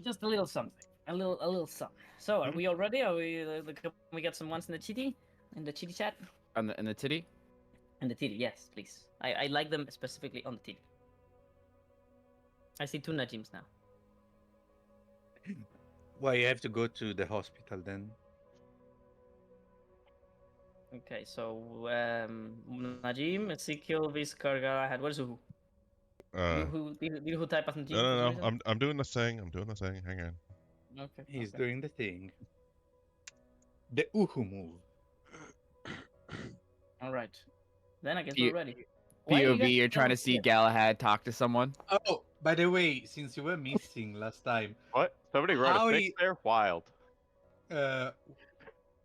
Just a little something. A little something. So, are Hmm? we all ready? Are we? Can we get some ones in the chitty? In the chitty chat? In the titty. In the titty, yes, please. I like them specifically on the titty. I see two Najims now. Well, you have to go to the hospital then. Okay, so Najim, Ezekiel, Vizcar, Galahad. Where's who? Uh, Do you who type as no, Najim for some no, no. reason? I'm doing the thing. I'm doing the thing. Hang on. Okay, He's okay. doing the thing. The Uhu move. All right. Then I guess we're P- ready. Why are you POV, guys you're trying still to see here? Galahad talk to someone. Oh, by the way, since you were missing last time, What? Somebody wrote a how six he, there? Wild. uh,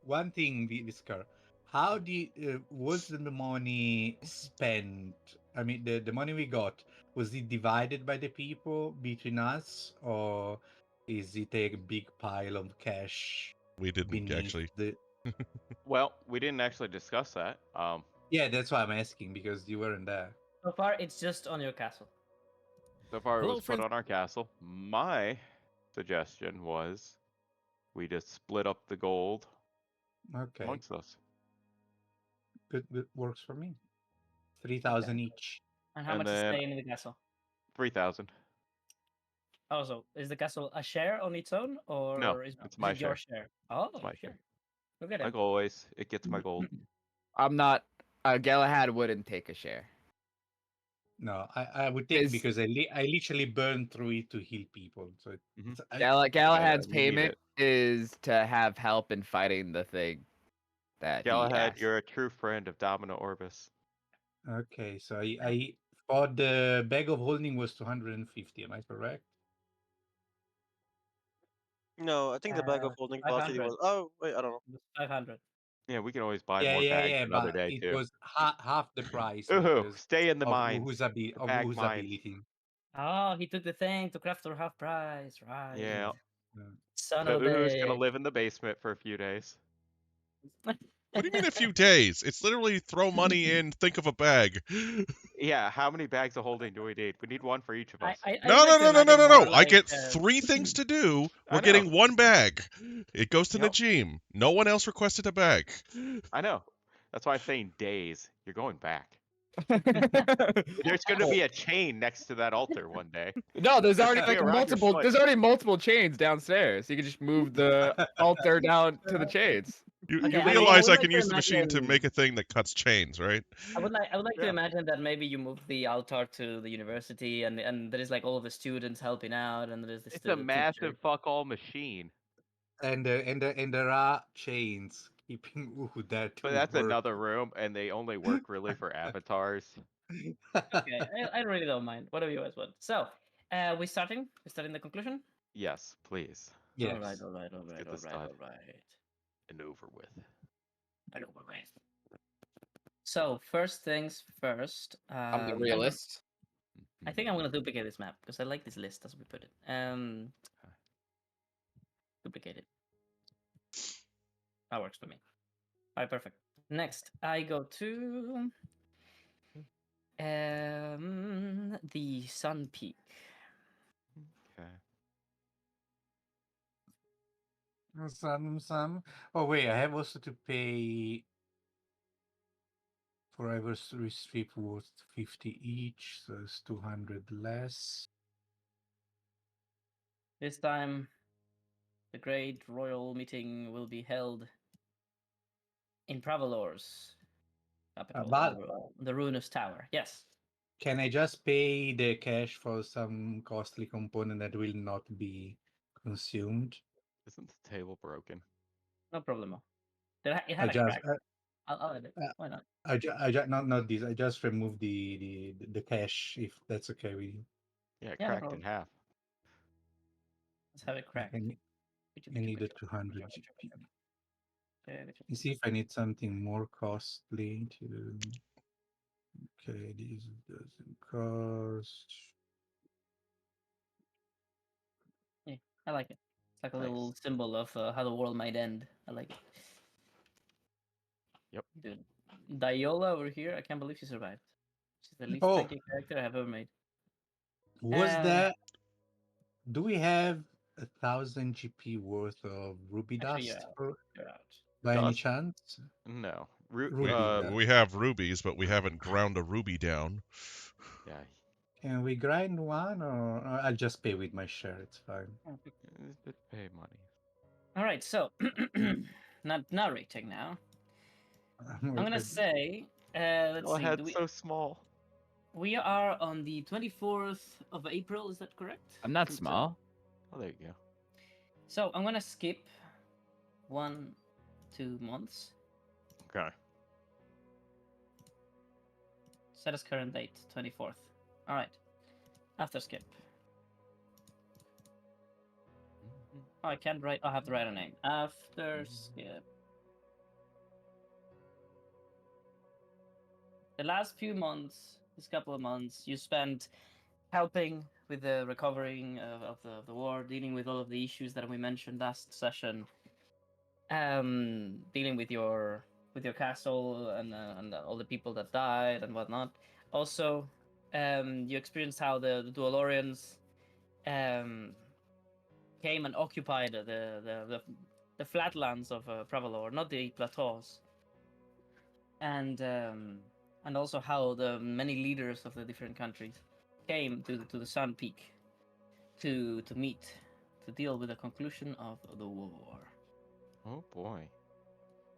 one thing, Viscar, how did was the money spent? I mean, the money we got, was it divided by the people between us, or is it a big pile of cash We didn't beneath actually. the? Well, we didn't actually discuss that. Yeah, that's why I'm asking because you weren't there. So far, it's just on your castle. So far it Hello, was put friends. on our castle. My suggestion was we just split up the gold Okay, amongst us. good works for me. Three Okay. thousand each. And how And much is then staying in the castle? 3,000. Also, is the castle a share on its own, No, or is it's is my it your share. share? Oh, It's my sure. share. Look at Like it. always, it gets my gold. I'm not. Galahad wouldn't take a share. No, I would take His because I literally burned through it to heal people. So Hmm. Galahad's We need payment it. is to have help in fighting the thing that he Galahad, asked. you're a true friend of Domino Orbis. okay. So I thought the bag of holding was 250. Am I correct? No, I think the bag of holding velocity 500. was. Oh wait, I don't know. It was 500. Yeah, we can always buy Yeah, more yeah, bags yeah. another But day it too. was half the price Ooh, because stay in the of mines. The of bag whose mines. ability. Oh, he took the thing to craft for half price. Right. Yeah. Uh, Son So of a Uhu's gonna bitch. live in the basement for a few days. What do you mean a few days? It's literally throw money in, think of a bag. Yeah, how many bags of holding do we need? We need one for each of us. I would No, like no, to no, no, no, imagine no, more no. I like get 3 things to do. I We're know. getting 1 bag. It goes to Yep. Najim. No one else requested a bag. I know. That's why I'm saying days. You're going back. No, There's gonna be a chain next to that altar one day. there's It's already gonna be like a around your multiple. foot. There's already multiple chains downstairs. You can just move the altar down to the chains. You Okay, I realize would I like can to use the machine to make imagine a thing that cuts chains, right? I would like to Yeah. imagine that maybe you move the altar to the university and there is like all of the students helping out and there is It's a the teacher. massive fuck all machine. and there are chains keeping Uhu there But to that's work. another room, and they only work really for avatars. Okay, I really don't mind. Whatever you guys want. So, we starting? We starting the conclusion? Yes, please. All right, Yes. all right, all Let's right, get all this right, done all right. and over with. I don't worry. So first things first. I'm the realist. I think I'm gonna duplicate this map because I like this list as we put it. Duplicate it. That works for me. All right, perfect. Next, I go to the Sun Peak. Okay. Some. Oh wait, I have also to pay forever strip worth 50 each, so it's 200 less. This time, the great royal meeting will be held in Pravalor's capital, But the ruinous tower. Yes, can I just pay the cash for some costly component that will not be consumed? Isn't the table broken? no problemo. It I had a just, crack. I'll edit. uh, Why not? I just not this. I just remove the cash if that's okay with you. Yeah, it Yeah, no cracked in problem. half. Let's have it Like cracked. I need a 200 GP. You see if I need something more costly to. Okay, this doesn't cost. Yeah, I like it. It's like a Nice. little symbol of how the world might end. I like it. Yep. Dude, Diola over here, I can't believe she survived. She's the least Oh, tanky character I've ever made. was Um, that? Do we have 1,000 GP worth of ruby Actually, dust you're out. by any Dust? chance? No. Ruby dust. We have rubies, but we haven't ground a ruby down. Yeah. Can we grind one, or I'll just pay with my share? It's fine. Just pay money. All right, so not narrating now. I'm gonna say, let's Your see, head's so small. we are on the 24th of April. Is that correct? I'm not Since, small. Oh, there you go. So I'm gonna skip 2 months. Okay. Set as current date, 24th. All right. After skip. Oh, I can't write. I have to write a name. After skip. The last few months, this couple of months, you spent helping with the recovering of the war, dealing with all of the issues that we mentioned last session, dealing with your castle and all the people that died and whatnot. Also, you experienced how the Dualorians came and occupied the flatlands of Pravalor, not the plateaus, and also how the many leaders of the different countries came to the Sun Peak to meet to deal with the conclusion of the war. Oh boy.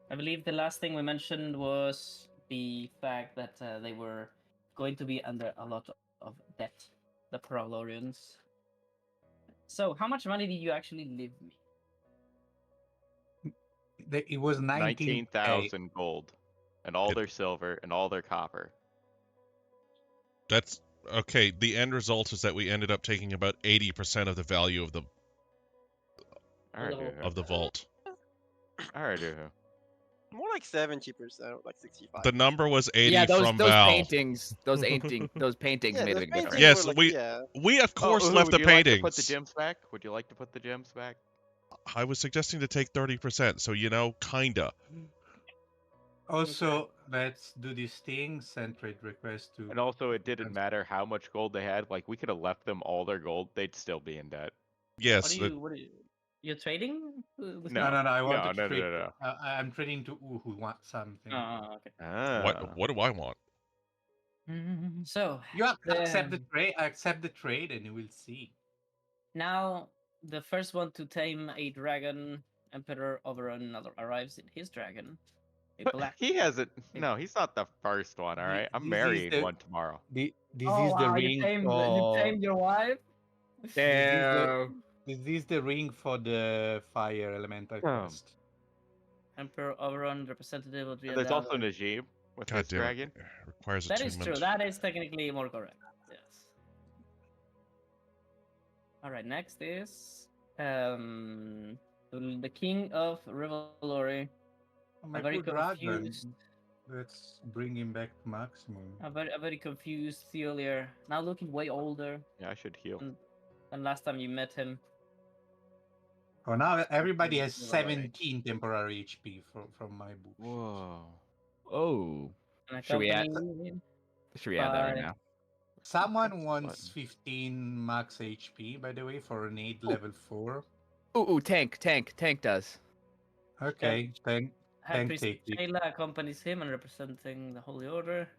I believe the last thing we mentioned was the fact that they were going to be under a lot of debt, the Pravalorians. So, how much money did you actually leave me? It was 19K. 19,000 gold. And all It- their silver and all their copper. That's okay. The end result is that we ended up taking about 80% of the value of the Alright, Although- Duhu. of the vault. Alright, Duhu. More like 70%, or like 65. The number was 80 Yeah, those from those Val. paintings, those paintings Yeah, made a those big paintings difference. Yes, were like, we- yeah. We of course Uhu, left would the you like to paintings. put the gems back? Would you like to put the gems back? I was suggesting to take 30%, so kinda. Also, let's do this thing. Send trade request to. And also, it didn't matter how much gold they had. Like, we could have left them all their gold. They'd still be in debt. Yes. What are you? You're trading with No. No. I No, wanted to no, no, trade. no, I'm trading to who wants something. Oh, okay. What do I want? So You accept the the- trade. Accept the trade, and you will see. now the first one to tame a dragon, Emperor Overrun, arrives in his dragon. A black. He hasn't. No, he's not the first one. All Thi- right, I'm this is marrying the- one tomorrow. This Oh is the wow! ring for. You tamed your wife. Damn. This is the ring for the fire elemental quest. Emperor Overrun, representative of the. And there's also Najib with God his damn dragon. it. Requires That is attunement. true. That is technically more correct. Yes. All right. Next is the King of Revelry. Oh, my very poor dragon. confused. Let's bring him back to maximum. A very confused Theolier. Now looking way older Yeah, I should heal. than last time you met him. Oh, now everybody has Never mind. 17 temporary HP from my book. Whoa. Oh, And Should we add- accompanied should we add that right by- now? Someone That's wants fun. 15 max HP, by the way, for an 8 level 4. Ooh, tank does. Okay, then High Tank Priest take it. Shayla accompanies him and representing the Holy Order.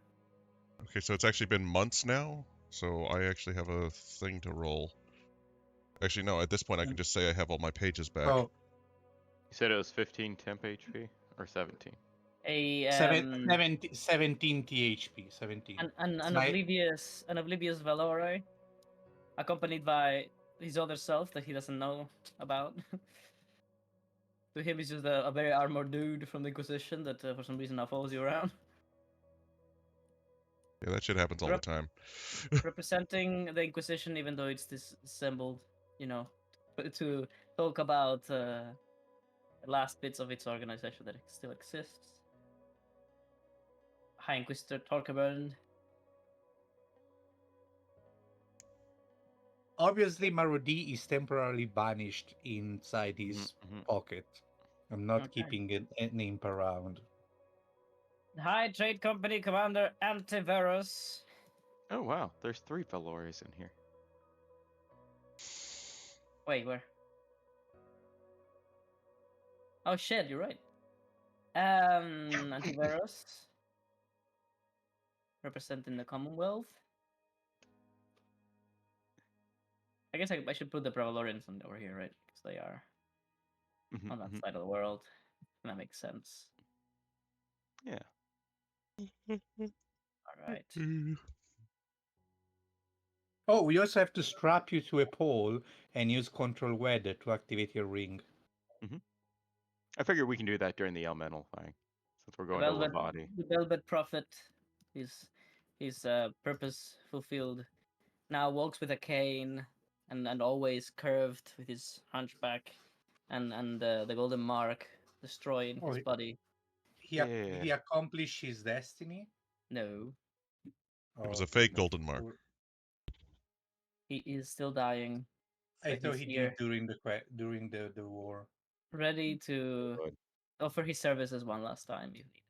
Okay, so it's actually been months now, so I actually have a thing to roll. Actually, no, at this point I can just say I have all my pages back. Oh, You said it was 15 temp HP or 17. A 17 THP. 17. an It's my- oblivious Valore, accompanied by his other self that he doesn't know about. To him, he's just a very armored dude from the Inquisition that for some reason now follows you around. Yeah, that shit happens all the Rep- time. Representing the Inquisition, even though it's disassembled, to talk about the last bits of its organization that still exists. High Inquisitor Torquemund. Obviously, Marudi is temporarily banished inside his Mhm. pocket. I'm not Okay. keeping an imp around. High Trade Company Commander Antivirus. Oh wow, there's 3 Veloris in here. Wait, where? Oh shit, you're right. Antivirus representing the Commonwealth. I guess I should put the Pravalorians over here, right? Because they are Mhm, on that mhm. side of the world. And that makes sense. Yeah. All right. Oh, we also have to strap you to a pole and use control weather to activate your ring. I figure we can do that during the elemental thing, since we're The going to Velvet, Labadi. the Velvet Prophet, his purpose fulfilled. Now walks with a cane and always curved with his hunchback, and the golden mark destroying Oh, his body. did he accomplish his destiny? No, It was Oh, a fake Nope. golden mark. he is still dying. I But thought he's he here, did during the war. ready to Good. offer his services one last time if needed.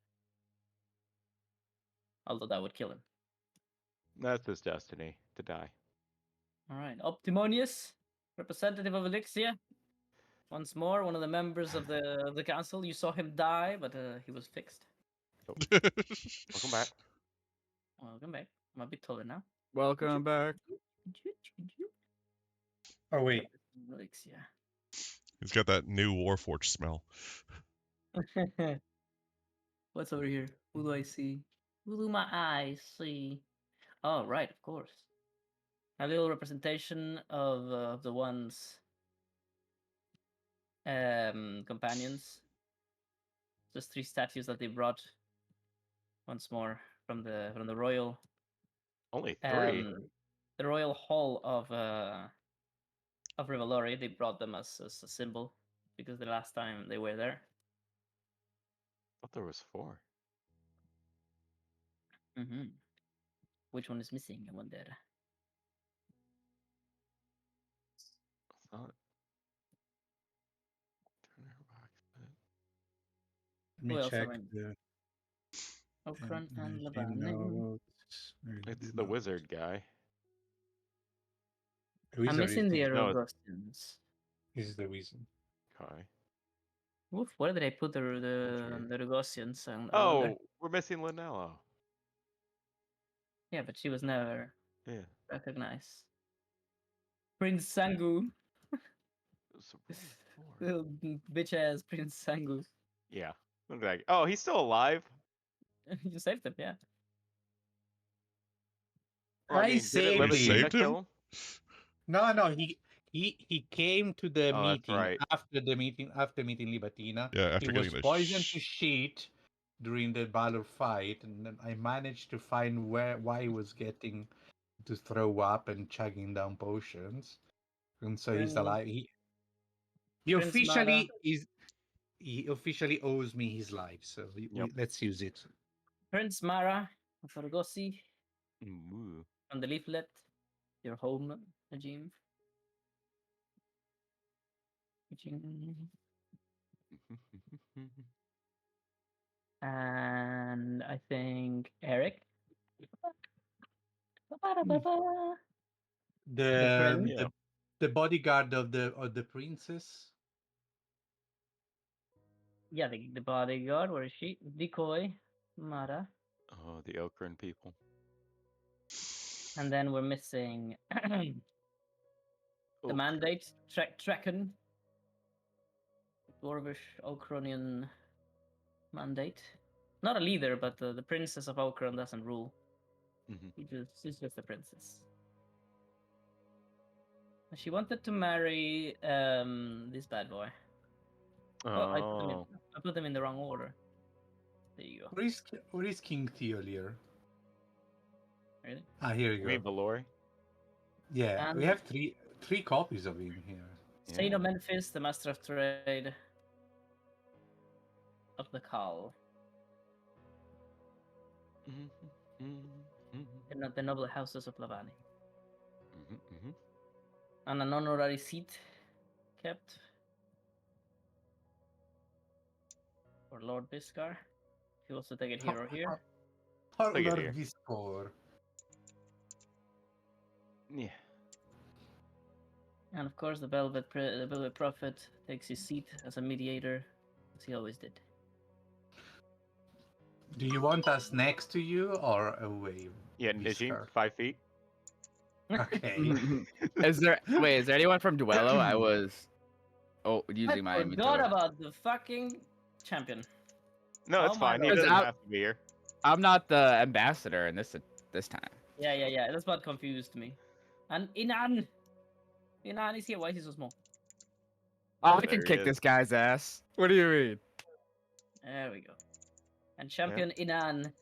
Although that would kill him. That's his destiny, to die. All right, Optimonius, representative of Elixir. Once more, one of the members of the council. You saw him die, but he was fixed. Welcome back. Welcome back. I'm a bit taller now. Welcome back. Oh wait, Elixir. He's got that new Warforged smell. What's over here? Who do I see? Who do my eyes see? Oh, right, of course. A little representation of the ones companions. Just 3 statues that they brought once more from the royal Only 3. the royal hall of Rivalori. They brought them as a symbol because the last time they were there. Thought there was 4. Mm-hmm. Which one is missing? I wonder. I thought. Turn her box, but- let me Who else check am I? the Okran and team Labane. notes. It's the wizard guy. I'm Wizard missing the No, Erogostians. is the wizard. Kai. Oof, where did I put the Sure. Erogostians? I wonder. Oh, we're missing Linello. Yeah, but she was never Yeah. recognized. Prince Sangu. So we're only 4. Little bitch ass Prince Sangu. Yeah. Look at that. Oh, he's still alive. You saved him, yeah. Well, I I mean, didn't saved You Libitina saved him? kill him? No, he came to the Oh, that's meeting right. after meeting Libatina. Yeah, He after was getting the poisoned to shit during the Balor fight, and then I managed to find why he was getting to throw up and chugging down potions, and so he's Prince, alive. He Prince Mara. he officially owes me his life, so Yep. let's use it. Prince Mara of Argossi Ooh. on the leaflet. Your home, Najim. And I think Eric. The prince. Yeah. The bodyguard of the princess. Yeah, the bodyguard. Where is she? Decoy, Mara. Oh, the Okran people. And then we're missing the Okran. mandate, Trekken. Dwarvish Okronian mandate. Not a leader, but the princess of Okron doesn't rule. Mhm. She's just a princess. She wanted to marry this bad boy. Oh, Oh. I put them in the wrong order. There you go. Where is King Theolier? Really? Ah, here you You mean go. Valori? Yeah, we And have three copies of him here. Saint Yeah. of Memphis, the master of trade of the Khal. Mhm, mhm, mhm, The noble houses of Lavani. mhm, mhm. And an honorary seat kept for Lord Biscar. He wants to take it here or here. Our Take it Lord here. Viscor. Yeah. And of course, the Velvet Prophet takes his seat as a mediator as he always did. Do you want us next to you or away? Yeah, Najim, Whisker? 5 feet. Okay. Is there anyone from Duello? I was using my I forgot inventory. about the fucking champion. No, it's Oh my fine. He God. doesn't Because have to be here. I'm not the ambassador in this time. Yeah. That's what confused me. And Inan is here. Why is he so small? Oh, I There can he kick is. this guy's ass. What do you mean? There we go. And champion Inan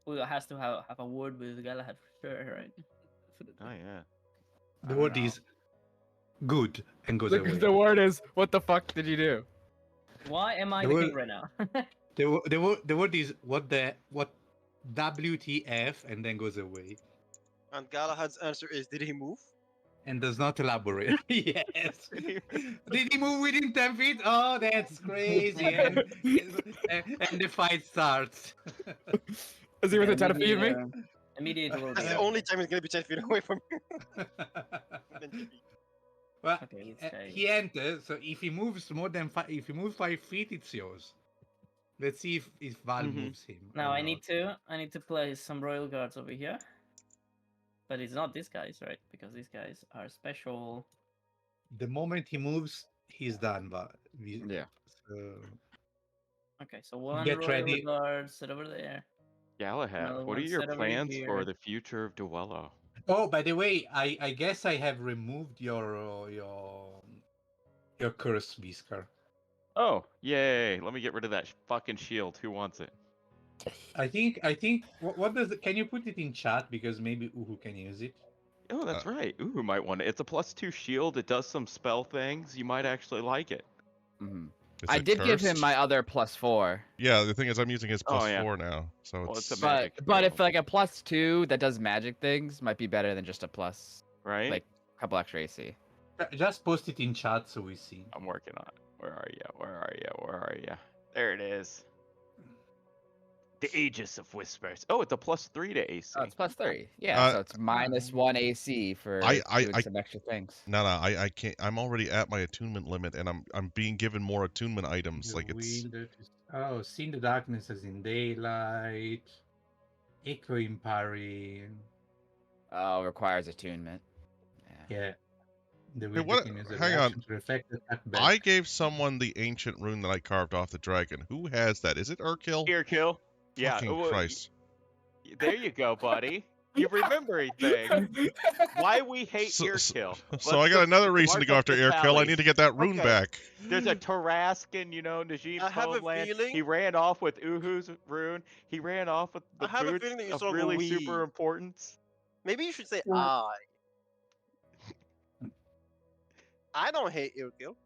who has to have a word with Galahad for sure, right? Oh yeah. The I don't word know. is good and goes The away. word is, what the fuck did you do? Why am I The the word- king right now? The word is what WTF and then goes away And Galahad's answer is, did he move? and does not elaborate. Yes. Did he move within 10 feet? Oh, that's crazy. And the fight starts. Is he within 10 feet of me? Immediate roll. That's the Yeah. only time he's gonna be 10 feet away from you. Eventually. Well, Okay, it's he enters, so if he moves more than if he moves 5 feet, it's yours. Let's see if Val Mhm. moves him. Now or I not. need to place some royal guards over here. But it's not these guys, right? Because these guys are special. The moment he moves, he's done. Val. Yeah. So, Okay, so one Get royal ready. guard sit over there. Galahad, Another what are one your set over plans for here. the future of Duello? oh, by the way, I guess I have removed your curse, Whisker. Oh, yay! Let me get rid of that fucking shield. Who wants it? I think what does it, can you put it in chat because maybe Uhu can use it. Oh, that's right. Ooh, might want it. It's a +2 shield. It does some spell things. You might actually like it. Mhm. Is I it did give him cursed? my other +4. Yeah, the thing is, I'm using his Oh, plus yeah. 4 now, so Well, it's. it's a But magic if skill. like a +2 that does magic things might be better than just a plus, Right? like a couple extra AC. Just post it in chat so we see. I'm working on it. Where are you? Where are you? Where are you? There it is. The Aegis of Whispers. Oh, it's a +3 to AC. Oh, it's +3. Yeah, Uh, so it's -1 AC for doing some extra things. No, I can't. I'm already at my attunement limit, and I'm being given more attunement items. The Like it's. wind that is see the darkness as in daylight. Echo in parry. Oh, requires attunement. Yeah. Yeah. The Hey, wind what? can use a Hang reaction on. to reflect attack back. I gave someone the ancient rune that I carved off the dragon. Who has that? Is it Urkill? Ear kill. Yeah. Fucking well, Christ. there you go, buddy. You remember things. Why we hate So, ear so, kill. so I got another reason to go after Urkill. I need to get that rune Okay. back. There's a Tarascan, Najim's I have a homeland. feeling- He ran off with Uhu's rune. He ran off with the I have a boots feeling that you of saw really we. super importance. Maybe you should say Yeah. I. I don't hate Ilkill.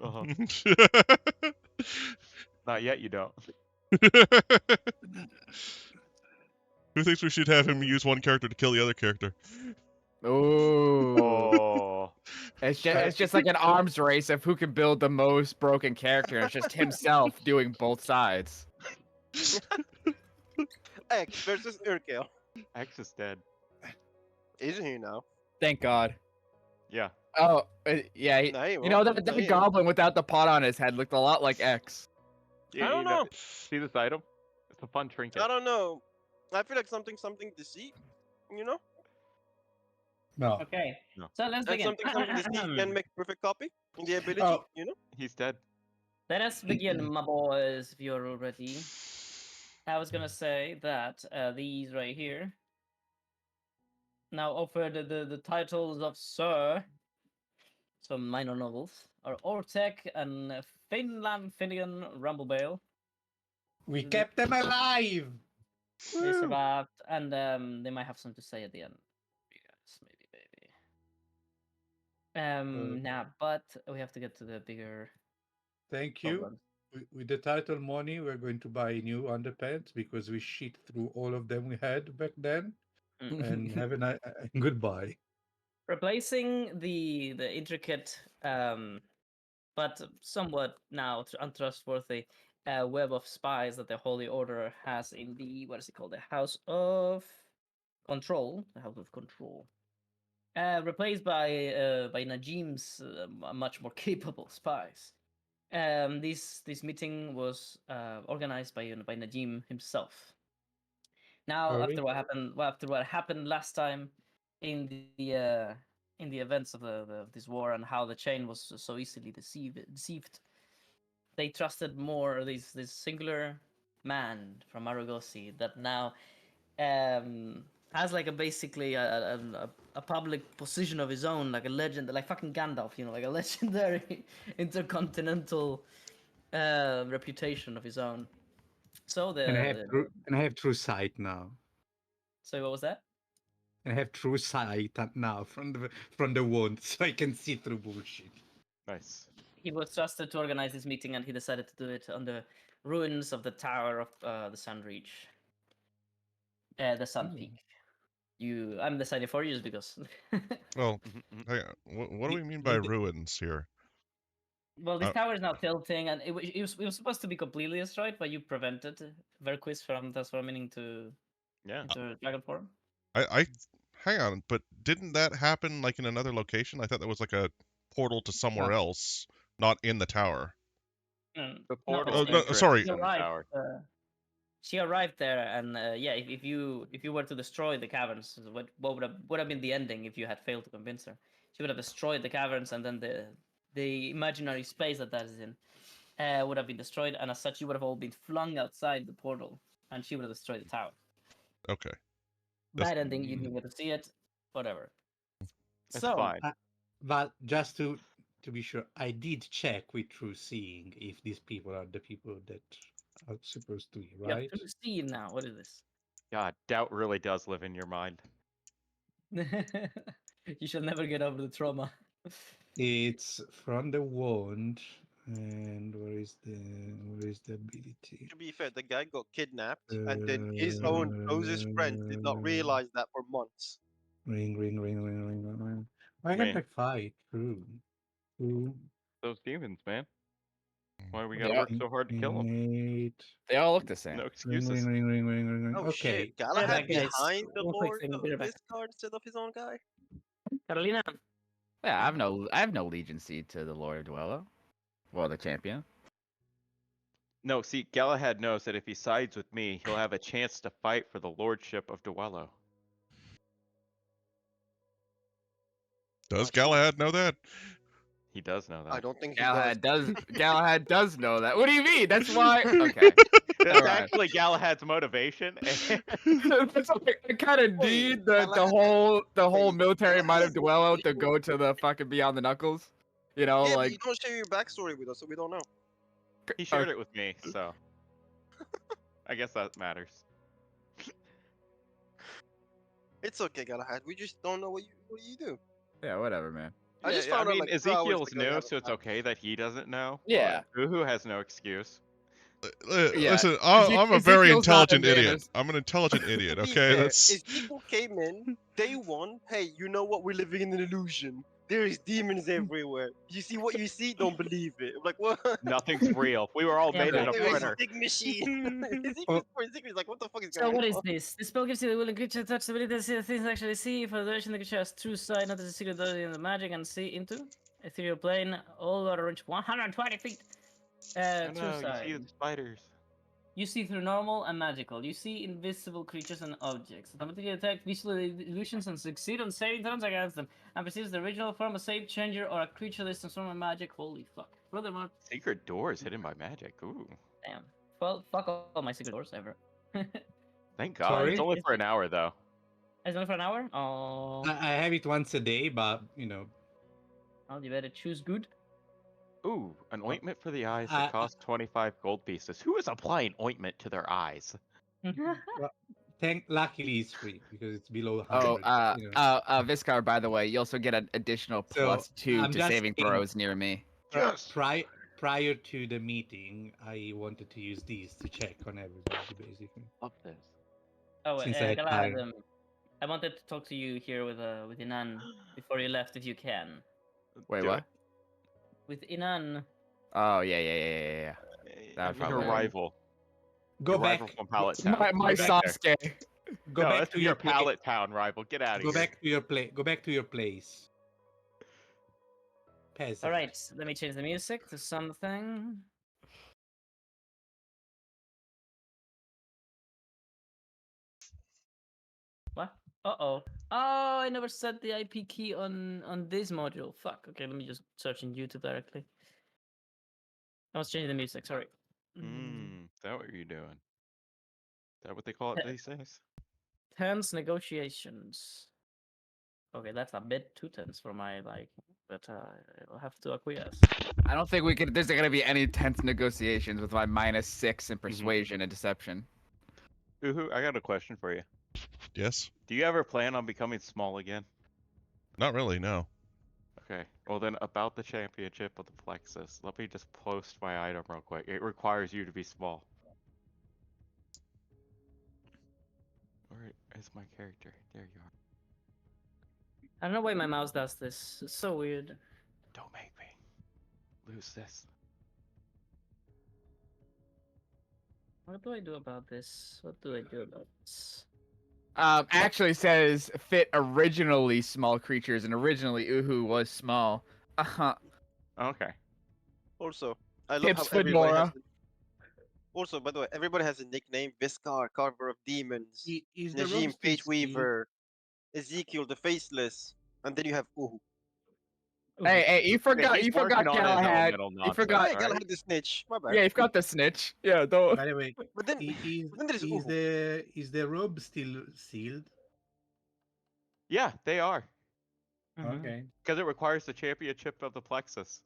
Uh-huh. Not yet, you don't. Who thinks we should have him use one character to kill the other character? Ooh. Oh. It's just like an arms race of who can build the most broken character. And it's just himself doing both sides. X versus Ilkill. X is dead. Isn't he now? Thank God. Yeah. Oh, yeah. No, he You know, won't. the No, he goblin without the pot on his head looked a lot like X. I don't know. See this item? It's a fun trinket. I don't know. I feel like something deceit, No. Okay, No. so let's and begin. something deceit can make perfect copy in the ability, Oh. He's dead. Let us begin, my boys, if you're all ready. I was gonna say that these right here now offer the titles of Sir, some minor novels, are Ortek and Finland Finnegan Rumblebale. We kept them alive. They survived, and they might have something to say at the end. Yes, maybe. But we have to get to the bigger Thank you. problems. With the title money, we're going to buy new underpants because we shit through all of them we had back then. And have a nice goodbye. Replacing the intricate but somewhat now untrustworthy web of spies that the Holy Order has in the, what is it called, the House of Control, replaced by Najim's much more capable spies. This meeting was organized by Najim himself. Now, Sorry? after what happened last time in the events of this war and how the chain was so easily deceived, they trusted more this singular man from Aragosi that now has like a basically a public position of his own, like a legend, like fucking Gandalf, you know, like a legendary intercontinental reputation of his own. So And I have true sight now. so what was that? And I have true sight now from the wound, so I can see through bullshit. Nice. He was trusted to organize this meeting, and he decided to do it on the ruins of the Tower of the Sun Reach, the Sun Peak. I'm deciding for you because Well, Mhm, mhm. hang on. What do we mean by The- ruins here? well, this Uh, tower is now tilting, and it was supposed to be completely destroyed, but you prevented Verquist from transforming into Yeah. dragon form. I hang on, but didn't that happen like in another location? I thought that was like a portal to somewhere else, not in the tower. Mm, The no, portal Oh, she- no, entrance sorry. is in the tower. She arrived there, and yeah, if you were to destroy the caverns, what would have been the ending if you had failed to convince her? She would have destroyed the caverns, and then the imaginary space that is in would have been destroyed, and as such, you would have all been flung outside the portal, and she would have destroyed the tower. Okay. That's- Bad ending. You didn't get to see it. Whatever. It's So fine. But just to be sure, I did check with True Seeing if these people are the people that are supposed to be, you have right? to see now. What is this? God, doubt really does live in your mind. You shall never get over the trauma. It's from the wound, and where is the ability? To be fair, the guy got kidnapped, and then his own closest friends did not realize that for months. Ring. Why can't Man. I fight? True. Those demons, man. Why we They gotta are- work so hard to kill them? 8. They all look the same. No Ring. excuses. Oh Okay. shit, Yeah, Galahad that guy's behind the one quick Lord thing, of be right back. this card instead of his own guy? Carolina. Yeah, I have no allegiance to the Lord of Dwello. Well, the champion. No, see, Galahad knows that if he sides with me, he'll have a chance to fight for the lordship of Dwello. Does Galahad know that? He does know that. I don't think he Galahad does. Galahad does know that. What do you mean? That's why. Okay. That's Alright. actually Galahad's motivation. That's like, I kind of Wait, need the Galahad- whole wait, military might of Galahad- Dwello to go to the fucking Beyond the Knuckles. You know, Yeah, but like you don't share your backstory with us, so we don't know. He shared it with me, so I guess that matters. It's okay, Galahad. We just don't know what you do. yeah, whatever, man. I just Yeah, found I out mean, like 2 hours Ezekiel's ago new, that so it's was okay that he doesn't know. Yeah. But Uhu has no excuse. Yeah, Listen, I'm a very Ezekiel's not intelligent idiot. Atlantis. I'm an intelligent idiot. To be Okay, fair, that's Ezekiel came in day one. Hey, you know what? We're living in an illusion. There is demons everywhere. You see what you see? Don't believe it. I'm like, what? Nothing's real. We were all Yeah, made in a but- There is a printer. big machine. Ezekiel's like, what the fuck is So going what on? is this? The spell gives you the will and creature touch the ability to see the things actually see. For the duration, the creature has true sight, not as a secret ability in the magic, and see into ethereal plane. All are range 120 feet. Oh, True no, you sight. see the spiders. You see through normal and magical. You see invisible creatures and objects. Automatically detect visual illusions and succeed on saving throws against them. And perceives the original form, a shape changer, or a creature that is transformed by magic. Holy fuck. Furthermore, Secret doors hidden by magic. Ooh. damn. Well, fuck all my secret doors ever. Thank God. Sorry? It's only for an hour, though. It's only for an hour? Oh, I have it once a day, but well, you better choose good. Ooh, an ointment for the eyes I- that costs 25 gold pieces. Who is applying ointment to their eyes? luckily it's free because it's below Oh, 100. Viscar, by the way, you also get an additional So, +2 I'm to just saving saying- throws near me. Yes! Prior to the meeting, I wanted to use these to check on everybody, basically. Love this. Oh, Since I had Galahad, time. I wanted to talk to you here with Inan before you left, if you can. Wait, Do what? it. With Inan, Oh yeah. That would Your probably- rival. Go Your back. rival from Pallet Town. My Get back there. Sasuke. Go No, back that's to your your place. Pallet Town rival. Get out of Go here. back to your place. Go back to your place. peasant. All right, let me change the music to something. What? Uh-oh. Oh, I never set the IP key on this module. Fuck. Okay, let me just search in YouTube directly. I was changing the music, sorry. Is that what you're doing? Is that what they call it these days? Tense negotiations. Okay, that's a bit too tense for my liking, but I'll have to acquiesce. I don't think we could. There's not gonna be any tense negotiations with my -6 in persuasion and deception. Uhu, I got a question for you. Yes? Do you ever plan on becoming small again? Not really, no. Okay. Well then, about the championship of the Plexus, let me just post my item real quick. It requires you to be small. Where is my character? There you are. I don't know why my mouse does this. It's so weird. Don't make me lose this. What do I do about this? What do I do about this? Actually says fit originally small creatures, and originally Uhu was small. Okay. Also, I love Tips how for everybody has. Nora. Also, by the way, everybody has a nickname: Viscar, Carver of Demons, Is the Najim, robe still Fate sealed? Weaver, Ezekiel, the Faceless, and then you have Uhu. Hey, you forgot. He's You forgot working on his Galahad. elemental You nonsense, forgot. Alright, alright? Galahad the Snitch. My bad. Yeah, you forgot the snitch. Yeah, don't. By the way, But then, but then there is Uhu. is the robe still sealed? Yeah, they are. Mhm. Okay. Because it requires the championship of the Plexus.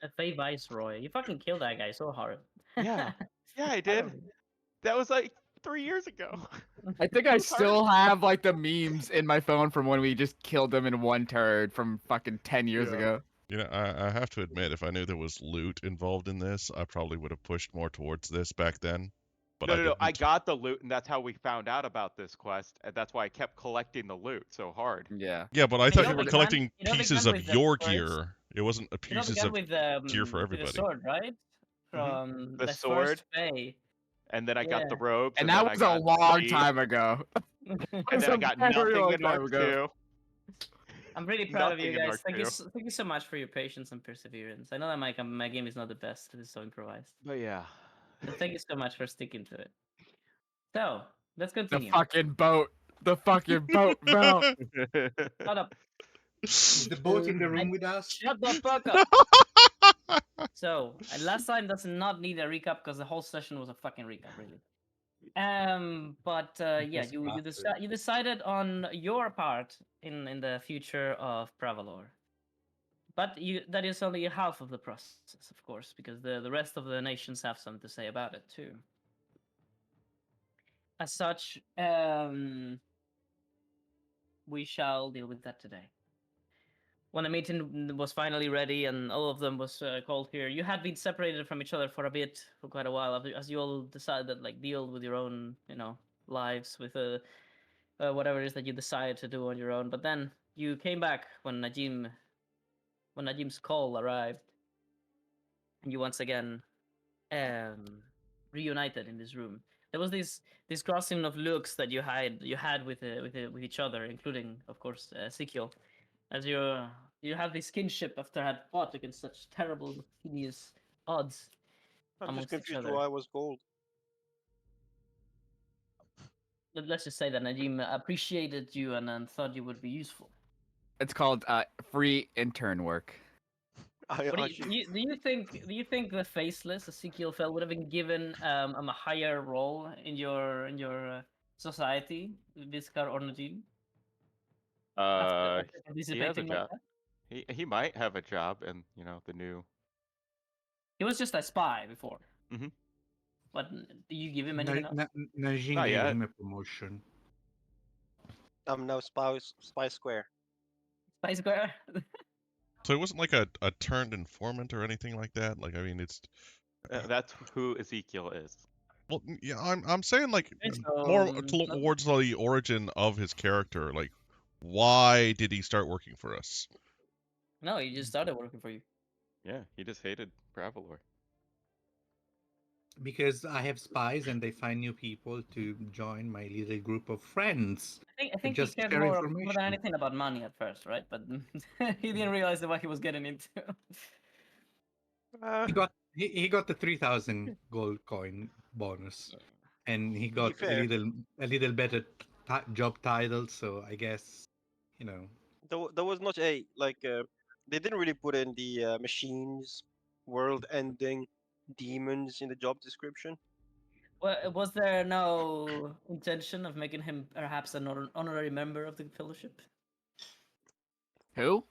A Fey Viceroy. You fucking killed that guy so hard. Yeah. Yeah, I did. That was like 3 years ago. I think I It was hard. still have like the memes in my phone from when we just killed them in one turd from fucking 10 years Yeah. ago. You know, I have to admit, if I knew there was loot involved in this, I probably would have pushed more towards this back then. But I No. didn't. I got the loot, and that's how we found out about this quest, and that's why I kept collecting the loot so hard. Yeah. Yeah, but I You thought know you were the collecting gun- you know the pieces gun of with the your birds? gear. It wasn't You know the pieces gun of with gear for the everybody. sword, right? From The the sword, first Fey. and then I got the Yeah. robes, And then that I was a got long the- time ago. and was then I a got very nothing long in time Arc ago. 2. I'm pretty proud of you Nothing in guys. Arc Thank you, 2. thank you so much for your patience and perseverance. I know that my game is not the best; it is so improvised. But yeah. But thank you so much for sticking to it. So let's The continue. fucking boat. The fucking boat, bro. Shut up! Is the boat in the room with us? Shut the fuck up! So, and last time does not need a recap because the whole session was a fucking recap, really. But yeah, This you bastard. you decided on your part in the future of Pravalor. But that is only half of the process, of course, because the rest of the nations have something to say about it too. As such, we shall deal with that today. When the meeting was finally ready and all of them was called here, you had been separated from each other for a bit, for quite a while, as you all decided, like, deal with your own, lives with whatever it is that you decided to do on your own. But then you came back when Najim's call arrived, and you once again reunited in this room. There was this crossing of looks that you had with each other, including, of course, Ezekiel, as you have this kinship after had fought against such terrible, hideous odds I'm just amongst each confused other. why I was gold. Let's just say that Najim appreciated you and thought you would be useful. It's called free intern work. What do you think the faceless Ezekiel Fell would have been given a higher role in your society, Viscar or Najim? After He has a participating like job. that? He might have a job in, the new. He was just a spy before. Mhm. But do you give him anything else? Najin Not gave yet. him a promotion. I'm now Spy Square. Spy Square? So it wasn't like a turned informant or anything like that. Like, I mean, it's That's who Ezekiel is. well, yeah. I'm saying like Okay, more so, towards the origin of his character. Like, why did he start working for us? no, he just started working for you. Yeah, he just hated Pravalor. because I have spies and they find new people to join my little group of friends I to think he just cared share more than information. anything about money at first, right? But he didn't realize what he was getting into. He got the 3,000 gold coin bonus, and he To be got fair, a little better job title. So I guess you know. there was not a like they didn't really put in the machines, world-ending demons in the job description. Was there no intention of making him perhaps an honorary member of the fellowship? Who?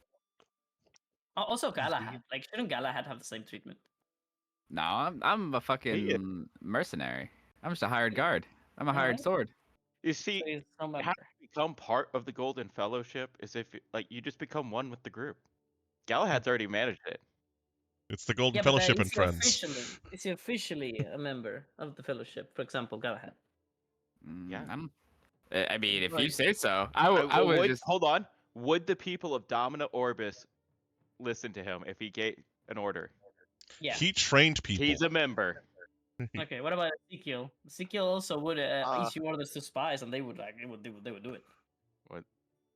Also, Is Galahad. Like, shouldn't Galahad have the same treatment? No, I'm a He- fucking mercenary. I'm just a hired guard. I'm a All hired right. sword. You So see, he's no how member. to become part of the Golden Fellowship is if like you just become one with the group. Galahad's already managed it. It's the Golden Yeah, but Fellowship and friends. is he officially a member of the fellowship? For example, Galahad. Yeah. I mean, if you Like, say so, I Well, would just. hold on. Would the people of Domina Orbis listen to him if he gave an order? yeah. He trained people. He's a member. Okay. What about Ezekiel? Ezekiel also would Uh, issue orders to spies, and they would they would do it. What?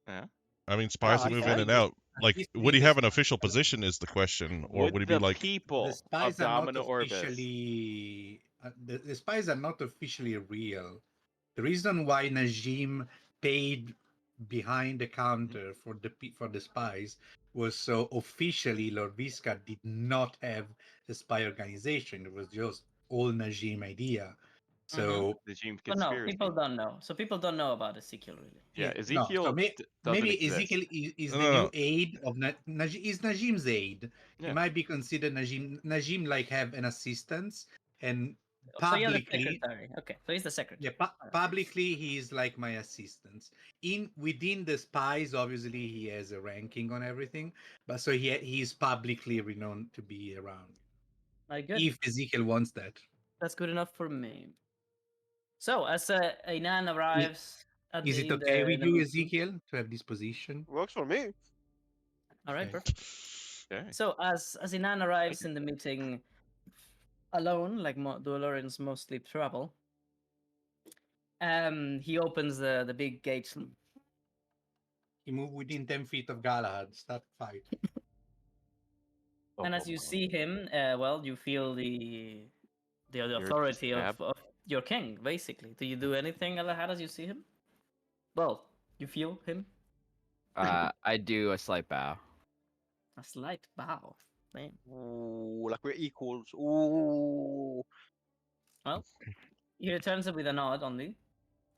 Yeah. I mean, spies I will move think in and out. At Like, least would in he this have an official position? Is the question, or would Would he be the like? the people of spies are not Domina Orbis? officially the spies are not officially real. The reason why Najim paid behind the counter for for the spies was so officially Lord Visca did not have a spy organization. It was just all Najim idea. So The Jim But no, conspiracy. people don't know. So people don't know about Ezekiel really. Yeah, no, so Ezekiel doesn't maybe exist. Ezekiel is No, the no, new no. aide of is Najim's aide. He Yeah. might be considered Najim like have an assistant and So you're the publicly secretary. Okay, so he's the secretary. All right. publicly he's like my assistant. In within the spies, obviously he has a ranking on everything, but so he's publicly renowned to be around. All right, good. If Ezekiel wants that, That's good enough for me. So as Ainan I- arrives at is it in okay the with in the you, meeting. Ezekiel, to have this position? works for me. All right, Okay. perfect. Okay. So as Inan arrives in the meeting alone, like Dolorians mostly travel, he opens the big gates, He moved within 10 feet of Galahad. Start fight. and as you see him, well, you feel the You're just authority stabbed. of your king, basically. Do you do anything, Galahad, as you see him? Well, you feel him. I do a slight bow. A slight bow. Damn. Ooh, like we're equals. Ooh. Well, he returns it with a nod only,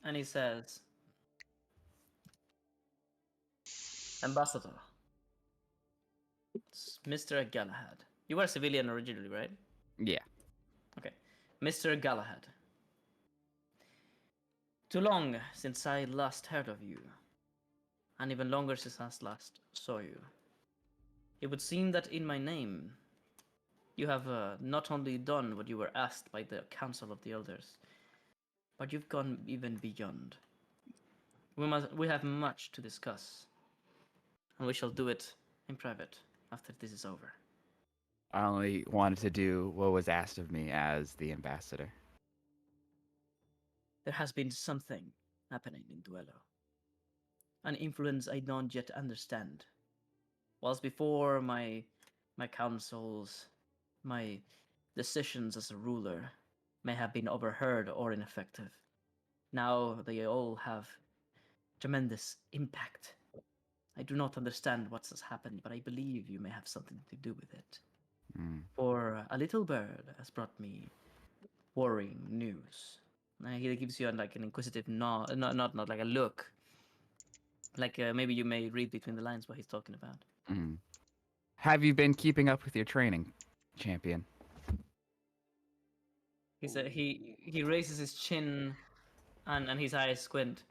and he says, Ambassador, it's Mr. Galahad. You were a civilian originally, right? Yeah. Okay. Mr. Galahad. Too long since I last heard of you, and even longer since I last saw you. It would seem that in my name, you have not only done what you were asked by the Council of the Elders, but you've gone even beyond. We have much to discuss, and we shall do it in private after this is over. I only wanted to do what was asked of me as the ambassador. There has been something happening in Duello, an influence I don't yet understand. Whilst before my counsels, my decisions as a ruler may have been overheard or ineffective, now they all have tremendous impact. I do not understand what has happened, but I believe you may have something to do with it. Mm. For a little bird has brought me worrying news. He gives you like an inquisitive nod, not like a look. Like maybe you may read between the lines what he's talking about. Mm. Have you been keeping up with your training, champion? He raises his chin, and his eyes squint.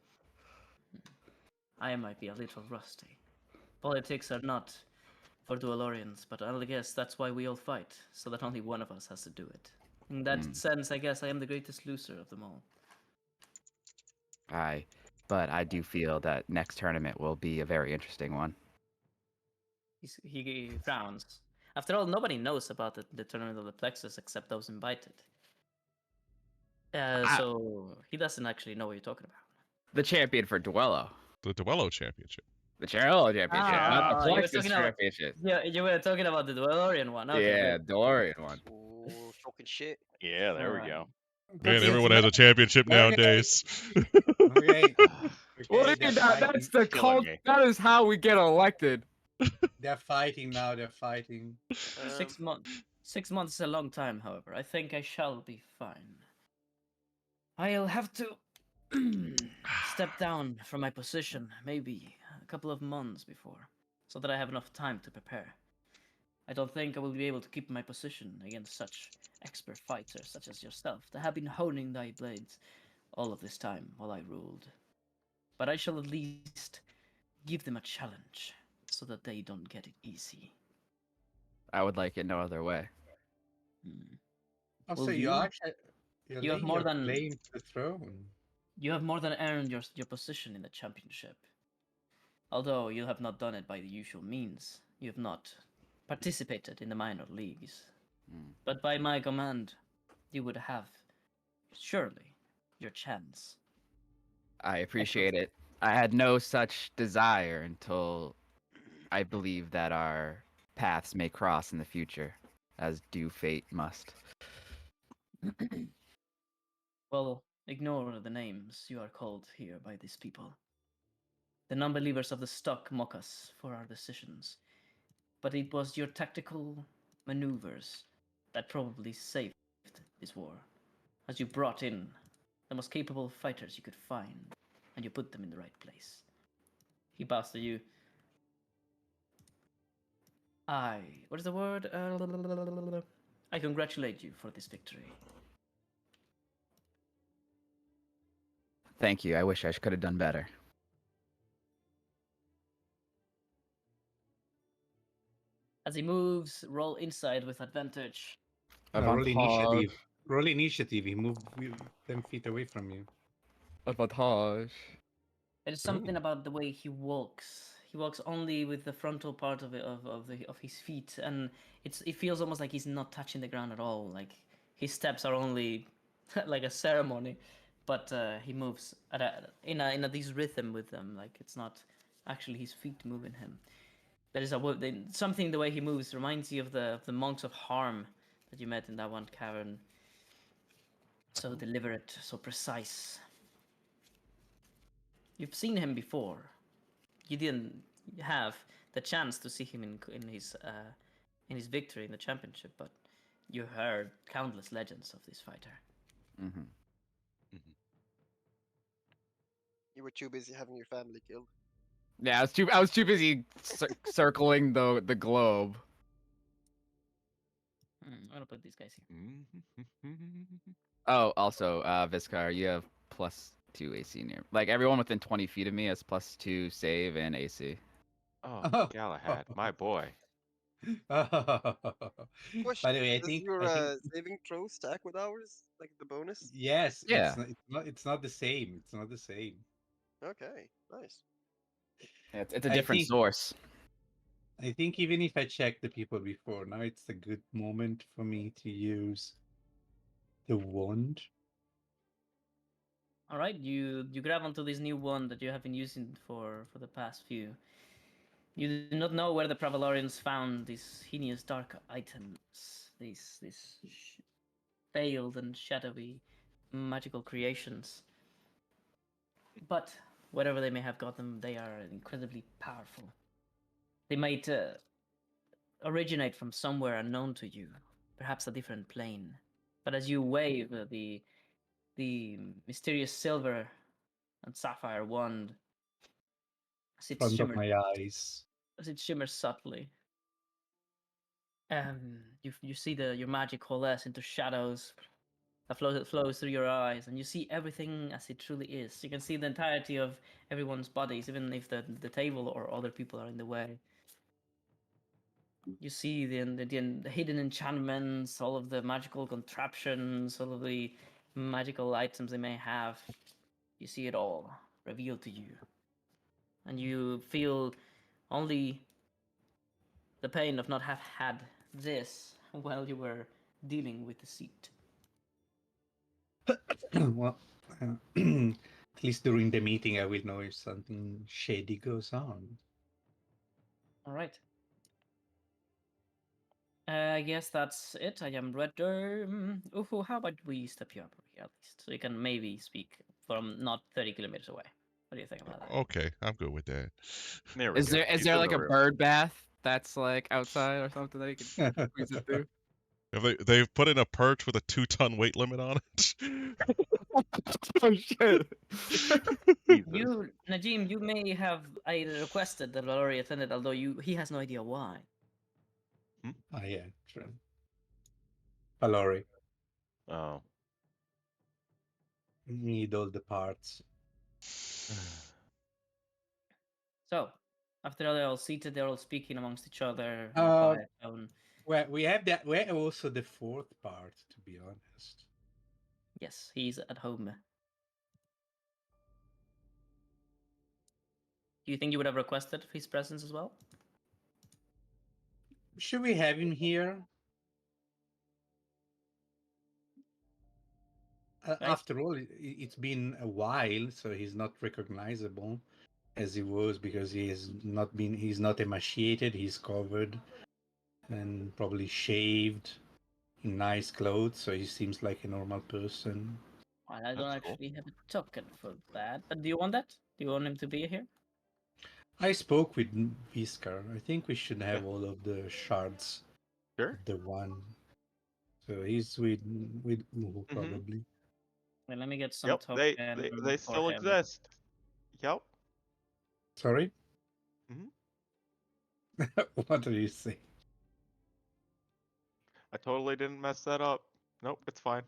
I might be a little rusty. Politics are not for Duelorians, but I guess that's why we all fight, so that only one of us has to do it. In that sense, I guess I am the greatest loser of them all. But I do feel that next tournament will be a very interesting one. He frowns. After all, nobody knows about the tournament of the Plexus except those invited. So he doesn't actually know what you're talking about. The champion for Duello. The Duello Championship. The Duello championship, not the Ah, you were Plexus talking about championship. yeah, you were talking about the Duelorian one. Okay, Yeah, great. DeLorean one. Oh, talking shit. Yeah, there we Alright. go. Man, Okay, everyone has a championship nowadays. okay, What okay. do you mean that? That's the Killing cult. me. That is how we get elected. They're fighting now. They're fighting. 6 months. 6 months is a long time, however. I think I shall be fine. I'll have to step down from my position, maybe a couple of months before, so that I have enough time to prepare. I don't think I will be able to keep my position against such expert fighters such as yourself that have been honing thy blades all of this time while I ruled. But I shall at least give them a challenge so that they don't get it easy. I would like it no other way. Hmm. Also, Will you you? actually you're You have laying more your than claim to the throne. you have more than earned your position in the championship. Although you have not done it by the usual means, you have not participated in the minor leagues. Mm. But by my command, you would have surely your chance. I appreciate it. I had no such desire until I believe that our paths may cross in the future, as due fate must. Well, ignore the names you are called here by these people. The non-believers of the stock mock us for our decisions, but it was your tactical maneuvers that probably saved this war, as you brought in the most capable fighters you could find, and you put them in the right place. He bows to you. What is the word? I congratulate you for this victory. Thank you. I wish I could have done better. As he moves, roll inside with advantage. Roll Avantage. initiative. Roll initiative. He moved 10 feet away from you. Avantage. There is something about the way he walks. He walks only with the frontal part of his feet, and it feels almost like he's not touching the ground at all. Like his steps are only like a ceremony, but he moves in a this rhythm with them. Like it's not actually his feet moving him. There is something the way he moves reminds you of the monks of Harm that you met in that one cavern. So deliberate, so precise. You've seen him before. You didn't have the chance to see him in his victory in the championship, but you heard countless legends of this fighter. Mm-hmm. You were too busy having your family killed. Yeah, I was too busy circling the globe. I'm gonna put these guys here. Oh, also, Viscar, you have +2 AC near. Like everyone within 20 feet of me has +2 save and AC. Oh, Galahad, my boy. By Question: the way, Does your I think saving throw stack with ours, like the bonus? yes, Yeah. it's not the same. It's not the same. Okay, nice. Yeah, it's a I different think source. I think even if I checked the people before, now it's a good moment for me to use the wand. All right, you grab onto this new wand that you have been using for the past few. You do not know where the Pravalorians found these heinous dark items, these veiled and shadowy magical creations. But wherever they may have got them, they are incredibly powerful. They might originate from somewhere unknown to you, perhaps a different plane. But as you wave the mysterious silver and sapphire wand, Front of my eyes. as it shimmers subtly, you see your magic coalesce into shadows that flows through your eyes, and you see everything as it truly is. You can see the entirety of everyone's bodies, even if the table or other people are in the way. You see the hidden enchantments, all of the magical contraptions, all of the magical items they may have. You see it all revealed to you, and you feel only the pain of not have had this while you were dealing with the seat. Well, at least during the meeting, I will know if something shady goes on. All right. I guess that's it. I am ready. Uhu, how about we step you up over here at least, so you can maybe speak from not 30 kilometers away. What do you think about that? Okay, I'm good with that. There we Is go. there is He's there in like the a room. bird bath that's like outside or something that you can squeeze it through? They've put in a perch with a 2-ton weight limit on it. Oh shit! Jesus. You, Najim, you may have I requested that Valori attended, although he has no idea why. Oh, yeah, true. Valori, Oh. need all the parts. So, after they're all seated, they're all speaking amongst each other in a Uh, quiet tone. Well, we have that. We have also the fourth part, to be honest. Yes, he's at home. Do you think you would have requested his presence as well? Should we have him here? Right? After all, it's been a while, so he's not recognizable as he was because he has not been. He's not emaciated. He's covered and probably shaved in nice clothes, so he seems like a normal person. Well, I don't That's cool. actually have a token for that, but do you want that? Do you want him to be here? I spoke with Viskar. I think we should have Yeah. all of the shards Sure. of the one. So he's with Uhu Mhm. probably. Well, let me get some Yep. They token for still him. exist. Yep. Sorry, Mhm. what are you saying? I totally didn't mess that up. Nope, it's fine.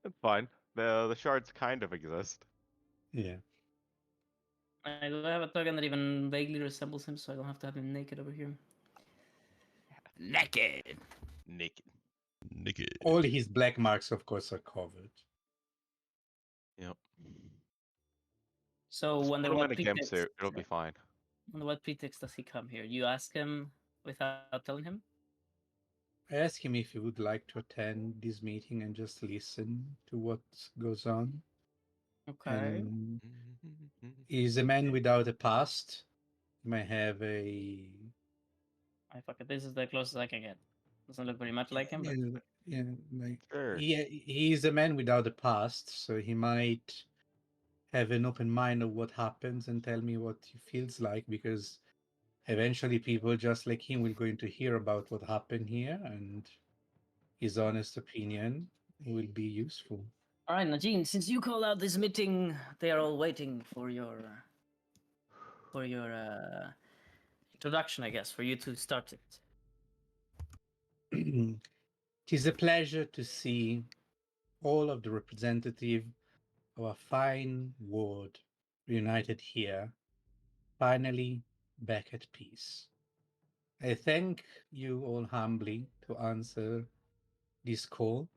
It's fine. The shards kind of exist. Yeah. I do have a token that even vaguely resembles him, so I don't have to have him naked over here. Naked. Naked. Naked. All his black marks, of course, are covered. Yep. So, Just under put him what in a gimp pretext? suit. It'll be fine. Under what pretext does he come here? You ask him without telling him? I asked him if he would like to attend this meeting and just listen to what goes on. Okay. And he's a man without a past. He might have a I fuck it. This is the closest I can get. Doesn't look very much like him, but yeah, like Sure. he's a man without a past, so he might have an open mind of what happens and tell me what he feels like because eventually people just like him will going to hear about what happened here and his honest opinion will be useful. all right, Najin. Since you called out this meeting, they are all waiting for your introduction, I guess, for you to start it. It is a pleasure to see all of the representative of a fine world reunited here, finally back at peace. I thank you all humbly to answer this call,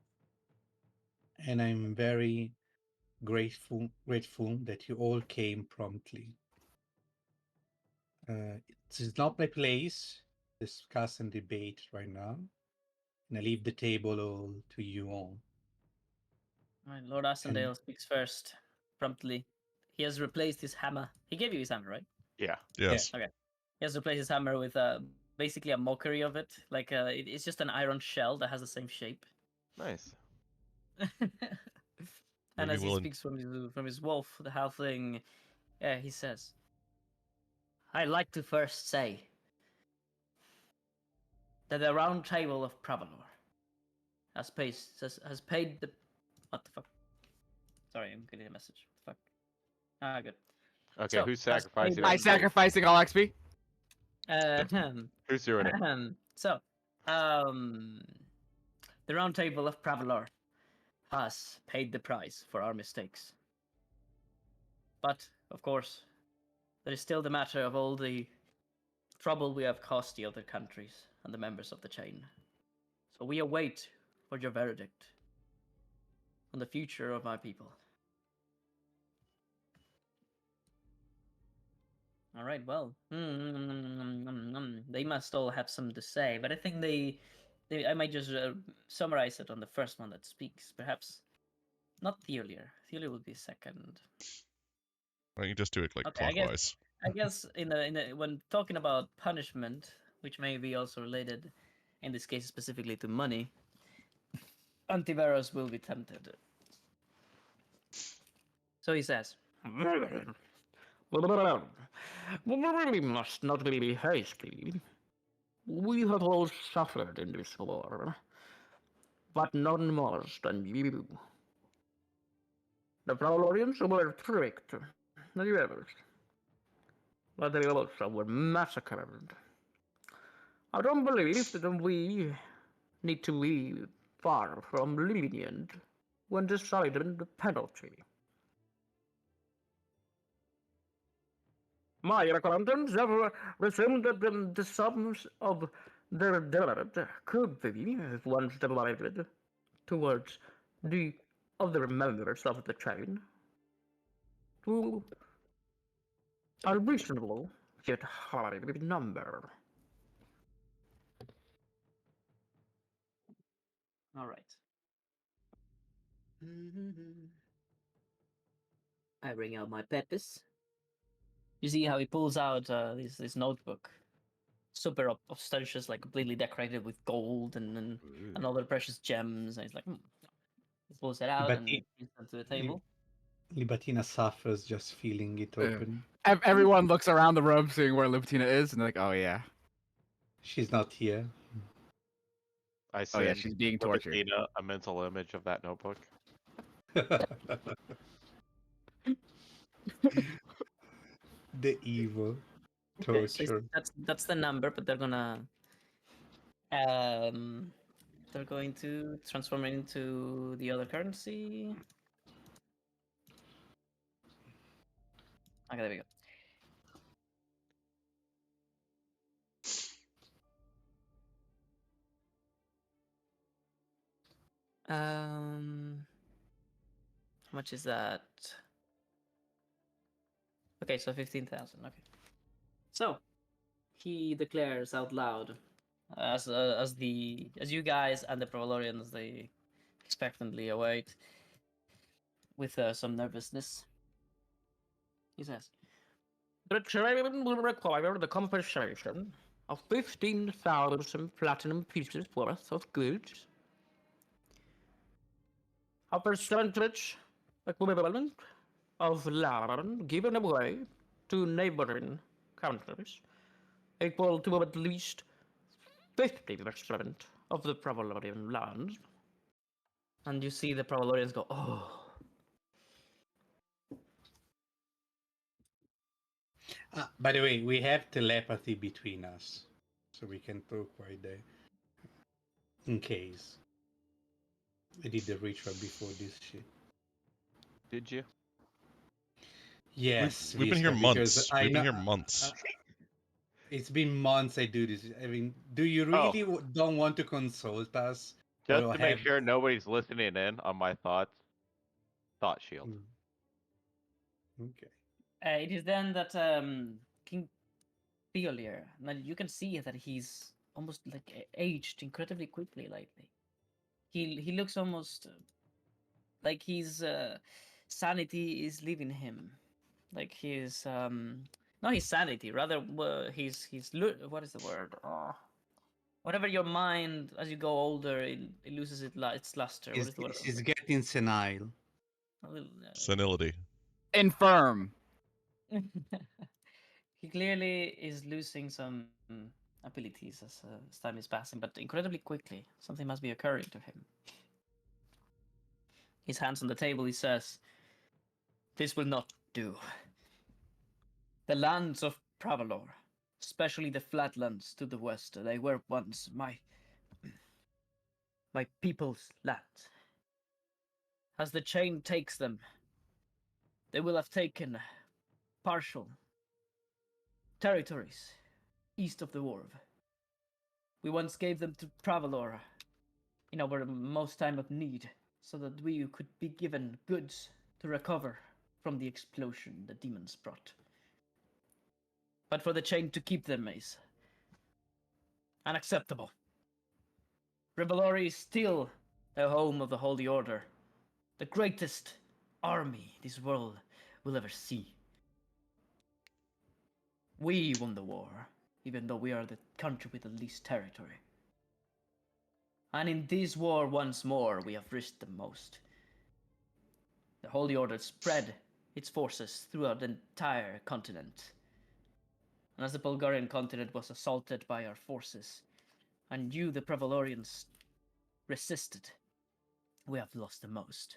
and I'm very grateful that you all came promptly. It is not my place to discuss and debate right now, and I leave the table all to you all. All right, Lord Ascendale speaks first, promptly. He has replaced his hammer. He gave you his hammer, right? Yeah. Yes. Okay. He has replaced his hammer with basically a mockery of it. Like it's just an iron shell that has the same shape. Nice. And Maybe as he we'll speaks from his wolf, the halfling, he says, "I'd like to first say that the Round Table of Pravalor has paid the what the fuck? Sorry, I'm getting a message. What the fuck? Ah, good. Okay, So, who's has paid sacrificing the- I on stage? sacrificing all XP. Who's doing it? So, the Round Table of Pravalor has paid the price for our mistakes. But, of course, there is still the matter of all the trouble we have caused the other countries and the members of the chain. So we await for your verdict on the future of my people. All right, well, they must all have something to say, but I think they I might just summarize it on the first one that speaks, perhaps. Not Thielier. Thielier would be second. Why don't you just do it like Okay, clockwise? I guess when talking about punishment, which may be also related, in this case specifically to money, Antiveros will be tempted. So he says, "We must not be hasty. We have all suffered in this war, but none more than you. The Praetorians were tricked, the rebels, but they also were massacred. I don't believe that we need to be far from lenient when deciding the penalty. My accountants have resumed that the sums of their debt could be, once divided, towards the other members of the chain, to a reasonable yet high number." All right. I bring out my purpose. You see how he pulls out this notebook, super ostentatious, like completely decorated with gold and other precious gems. And he's like, he pulls it out and brings them to the table. Libatina suffers just feeling it Yeah. open. Everyone looks around the room, seeing where Libatina is, and they're like, "Oh yeah, She's not here. I oh yeah, send she's being tortured." Libatina a mental image of that notebook. The evil Okay, so torture. that's the number, but they're going to transform it into the other currency. Okay, there we go. How much is that? Okay, so 15,000. Okay. So he declares out loud, as you guys and the Provalorians they expectantly await with some nervousness. He says, "The chain will require the compensation of 15,000 platinum pieces worth of goods, a percentage equivalent of land given away to neighboring countries, equal to at least 50% of the Pravalorian lands." And you see the Pravalorians go, "Oh." By the way, we have telepathy between us, so we can talk right there. In case I did the ritual before this shit. Did you? Yes, We've been here Visca, because months. I We've been know here months. it's been months I do this. I mean, do you Oh. really don't want to consult us? Just Or to make have- sure nobody's listening in on my thoughts, thought shield. Okay. It is then that King Theolier, now you can see that he's almost like aged incredibly quickly lately. He looks almost like his sanity is leaving him. Like his not his sanity, rather his what is the word? Whatever your mind, as you go older, it loses its luster. What is the word? She's getting senile. A little, Senility. Infirm. he clearly is losing some abilities as time is passing, but incredibly quickly. Something must be occurring to him. His hands on the table, he says, "This will not do. The lands of Pravalor, especially the flatlands to the west, they were once my people's land. As the chain takes them, they will have taken partial territories east of the Wharf. We once gave them to Pravalor in our most time of need, so that we could be given goods to recover from the explosion the demons brought. But for the chain to keep them is unacceptable. Rivalori is still the home of the Holy Order, the greatest army this world will ever see. We won the war, even though we are the country with the least territory. And in this war once more, we have risked the most. The Holy Order spread its forces throughout the entire continent. And as the Bulgarian continent was assaulted by our forces, and you, the Prevalorians, resisted, we have lost the most.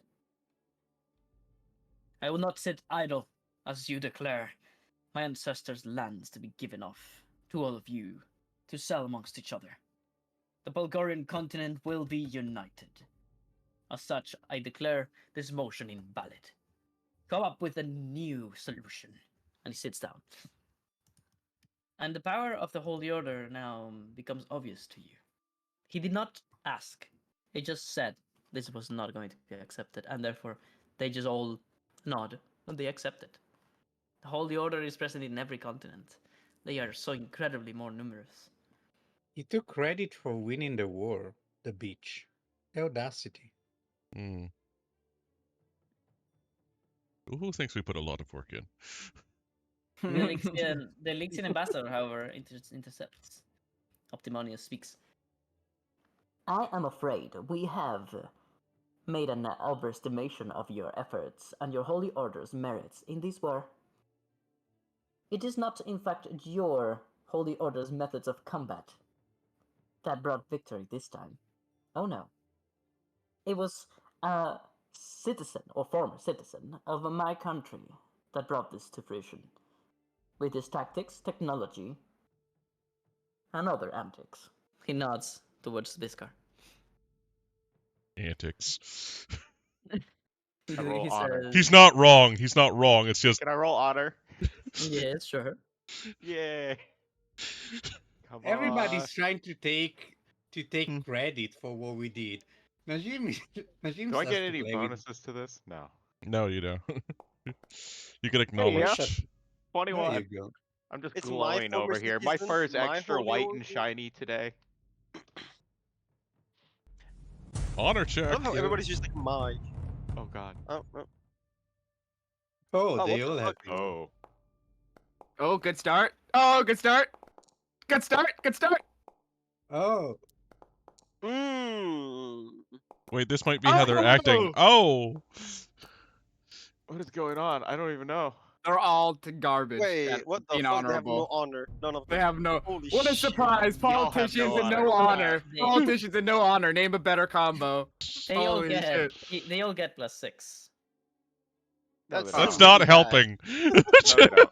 I will not sit idle as you declare my ancestors' lands to be given off to all of you to sell amongst each other. The Bulgarian continent will be united. As such, I declare this motion invalid. Come up with a new solution. And he sits down. And the power of the Holy Order now becomes obvious to you. He did not ask. He just said this was not going to be accepted, and therefore they just all nod and they accept it. The Holy Order is present in every continent. They are so incredibly more numerous. He took credit for winning the war, the beach. The audacity. Hmm. Who thinks we put a lot of work in? The Elixian ambassador, however, intercepts. Optimonius speaks. I am afraid we have made an overestimation of your efforts and your Holy Order's merits in this war. It is not, in fact, your Holy Order's methods of combat that brought victory this time. Oh no. It was a citizen, or former citizen, of my country that brought this to fruition. With his tactics, technology, and other antics. He nods towards Viskar. Antics. I roll honor. He's not wrong. He's not wrong. It's just Can I roll honor? Yes, sure. Yay. Come on. Everybody's trying to take Hmm. credit for what we did. Najim Najim Do I starts get to any play with bonuses to this? No. no, you don't. You can Hey, yeah. acknowledge. there 21. you go. I'm just It's my glowing former over here. My citizen, fur is my extra holy white order. and shiny today. Honor I check. love how You- everybody's just like my. Oh god. Oh, oh. Oh, Oh, they what the all have fuck? you. Oh. Oh, good start. Oh, good start. Good start. Good start. Oh, Mmm. Wait, this might be Heather acting. Oh! Oh! What is going on? I don't even know. They're all to garbage. Wait, That's what the being fuck? They have no honorable. honor. None of They them. have no. Holy What a shit. surprise! Y'all have Politicians no and no honor. honor. They- Politicians and no honor. Name a better combo. They all Holy get shit. they all get +6. No, That's they That's don't. really not bad. helping. No, they don't.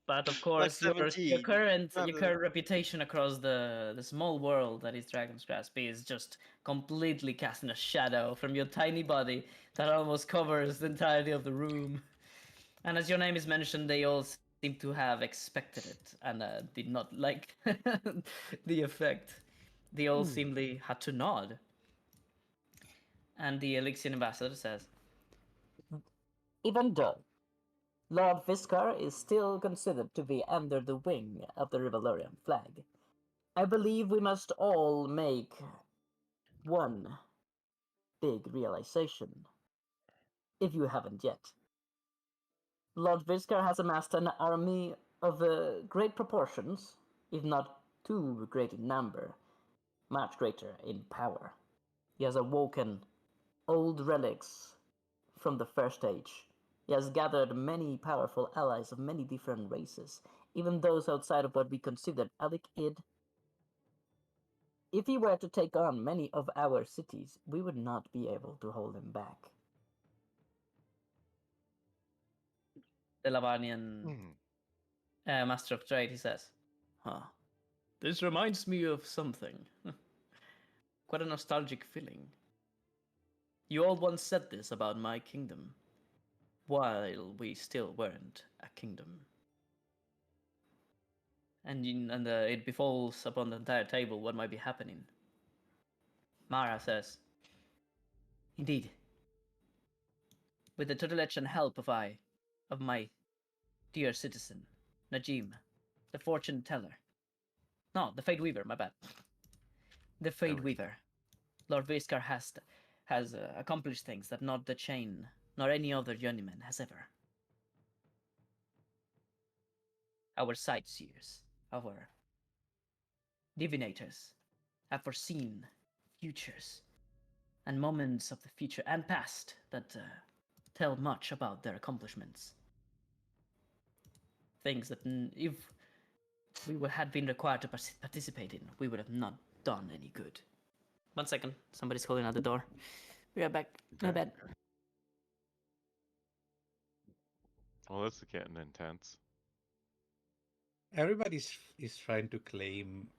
But of Like course, your 17. current Rather your than- current reputation across the small world that is Dragon's Grasp is just completely casting a shadow from your tiny body that almost covers the entirety of the room. And as your name is mentioned, they all seem to have expected it and did not like the effect. They all seemingly had to nod. And the Elixian ambassador says, even though Lord Viscar is still considered to be under the wing of the Rivalorian flag, I believe we must all make one big realization, if you haven't yet. Lord Viscar has amassed an army of great proportions, if not too great in number, much greater in power. He has awoken old relics from the First Age. He has gathered many powerful allies of many different races, even those outside of what we consider Alik-Id. If he were to take on many of our cities, we would not be able to hold him back. The Lavanian Master of Trade, he says, huh. This reminds me of something. Quite a nostalgic feeling. You all once said this about my kingdom, while we still weren't a kingdom. And it befalls upon the entire table what might be happening. Mara says, indeed. With the tutelage and help of my dear citizen, Najim, the fortune teller. No, the Fate Weaver, my bad. The Fade we- Weaver. Lord Viskar has accomplished things that not the Chain nor any other journeyman has ever. Our sightseers, our divinators, have foreseen futures and moments of the future and past that tell much about their accomplishments. Things that if we had been required to participate in, we would have not done any good. 1 second, somebody's calling at the door. We are back. My Okay. bad. Well, this is getting intense. Everybody's is trying to claim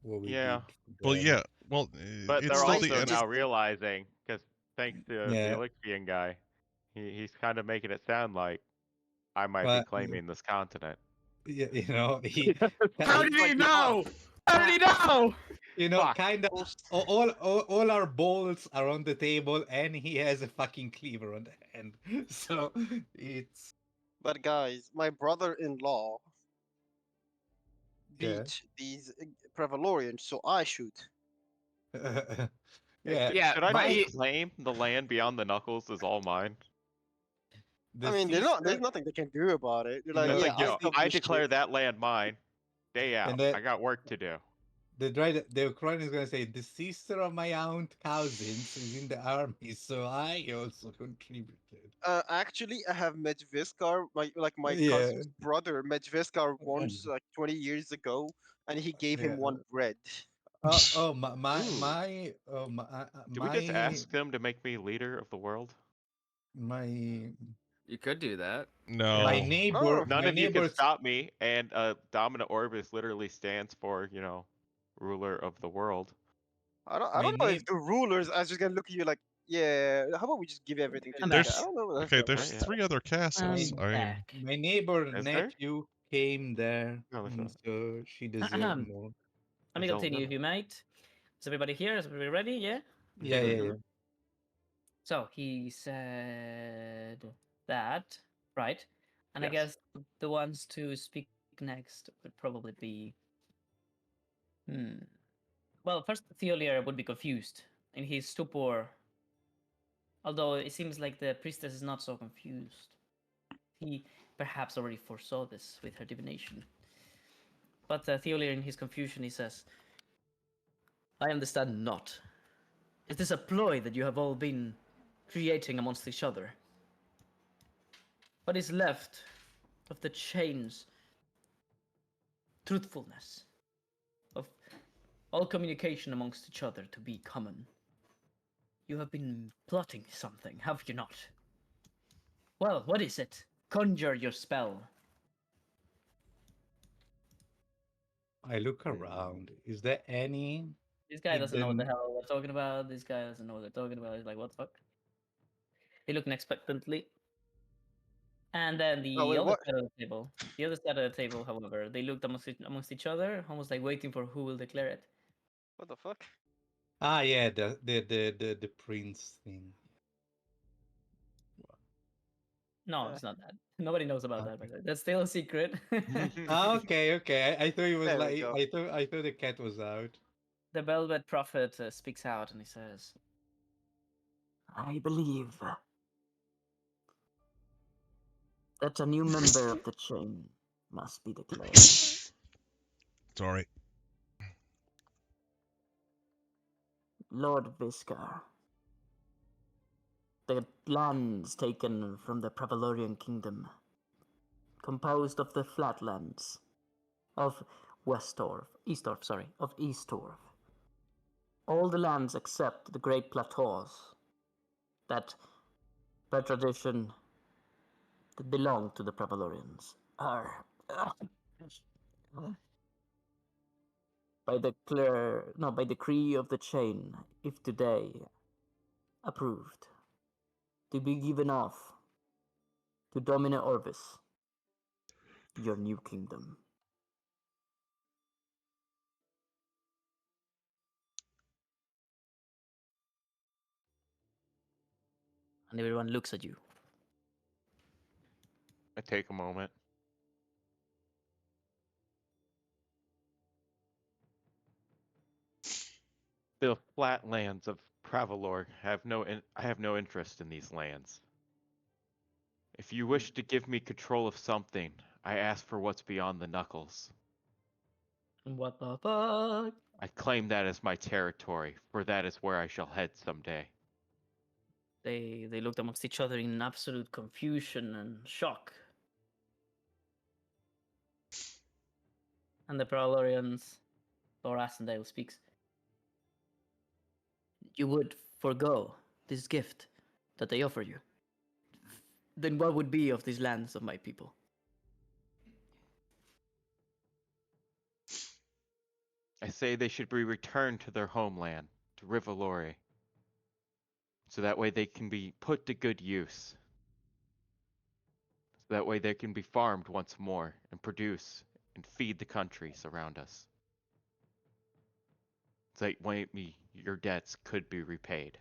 what we Yeah. did for Well, them. yeah. Well, But it's they're still Why the also end. now just realizing, because thanks to the Yeah. Elixian guy, he's kind of making it sound like I might be But claiming this continent. you know, he, How it's did like he the know? How did he know? you know, Fuck. kind of all our balls are on the table, and he has a fucking cleaver on the hand. So it's But guys, my brother-in-law yeah, beat these Prevalorians, so I should. yeah. Yeah, Should I but just he, claim the land beyond the knuckles is all mine? The I mean, they're not. There's sister, nothing they can do about it. They're you like, It's know, yeah, like, I I established declare it. that land mine. Day and out. the I got work to do. the Ukrainian is gonna say the sister of my aunt cousins is in the army, so I also contributed. Actually, I have met Viskar, my Yeah, cousin's brother met Viskar once, like 20 years ago, and he gave him yeah. one bread. Oh, Ooh. my Do we just ask them to make me leader of the world? my you could do that. my Yeah. No. neighbor, Oh, None my of you can neighbors. stop me, and Dominant Orbis literally stands for, ruler of the world. I My don't know if neighbor. the rulers are just gonna look at you like, yeah, how about we just give everything to I'm this back. guy? I There's don't know where that's okay. gonna There's work. Yeah. 3 other castles. I'm I mean, back. My neighbor Is there? nephew came there, No, there's not. so she deserved Let more. me There's only continue if you might. Is everybody here? Is everybody ready? Yeah? Yeah, yeah, yeah. So he said that, right? And I Yes. guess the ones to speak next would probably be. Well, first, Theolier would be confused in his stupor. Although it seems like the priestess is not so confused. He perhaps already foresaw this with her divination. But Theolier, in his confusion, he says, I understand not. Is this a ploy that you have all been creating amongst each other? What is left of the chain's truthfulness, of all communication amongst each other to be common? You have been plotting something, have you not? Well, what is it? Conjure your spell. I look around. Is there any This guy doesn't know what the hidden? hell they're talking about. This guy doesn't know what they're talking about. He's like, what the fuck? They look expectantly. And then Oh the wait, other what? side of the table, however, they looked amongst each other, almost like waiting for who will declare it. What the fuck? Ah, yeah, the prince thing. No, Uh, it's not that. Nobody knows about that, by the way. That's still a secret. Ah, okay, okay. I thought it was there we like go. I thought the cat was out. The Velvet Prophet speaks out and he says, I believe that a new member of the chain must be declared. sorry. Lord Viskar, the lands taken from the Prevalorian kingdom, composed of the flatlands of of Eastorf. All the lands except the Great Plateaus that, by tradition, that belong to the Prevalorians are by decree of the chain, if today approved, to be given off to Dominant Orbis, your new kingdom. And everyone looks at you. I take a moment. The flatlands of Pravalor I have no interest in these lands. If you wish to give me control of something, I ask for what's beyond the knuckles. What the fuck? I claim that as my territory, for that is where I shall head someday. They looked amongst each other in absolute confusion and shock. And the Prolorians, Lord Ascendale speaks. You would forego this gift that they offer you. Then what would be of these lands of my people? I say they should be returned to their homeland, to Rivalore, so that way they can be put to good use. So that way they can be farmed once more and produce and feed the countries around us. So that way your debts could be repaid.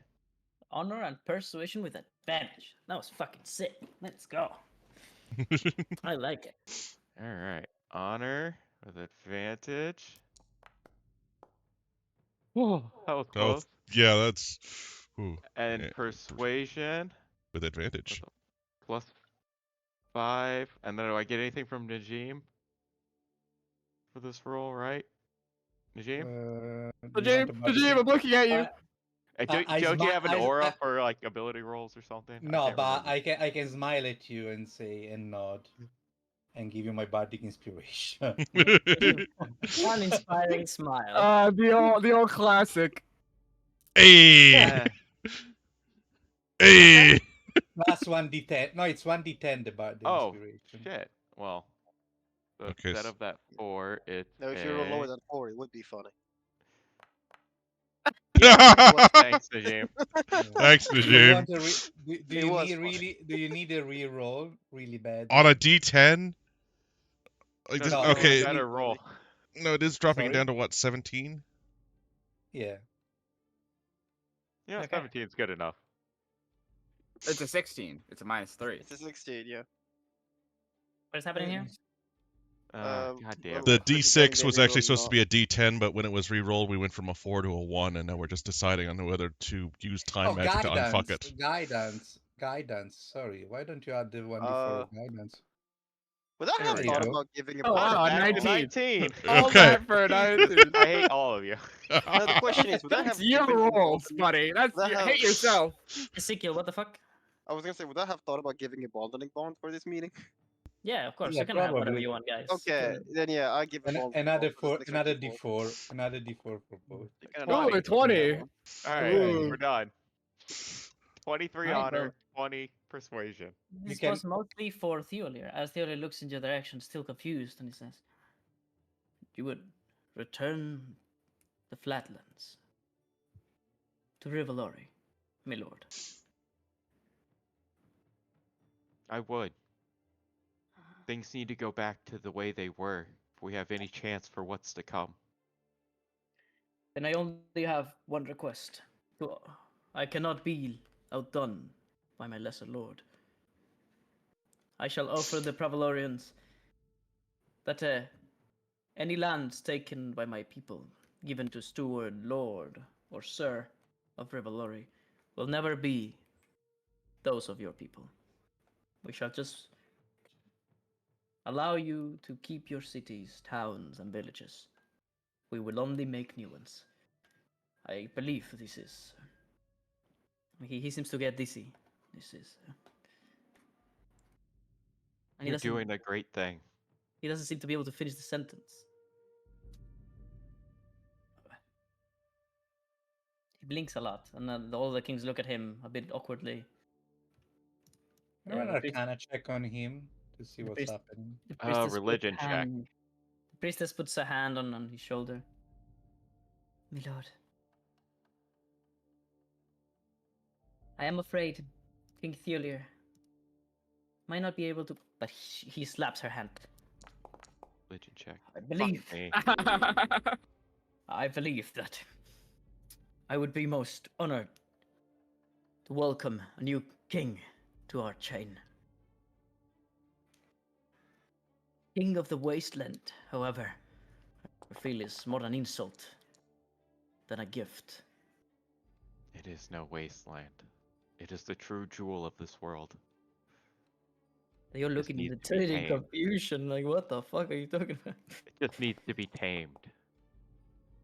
Honor and persuasion with advantage. That was fucking sick. Let's go. I like it. All right, honor with advantage. Whoa, that was Oh, close. yeah, that's ooh, And yeah, persuasion with with advantage. a +5. And then do I get anything from Najim for this roll, right? Najim? Do you want to Najim, I'm looking at you. Don't you have an aura for like ability rolls or something? I No, can't but remember. I can smile at you and say and nod and give you my bardic inspiration. Uninspiring smile. The old classic. Hey, Eh, hey. Plus 1d10. No, it's 1d10 the bardic oh, inspiration. shit. Well, so Okay, instead of that 4, it's Now, if you roll lower than 4, it would be funny. Thanks, Najim. Thanks, Do you Najim. want a It was funny. do you need a re-roll really bad? On a D10, like No, this. just No, give me a Okay, you need better roll. no, it is dropping it Sorry? down to what 17. Yeah. Yeah, Okay. 17 is good enough. It's a 16. It's a -3. It's a 16, yeah. What is happening here? God damn The it. for deciding D6 they was actually reroll supposed to not. be a D10, but when it was re-rolled, we went from a 4 to a 1, and now we're just deciding on whether to use time Oh, magic to unfuck guidance. it. Guidance. Sorry. Why don't you add the 1d4 Uh, of guidance? Would I There have we thought go. about giving a Oh, wow, bonding Back to bond? 19. 19. All Okay. that for a Jesus, 19. I hate all of you. Now the question is, would I That's have your given him rolls, bonding? buddy. That's Would I you have? hate yourself. Ezekiel, what the fuck? I was gonna say, would I have thought about giving a bonding bond for this meeting? Yeah, of course. Yeah, You can have whatever probably. you want, guys. Okay, Can- then yeah, I give a bonding Another bond because four, it's an extra another D4. d4, another d4 for both. You can Oh, annoy a me. 20. All right, Ooh. we're done. 23 Alright, honor, well. 20 persuasion. This can- was mostly for Theolir, as Theolir looks in your direction, still confused, and he says, "You would return the flatlands to Rivalori, my lord." I would. Things need to go back to the way they were if we have any chance for what's to come. Then I only have one request. I cannot be outdone by my lesser lord. I shall offer the Pravalorians that any lands taken by my people, given to steward, lord, or sir of Rivalori, will never be those of your people. We shall just allow you to keep your cities, towns, and villages. We will only make new ones. I believe this is. He seems to get dizzy. This is. And You're doing a great thing. he doesn't seem to be able to finish the sentence. He blinks a lot, and all the kings look at him a bit awkwardly. Can I run the an priest- arcana check on him to see the what's priest- happening? The priestess puts Religion a check. hand- The priestess puts a hand on his shoulder. My lord, I am afraid King Theolir might not be able to. But he slaps her hand. Religion check. I believe. Fuck me. I believe that I would be most honored to welcome a new king to our chain. King of the Wasteland, however, I feel is more an insult than a gift. It is no wasteland. It is the true jewel of this world. You're Just looking needs in to be total tamed. confusion. Like, what the fuck are you talking about? It just needs to be tamed.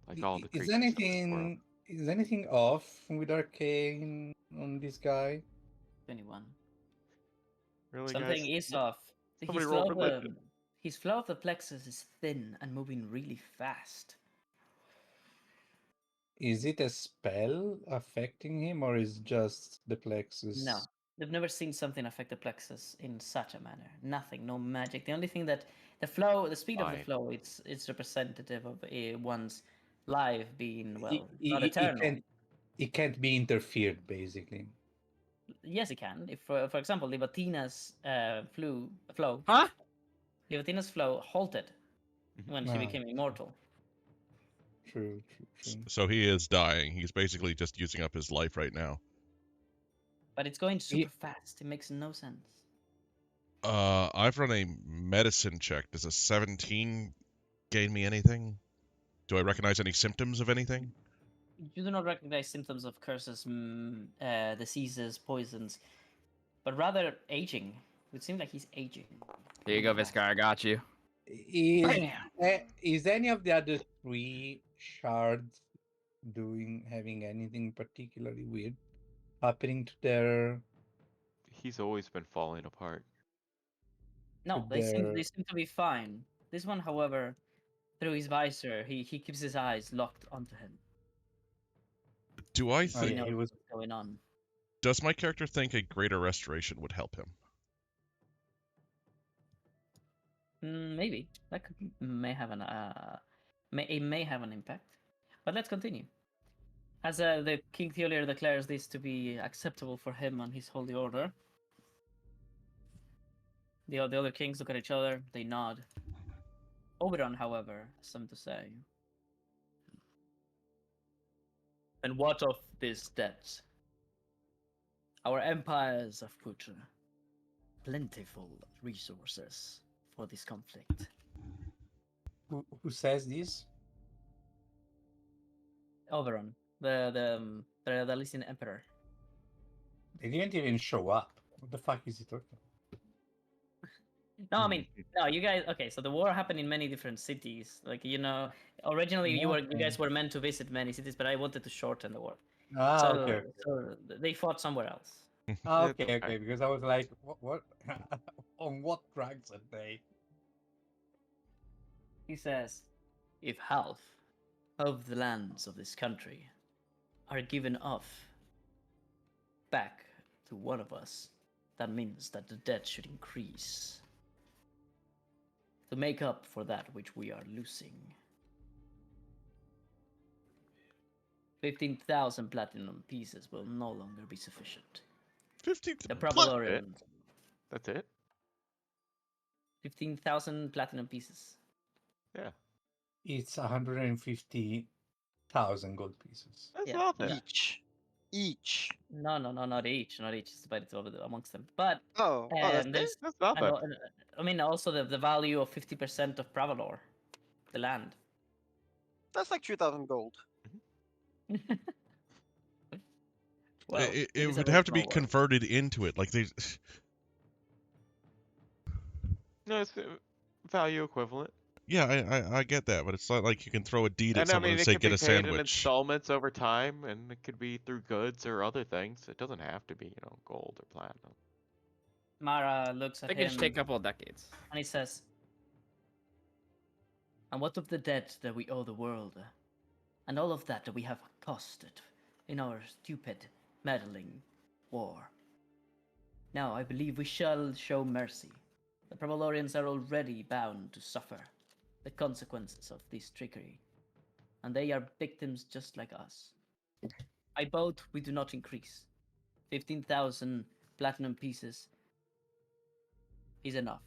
Like all the Is creatures of this world. anything off with Arcane on this guy? 21. Really, Something guys? is off. Somebody roll religion. His flow of the plexus is thin and moving really fast. Is it a spell affecting him, or is just the plexus? No, they've never seen something affect the plexus in such a manner. Nothing, no magic. The only thing that the speed of the Fine. flow, it's representative of one's life being It, not it, eternal. it can't be interfered, basically. Yes, it can. If, for example, Livatina's flow, Huh? Livatina's flow halted when she Ah, became immortal. true. So he is dying. He's basically just using up his life right now. But it's going super fast. It makes no sense. I've run a medicine check. Does a 17 gain me anything? Do I recognize any symptoms of anything? You do not recognize symptoms of curses, diseases, poisons, but rather aging. It would seem like he's aging. Here you go, really fast. Viscar. I got you. Is any of the other three shards having anything particularly weird happening to their He's always been falling apart. No, they seem to be fine. This one, however, through his visor, he keeps his eyes locked onto him. Do I He think? knows he was what's going on. Does my character think a greater restoration would help him? Maybe that may have an impact. But let's continue. As the King Theolier declares this to be acceptable for him and his holy order, the other kings look at each other. They nod. Oberon, however, has something to say. And what of this debt? Our empires have put plentiful resources for this conflict. who says this? Oberon, the Lycian emperor. They didn't even show up. What the fuck is he talking? No, I mean, no, you guys. Okay, so the war happened in many different cities. Like, originally you guys were meant to visit many cities, but I wanted to shorten the war. Okay. So they fought somewhere else. Okay, because I was like, what on what drugs are they? He says, if half of the lands of this country are given off back to one of us, that means that the debt should increase to make up for that which we are losing. 15,000 platinum pieces will no longer be sufficient. 15. The Pravalorian. That's it? 15,000 platinum pieces. Yeah. It's 150,000 gold pieces. That's Yeah. nothing. Each. No, not each. Not each. It's divided amongst them. But Oh, that's it? there's, That's nothing. I mean, also the value of 50% of Pravalor, the land. That's like 3,000 gold. Well, it is a would very have to be small world. converted into it. Like they. No, it's value equivalent. Yeah, I get that, but it's not like you can throw a deed at And I someone mean, and it say could get be a paid in sandwich. installments over time, and it could be through goods or other things. It doesn't have to be, gold or platinum. Mara looks at It could him just take a couple of decades. and he says, and what of the debt that we owe the world? And all of that we have costed in our stupid, meddling war. Now I believe we shall show mercy. The Pravalorians are already bound to suffer the consequences of this trickery, and they are victims just like us. I vote we do not increase. 15,000 platinum pieces is enough.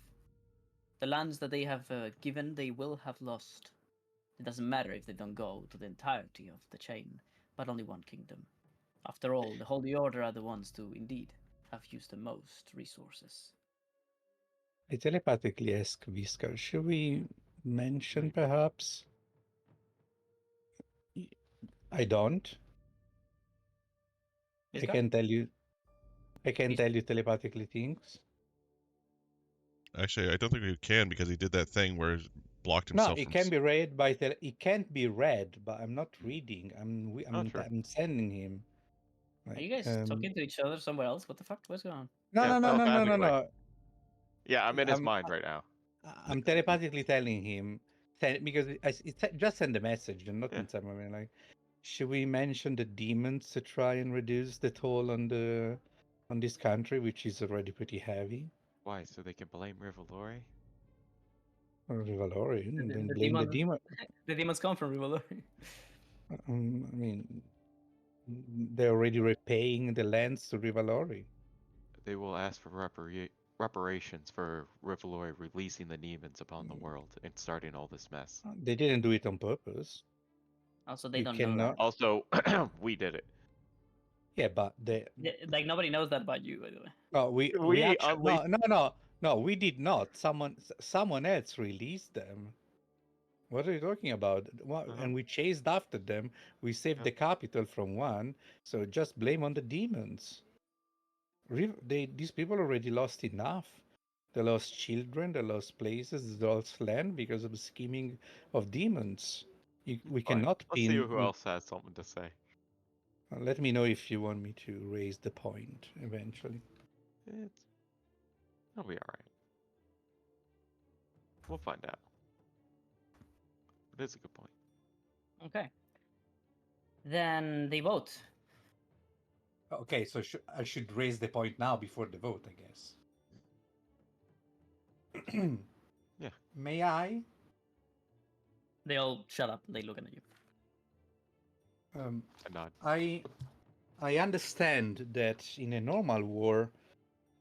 The lands that they have given, they will have lost. It doesn't matter if they don't go to the entirety of the chain, but only one kingdom. After all, the Holy Order are the ones to, indeed, have used the most resources. I telepathically ask Viscar, should we mention perhaps? I don't. I Iskar? can tell you. I can He's- tell you telepathically things. Actually, I don't think he can because he did that thing where he blocked No, himself it from. can be read by it can't be read, but I'm not reading. Oh, true. I'm sending him. Are you guys Like, talking to each other somewhere else? What the fuck? What's going on? no, Yeah, no, no, no, no, no, telepathically. no. Yeah, I'm in his I'm mind right now. I'm telepathically telling him because just send a message and not Yeah. in some way like, should we mention the demons to try and reduce the toll on this country, which is already pretty heavy? Why? So they can blame Rivalori? Or Rivalorian, and then The blame the demon. demon. The demons come from Rivalori. I mean, they're already repaying the lands to Rivalori. They will ask for reparations for Rivalori releasing the demons upon the world and starting all this mess. They didn't do it on purpose. Also, they You don't know cannot. that. Also, we did it. Yeah, but they. Like nobody knows that about you, by the way. No, we We actually unleashed. no, we did not. Someone else released them. What are you talking about? And we chased after them. We saved Yeah. the capital from one. So just blame on the demons. These people already lost enough. They lost children. They lost places. They lost land because of the scheming of demons. We Fine. cannot Let's see pin. who else has something to say. Let me know if you want me to raise the point eventually. It'll be alright. We'll find out. It is a good point. Okay. Then they vote. Okay, so I should raise the point now before the vote, I guess. Yeah. May I? They all shut up. They look at you. A nod. I understand that in a normal war,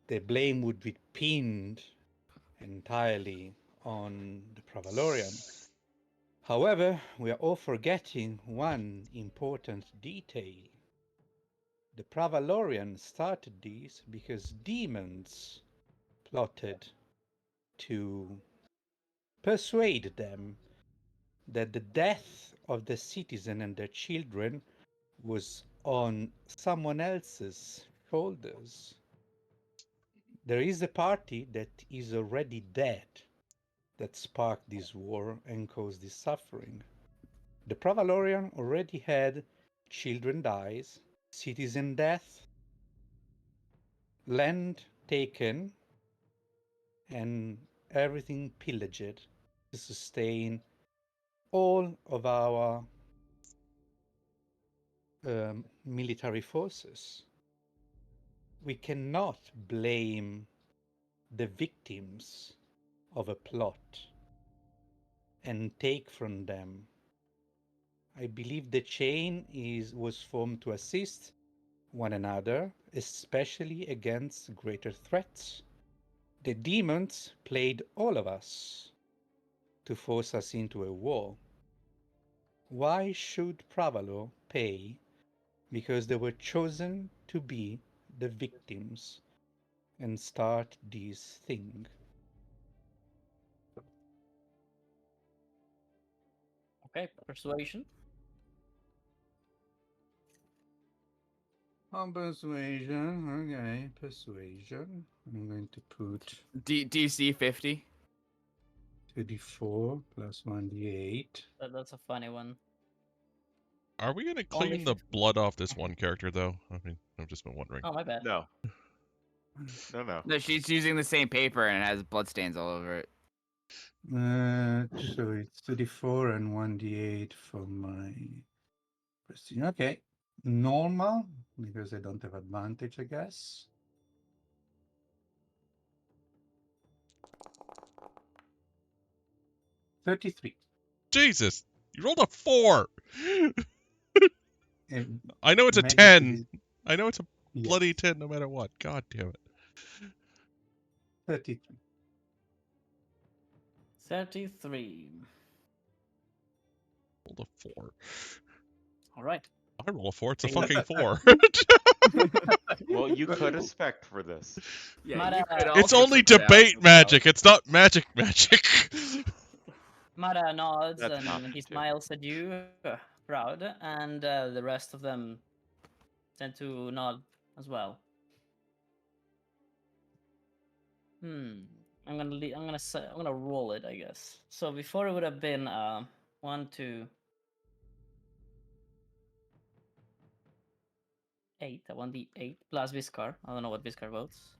the blame would be pinned entirely on the Pravalorian. However, we are all forgetting one important detail. The Pravalorian started this because demons plotted to persuade them that the death of the citizen and their children was on someone else's shoulders. There is a party that is already dead that sparked this war and caused this suffering. The Pravalorian already had children dies, citizen death, land taken, and everything pillaged to sustain all of our military forces. We cannot blame the victims of a plot and take from them. I believe the chain was formed to assist one another, especially against greater threats. The demons played all of us to force us into a war. Why should Pravalo pay because they were chosen to be the victims and start this thing? Okay, persuasion. On persuasion, okay, persuasion. I'm going to put DC 50. 2d4 plus 1d8. That's a funny one. Are we gonna Only clean the blood off this one character though? I mean, I've just been wondering. Oh, my bad. No. No. No, she's using the same paper and it has bloodstains all over it. So it's 2d4 and 1d8 for my prestige. Okay, normal because I don't have advantage, I guess. $33. Jesus, you rolled a 4. And I know it's a magic 10. is- I know it's a yes, bloody 10 no matter what. God damn it. 33. 33. Rolled a 4. All right. I roll a 4. It's a Hey. fucking 4. Well, you could have spec for this. Yeah, Mara- you could It's also only put that out debate as magic. It's not magic magic. Mara nods That's an and option he too. smiles at you, proud, and the rest of them tend to nod as well. I'm gonna roll it, I guess. So before it would have been 1, 2, 8. I want the 8 plus Viscar. I don't know what Viscar votes.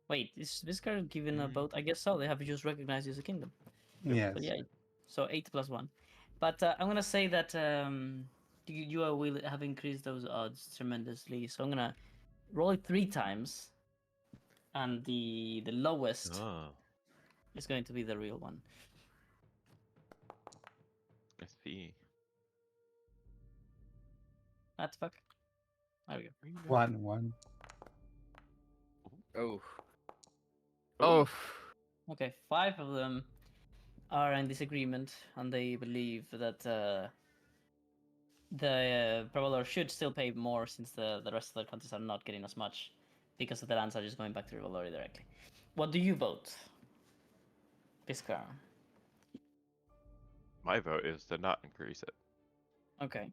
Wait, is Viscar given a vote? I guess so. They have just recognized you as a kingdom. Yes. So yeah, so 8 plus 1. But I'm gonna say that you have increased those odds tremendously. So I'm gonna roll it 3 times, and the lowest Oh, is going to be the real one. I see. What the fuck? There we go. 1-1. Oh. Oh. Oh. Okay, 5 of them are in disagreement, and they believe that the Provalor should still pay more since the rest of the countries are not getting as much because of the lands are just going back to Rivalry directly. What do you vote, Piscar? My vote is to not increase it. Okay.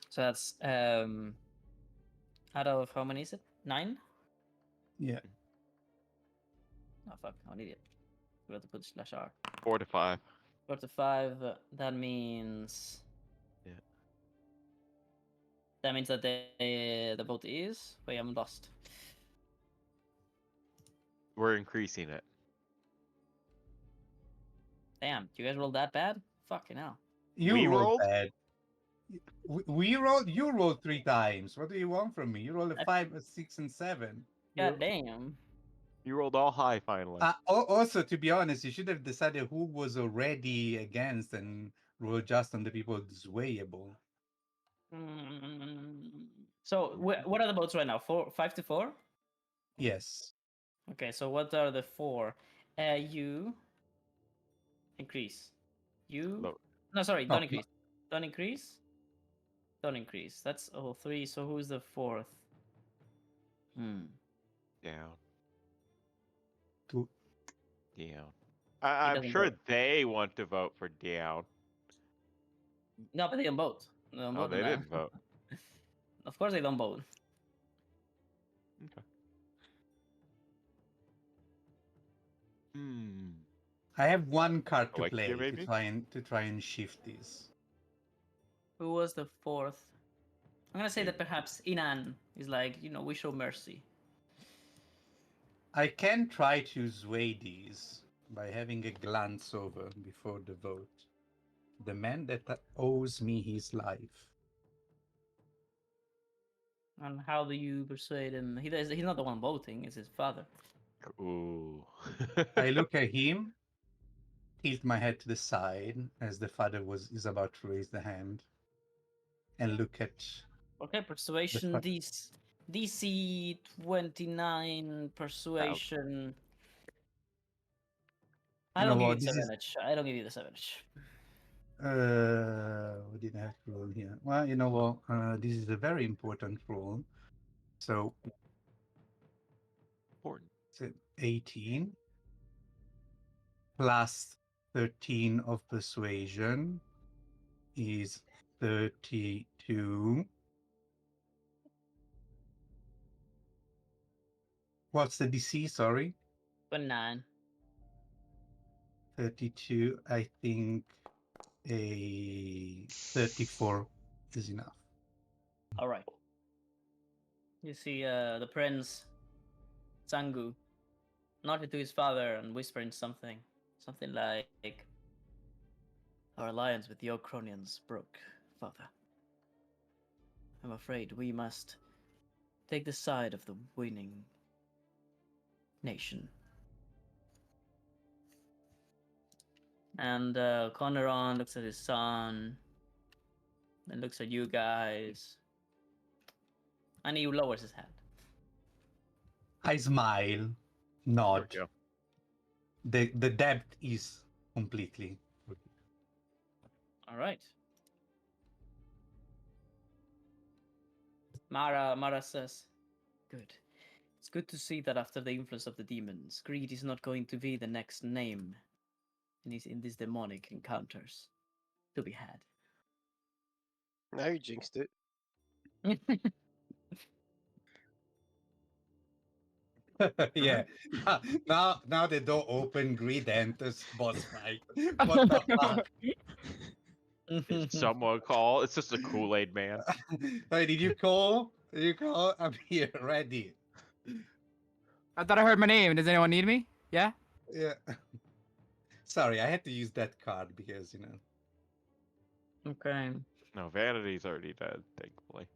So that's out of how many is it? 9? Yeah. Oh fuck, I'm an idiot. We have to put /r. 4 to 5. 4 to 5. That means. Yeah. That means that the vote is. Wait, I'm lost. We're increasing it. Damn, you guys rolled that bad? Fucking hell. You We rolled rolled? bad. We rolled. You rolled 3 times. What do you want from me? You rolled a 5, a 6, and 7. God damn. You rolled all high finally. Also, to be honest, you should have decided who was already against and rolled just on the people swayable. So what are the votes right now? 5 to 4? Yes. Okay, so what are the 4? You increase. You Low. no, sorry, Oh, don't increase. Don't increase. Don't increase. That's all 3. So who's the 4th? Down. Two. Down. He I'm doesn't sure vote. they want to vote for down. No, but they don't vote. They don't Oh, vote they on that. didn't vote. Of course they don't vote. Okay. Hmm. I have 1 card to Alexia, play to maybe? try and shift this. Who was the 4th? I'm gonna say Me. that perhaps Inan is like, we show mercy. I can try to sway these by having a glance over before the vote. The man that owes me his life. And how do you persuade him? He's not the one voting, it's his father. Ooh. I look at him, tilt my head to the side as the father is about to raise the hand, and look at Okay, persuasion DC 29 persuasion. I You don't know give you what? the This is 7-edge. I don't give you the 7-edge. we didn't have to roll here. Well, you know what? This is a very important roll. So Important. it's 18 plus 13 of persuasion is 32. What's the DC? Sorry. 29. 32. I think a 34 is enough. All right. You see the prince, Zangu, nodded to his father and whispering something. Something like, our alliance with the Ocronians broke, father. I'm afraid we must take the side of the winning nation. And Conneron looks at his son, then looks at you guys, and he lowers his head. I smile, nod. There The debt is completely. All right. Mara says, "Good. It's good to see that after the influence of the demons, greed is not going to be the next name in these demonic encounters to be had. Now you jinxed it. Yeah. Now the door open, Greed enters, boss fight. What the fuck? Someone call. It's just a Kool-Aid man. Hey, did you call? Did you call? I'm here, ready. I thought I heard my name. Does anyone need me? Yeah. Yeah. Sorry, I had to use that card because Okay. No, Vanity's already dead, thankfully.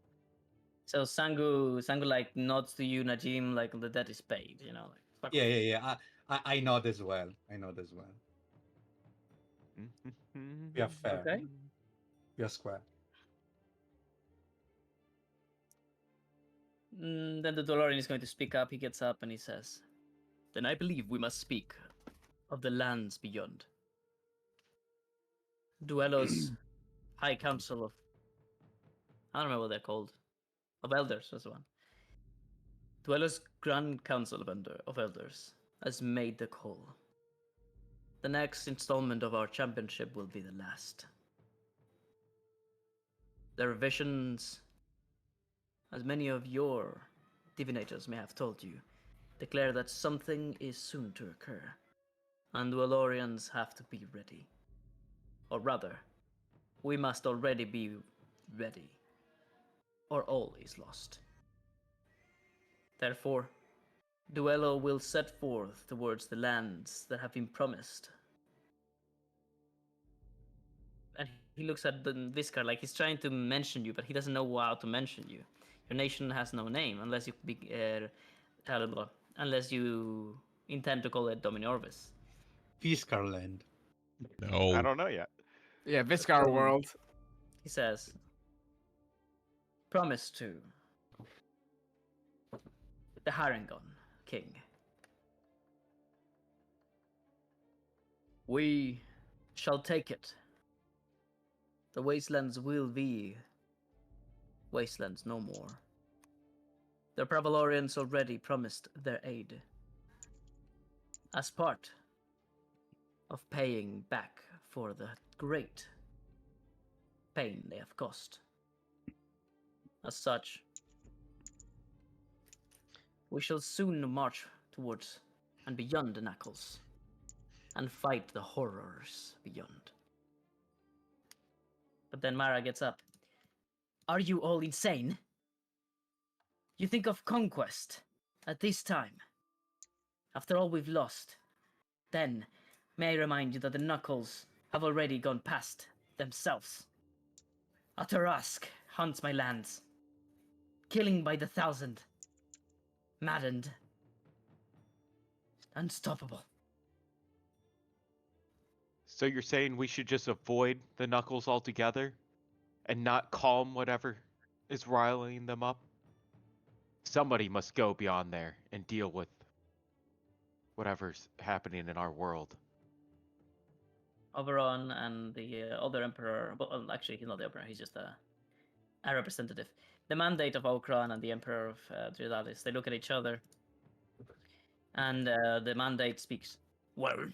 So Sangu like nods to you, Najim, like the debt is paid. You know, like fuck Yeah, off. yeah, yeah. I nod as well. I nod as well. We are fair. Okay. We are square. Then the DeLorean is going to speak up. He gets up and he says, "Then I believe we must speak of the lands beyond. Duelos High Council of, I don't remember what they're called, of Elders was the one. Duelos Grand Council of Elders has made the call. The next installment of our championship will be the last. Their visions, as many of your divinators may have told you, declare that something is soon to occur, and Duelorians have to be ready. Or rather, we must already be ready, or all is lost. Therefore, Duello will set forth towards the lands that have been promised." And he looks at Viscar like he's trying to mention you, but he doesn't know how to mention you. Your nation has no name unless you unless you intend to call it Dominorvis. Fiskarland. I No. don't know yet. Yeah, Viscar world. He says, "Promise to the Harengon king. We shall take it. The wastelands will be wastelands no more. The Pravalorians already promised their aid as part of paying back for the great pain they have caused. As such, we shall soon march towards and beyond the Knuckles and fight the horrors beyond." But then Mara gets up. "Are you all insane? You think of conquest at this time, after all we've lost? Then, may I remind you that the Knuckles have already gone past themselves. A Tarask hunts my lands, killing by the thousand, maddened, unstoppable." So you're saying we should just avoid the Knuckles altogether? And not calm whatever is riling them up? Somebody must go beyond there and deal with whatever's happening in our world. Oberon and the other emperor, well, actually, he's not the emperor, he's just a representative. The mandate of Okran and the emperor of Dridalis, they look at each other, and the mandate speaks. "Well,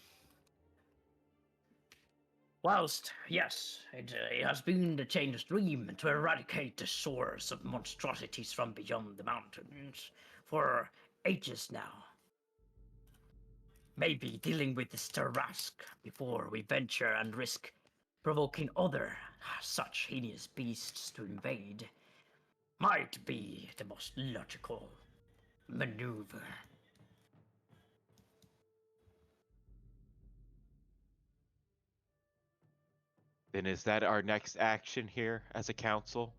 whilst, yes, it has been the chain's dream to eradicate the source of monstrosities from beyond the mountains for ages now. Maybe dealing with the Starask before we venture and risk provoking other such heinous beasts to invade might be the most logical maneuver." Then is that our next action here as a council?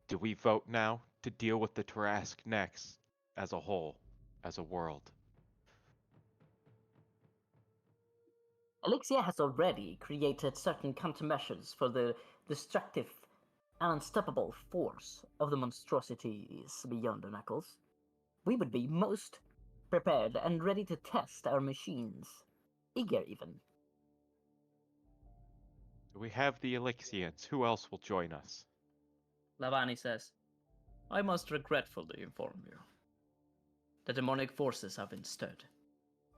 Do we vote now to deal with the Tarask next, as a whole, as a world? Elixir has already created certain countermeasures for the destructive and unstoppable force of the monstrosities beyond the Knuckles. We would be most prepared and ready to test our machines. Eager, even. We have the Elixians. Who else will join us? Lavani says, "I must regretfully inform you. The demonic forces have been stirred.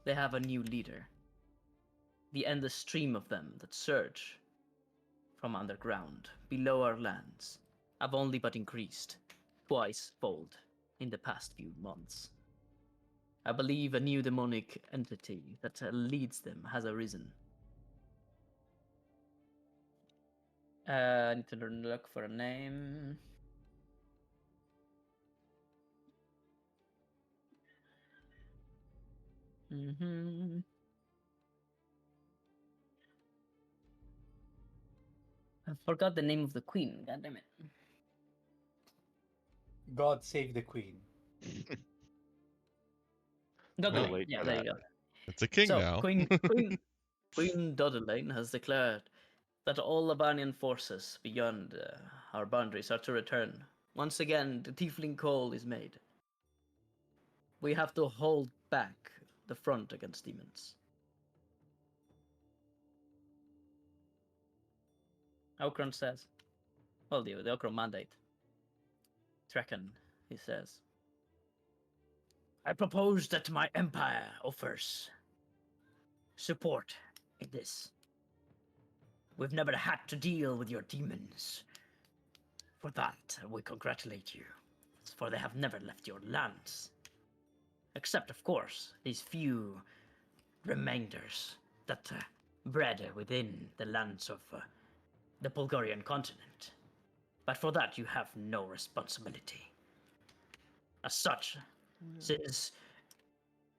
They have a new leader. The endless stream of them that surge from underground, below our lands, have only but increased twice-fold in the past few months. I believe a new demonic entity that leads them has arisen. I need to look for a name. I forgot the name of the queen. God damn it. God save the queen. Dodelaine. late Yeah, for there that. you go. It's a king So now. Queen Dodelaine has declared that all Albanian forces beyond our boundaries are to return. Once again, the tiefling call is made. We have to hold back the front against demons. Okron says, well, the Okron mandate. Trekken, he says, I propose that my empire offers support in this. We've never had to deal with your demons. For that, we congratulate you, for they have never left your lands. Except, of course, these few remainders that bred within the lands of the Bulgarian continent. But for that, you have no responsibility. As such, since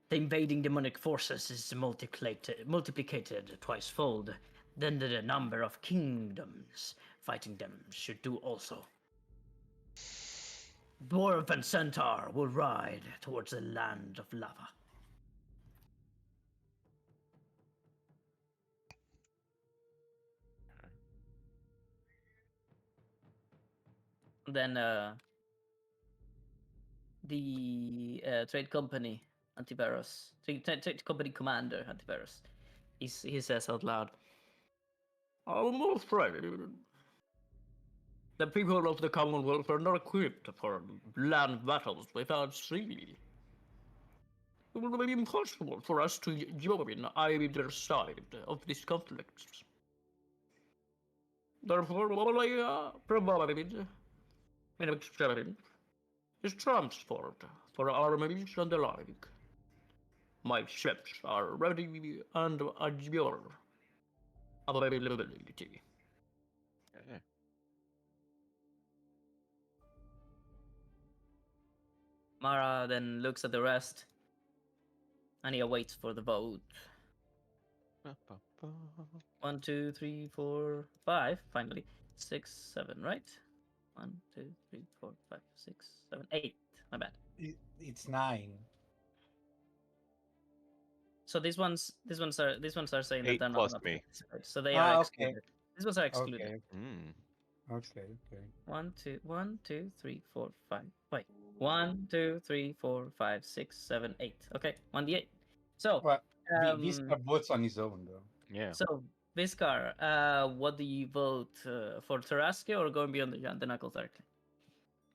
the invading demonic forces is multiplicated twice-fold, then the number of kingdoms fighting them should do also. Dwarf and Centaur will ride towards the land of lava. Then the trade company Antivirus, trade company commander Antivirus, he says out loud, I'm afraid the people of the Commonwealth are not equipped for land battles without sea. It will be impossible for us to join either side of this conflict. Therefore, all I provide in exchange is transport for armies and the like. My ships are ready and at your availability. Yeah. Mara then looks at the rest and he awaits for the vote. 1, 2, 3, 4, 5. Finally, 6, 7. Right? 1, 2, 3, 4, 5, 6, 7, 8. My bad. It's 9. So these ones are saying that 8 they're not plus allowed to me. participate. So they are Okay. excluded. These ones are excluded. Okay. Mm. Okay. 1, 2, 3, 4, 5. Wait. 1, 2, 3, 4, 5, 6, 7, 8. Okay, 1d8. So, Well, Visca votes on his own, though. Yeah. so Viscar, what do you vote for Taraski or going beyond the Knuckles directly?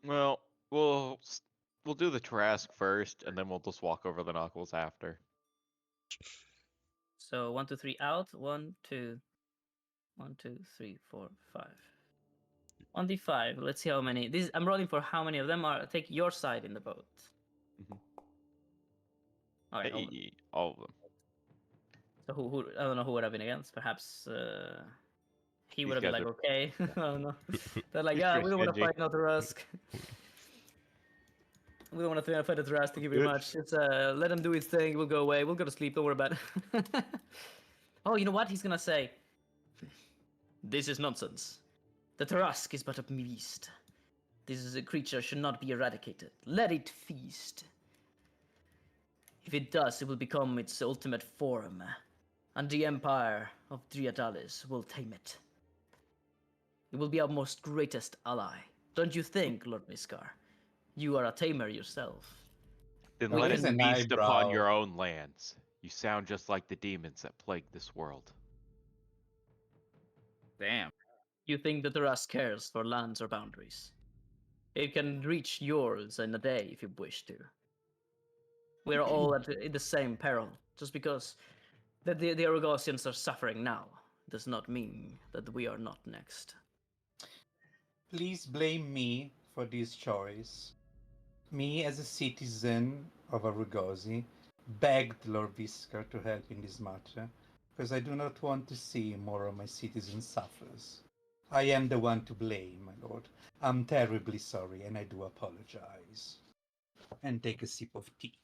Well, we'll do the Trask first, and then we'll just walk over the Knuckles after. So 1, 2, 3 out. 1, 2, 1, 2, 3, 4, 5. On d5, let's see how many. I'm rolling for how many of them are. Take your side in the vote. Mhm. All right. All of them. Hey, all of them. So who? I don't know who would have been against. Perhaps he would These have been guys like, are- okay. I don't know. They're like, He's yeah, pretty we don't want to stingy. fight no Tarask. We don't want to fight the Tarask. Thank you very Good. much. It's let him do his thing. We'll go away. We'll go to sleep. Don't worry about it. Oh, you know what? He's gonna say, this is nonsense. The Tarask is but a beast. This is a creature should not be eradicated. Let it feast. If it does, it will become its ultimate form, and the empire of Driadalis will tame it. It will be our most greatest ally. Don't you think, Lord Miskar? You are a tamer yourself. Then We let can- it an feast upon eyebrow. your own lands. You sound just like the demons that plague this world. Damn. You think that Tarask cares for lands or boundaries? It can reach yours in a day if you wish to. We're all in the same peril. Just because the Argosians are suffering now does not mean that we are not next. Please blame me for this choice. Me, as a citizen of Arugosi, begged Lord Viscar to help in this matter, because I do not want to see more of my citizens suffers. I am the one to blame, my lord. I'm terribly sorry, and I do apologize. And take a sip of tea.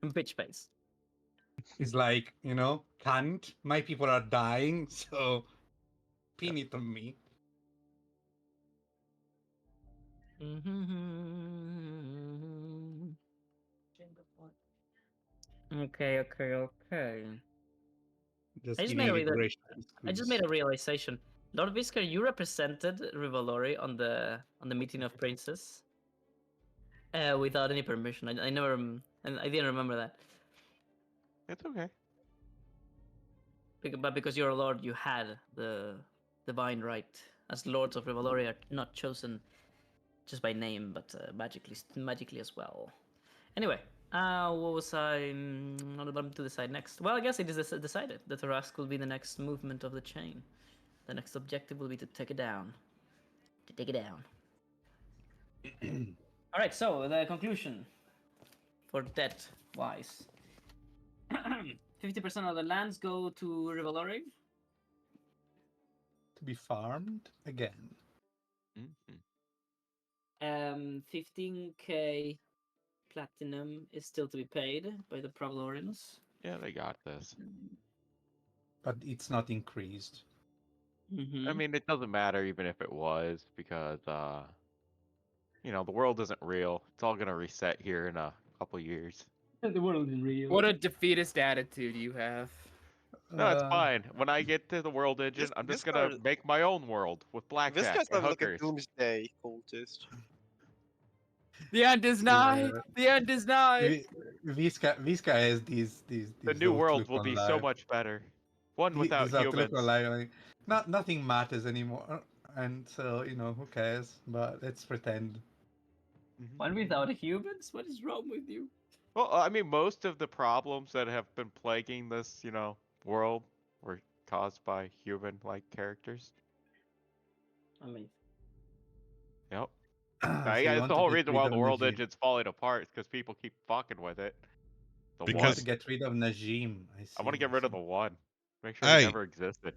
Bitch face. It's like, cunt, my people are dying, so pin it on me. Okay, okay, okay. Just I just giving made a a real- gracious I just squeeze. made a realization. Lord Viscar, you represented Rivalori on the meeting of princes without any permission. I never, and I didn't remember that. It's okay. But because you're a lord, you had the divine right. As lords of Rivalori are not chosen just by name, but magically as well. Anyway, what was I to decide next? Well, I guess it is decided that Tarask will be the next movement of the chain. The next objective will be to take it down. To take it down. All right. So the conclusion for debt wise, 50% of the lands go to Rivalori. To be farmed again. 15k platinum is still to be paid by the Pravalorians. Yeah, they got this. But it's not increased. Mm-hmm. I mean, it doesn't matter even if it was because the world isn't real. It's all gonna reset here in a couple years. The world is real. What a defeatist attitude you have. No, it's fine. When I get to the world This engine, I'm this just guy gonna make my own world with this blackjack guy and sounds like a hookers. doomsday cultist. The end is nigh. Yeah. The end is nigh. Visca has The these new world outlook will on be so life. much better. One without This outlook on humans. life, like, nothing matters anymore, and so who cares? But let's pretend. Mhm. One without humans? What is wrong with you? Well, I mean, most of the problems that have been plaguing this, world were caused by human-like characters. I mean, Yep. So Yeah, you it's want the to whole get reason rid why of the world Najim? engine's falling apart is because people keep fucking with it. The You want to Because one. get rid of Najim? I I want to see. get I rid of see. the one. Make sure he hey, never existed.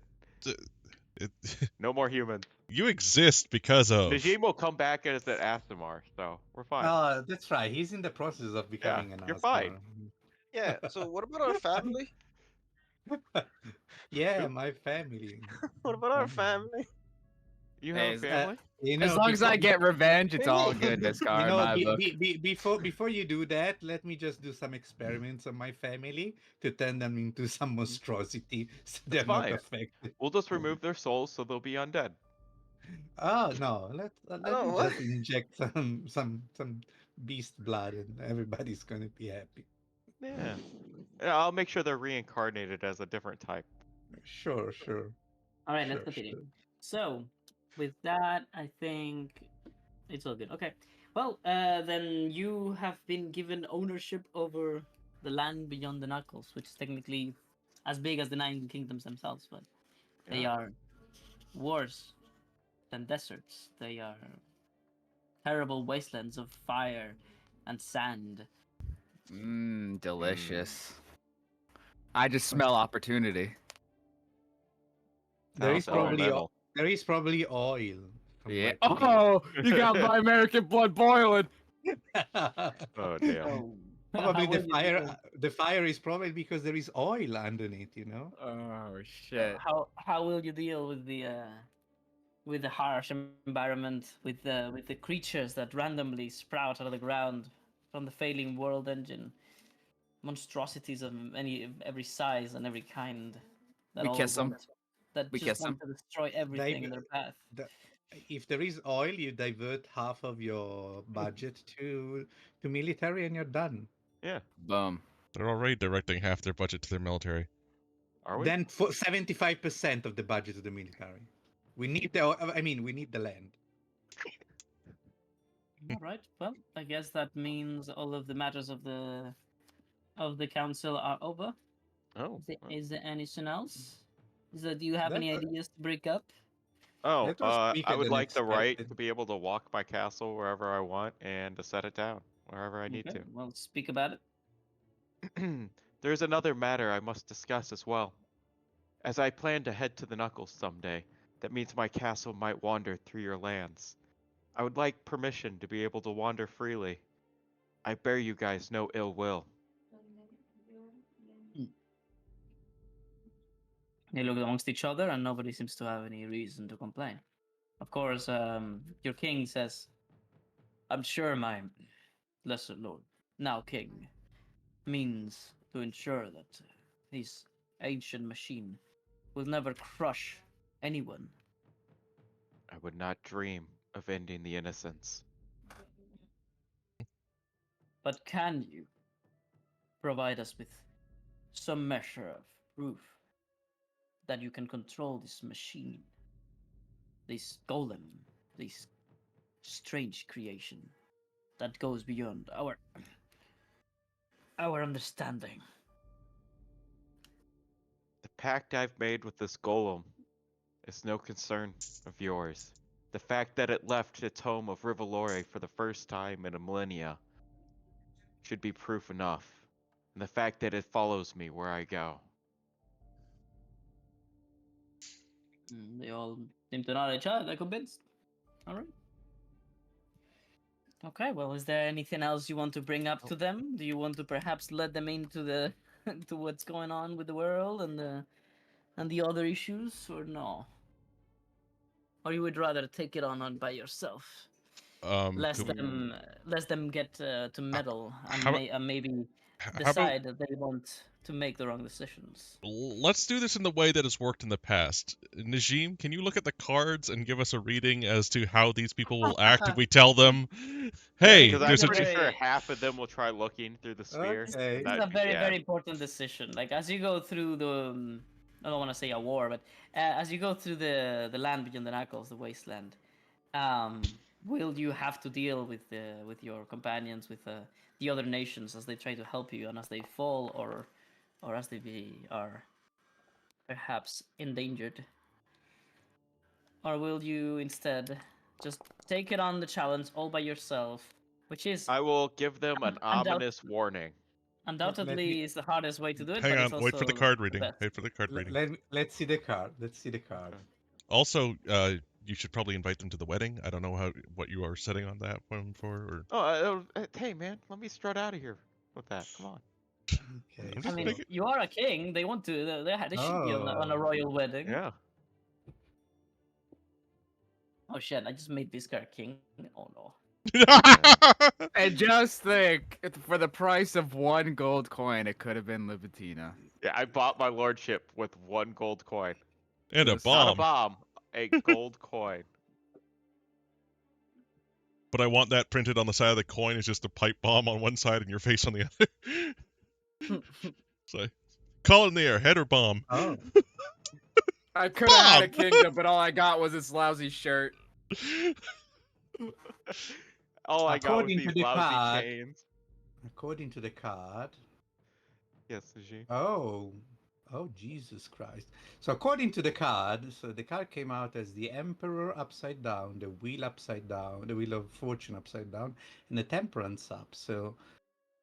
it, No more humans. you exist because of. Najim will come back as an Asimar, so we're fine. Oh, that's right. He's in the process of Yeah, becoming an you're fine. Asmar. Yeah. So what about our family? Yeah, Who? my family. What about our family? You have Hey, a family? as long as I get revenge, it's all good, You Viscar, in know, my book. before you do that, let me just do some experiments on my family to turn them into some monstrosity, so It's they're not fine. affected. We'll just remove their souls so they'll be undead. Oh no, I let don't me know what. just inject some beast blood, and everybody's gonna be happy. Yeah. Yeah, I'll make sure they're reincarnated as a different type. Sure, sure, all right, let's sure, continue. sure. So, with that, I think it's all good. Okay. Well, then you have been given ownership over the land beyond the Knuckles, which is technically as big as the Nine Kingdoms themselves, but they Yeah. are worse than deserts. They are terrible wastelands of fire and sand. Delicious. I just smell opportunity. There Sounds is probably elemental. oil from Yeah. right here. Oh, you got my American blood boiling. Oh damn. So, Probably how will you deal? the fire is probably because there is oil underneath. Oh shit. How will you deal with the harsh environment, with the creatures that randomly sprout out of the ground from the failing world engine, monstrosities of every size and every kind that We all kiss 'em. want that We just kiss want him. to destroy everything in their path. The, if there is oil, you divert half of your budget to military, and you're done. Yeah. Boom. They're already directing half their budget to their military. Are we? Then for 75% of the budget to the military. We need we need the land. All right. Well, I guess that means all of the matters of the council are over. Oh. Is there anything else? Do you have That any ideas to break up? Oh, That was I quicker would than like the right expected. to be able to walk my castle wherever I want and to set it down wherever I need Okay, well, speak about it. to. There's another matter I must discuss as well. As I plan to head to the Knuckles someday, that means my castle might wander through your lands. I would like permission to be able to wander freely. I bear you guys no ill will. They look amongst each other, and nobody seems to have any reason to complain. Of course, your king says, "I'm sure my lesser lord, now king, means to ensure that his ancient machine will never crush anyone." I would not dream of ending the innocents. But can you provide us with some measure of proof that you can control this machine, this golem, this strange creation that goes beyond our understanding? The pact I've made with this golem is no concern of yours. The fact that it left its home of Rivalore for the first time in a millennia should be proof enough. And the fact that it follows me where I go. They all seem to know each other. They're convinced. All right. Okay. Well, is there anything else you want to bring up to them? Do you want to perhaps let them into the to what's going on with the world and the other issues, or no? Or you would rather take it on by yourself? Could we, Let them get to uh, meddle and how, maybe how about decide that they want to make the wrong decisions. let's do this in the way that has worked in the past. Najim, can you look at the cards and give us a reading as to how these people will act if we tell them, Yeah, hey, because This is I'm there's a a pretty sure very half of them will try looking through the sphere, this and Okay. is a that'd be very yeah. very important decision. Like as you go through the I don't want to say a war, but as you go through the land beyond the knuckles, the wasteland, will you have to deal with your companions, with the other nations as they try to help you and as they fall, or as are perhaps endangered, or will you instead just take it on the challenge all by yourself, which is I will give them an undoubt- ominous warning. Let me undoubtedly is the hardest way to do it, hang but it's on, wait for the also card the reading. best. Wait for the card reading. let's see the card. Let's see the card. Okay. Also, you should probably invite them to the wedding. I don't know what you are setting on that one for, or Oh, hey man, let me strut out of here with that. Come on. Okay, I'm I just mean, making. you are a king. They want to. They should be on a Oh, royal wedding. Yeah. Oh shit! I just made this guy king. Oh no. And just think, for the price of one gold coin, it could have been Libitina. Yeah, I bought my lordship with 1 gold coin. And a Listen. Not a bomb. bomb, a gold coin. But I want that printed on the side of the coin as just a pipe bomb on one side and your face on the other. So, call it in the air, head or bomb. oh. I could have had a Bomb! kingdom, but all I got was this lousy shirt. All I got was According to these the lousy card, chains. according to the card, Yes, Suji. oh, oh, Jesus Christ. So according to the card, so the card came out as the Emperor upside down, the Wheel upside down, the Wheel of Fortune upside down, and the Temperance up. So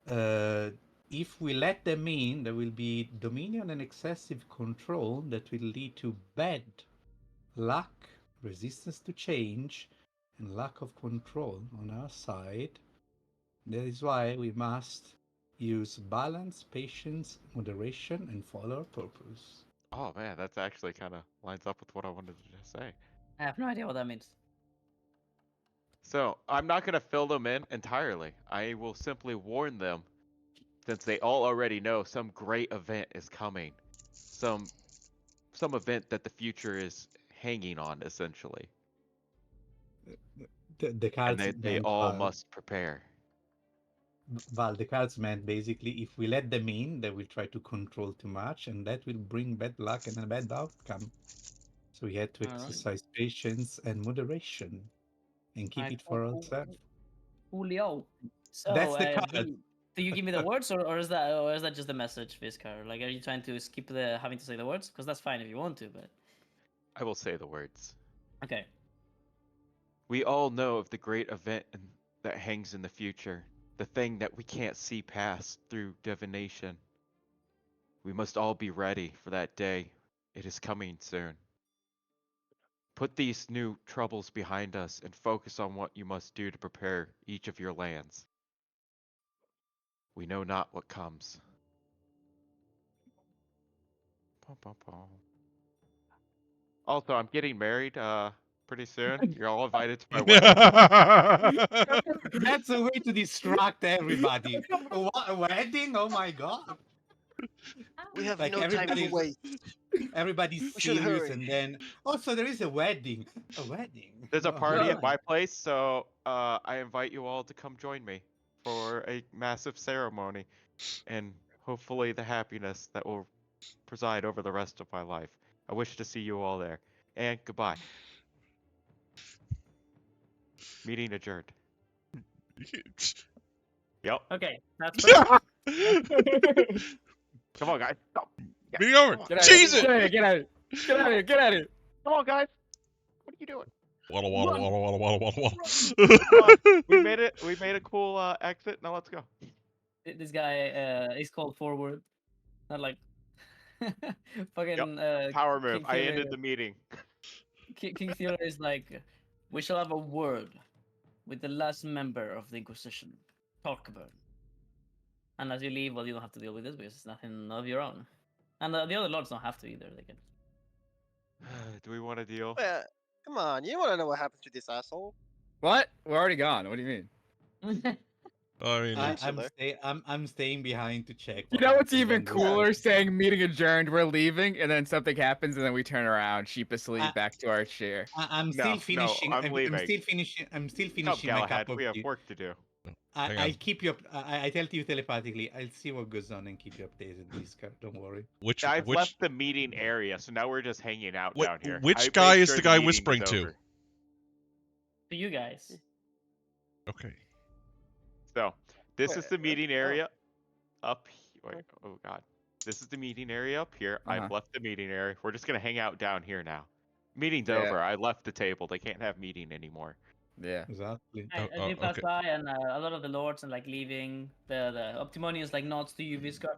uh, if we let them in, there will be dominion and excessive control that will lead to bad luck, resistance to change, and lack of control on our side. That is why we must use balance, patience, moderation, and follow our purpose. Oh man, that's actually kind of lines up with what I wanted to just say. I have no idea what that means. So I'm not gonna fill them in entirely. I will simply warn them, since they all already know some great event is coming, some event that the future is hanging on, essentially, The and cards they meant all must prepare. Val, the cards meant basically if we let them in, they will try to control too much, and that will bring bad luck and a bad outcome. So we had to All right. exercise patience and moderation and keep Alright, it for ourselves. Julio. That's So, the card. do you give me the words, or is that just a message, Viscar? Like, are you trying to skip the having to say the words? Because that's fine if you want to, but I will say the words. Okay. We all know of the great event that hangs in the future, the thing that we can't see past through divination. We must all be ready for that day. It is coming soon. Put these new troubles behind us and focus on what you must do to prepare each of your lands. We know not what comes. Pum, pum, pum. Also, I'm getting married pretty soon. You're all invited to my wedding. That's a way to distract everybody. A wedding? Oh my god! We have Like no time to waste. everybody's We should serious, hurry. and then so there is a wedding. A wedding. There's a Oh, party at Nice. my place, so I invite you all to come join me for a massive ceremony and hopefully the happiness that will preside over the rest of my life. I wish to see you all there. And goodbye. Meeting adjourned. Yep. Okay, that's perfect. Come on, guys. Go. Yeah. Meeting over. Come on. Get out of Cheese here! it! Get out of here! Get out of here! Get out of here! Come on, guys. What are you doing? Waddle, waddle, Run. waddle, waddle, waddle, waddle, Come on. We waddle. made it. We made a cool exit. Now let's go. This guy is called forward. Not like fucking Power move. King I ended Theodore. the meeting. King Theodore is like, we shall have a word with the last member of the Inquisition, Torqueburn. And as you leave, well, you don't have to deal with this because it's nothing of your own. And the other lords don't have to either. They can. Do we want to deal? Well, come on, you want to know what happened to this asshole? What? We're already gone. What do you mean? I mean, I'm staying behind to check. You what know what's happens even on the- cooler? Saying meeting adjourned, we're leaving, and then something happens, and then we turn around sheepishly I- back to our chair. I'm No, still no, finishing. I'm leaving. still finishing. I'm still Come, finishing my cup Galahad. of We have tea. work to do. hang I'll on. keep you. I tell you telepathically. I'll see what goes on and keep you updated, Whisker. Don't worry. Which I've which left the meeting area, so now we're just hanging out wh- down here. which I made guy is sure the guy meeting whispering was to? over. To you guys. Okay. So this is Wait, the meeting area up. Wait, oh god, this is the meeting area up here. Uh-huh. I've left the meeting area. We're just gonna hang out down here now. Meeting's Yeah. over. I left the table. They can't have meeting anymore. Yeah. Exactly. As Oh, you pass okay. by, and a lot of the lords are like leaving. The Optimonius like nods to you, Viscar.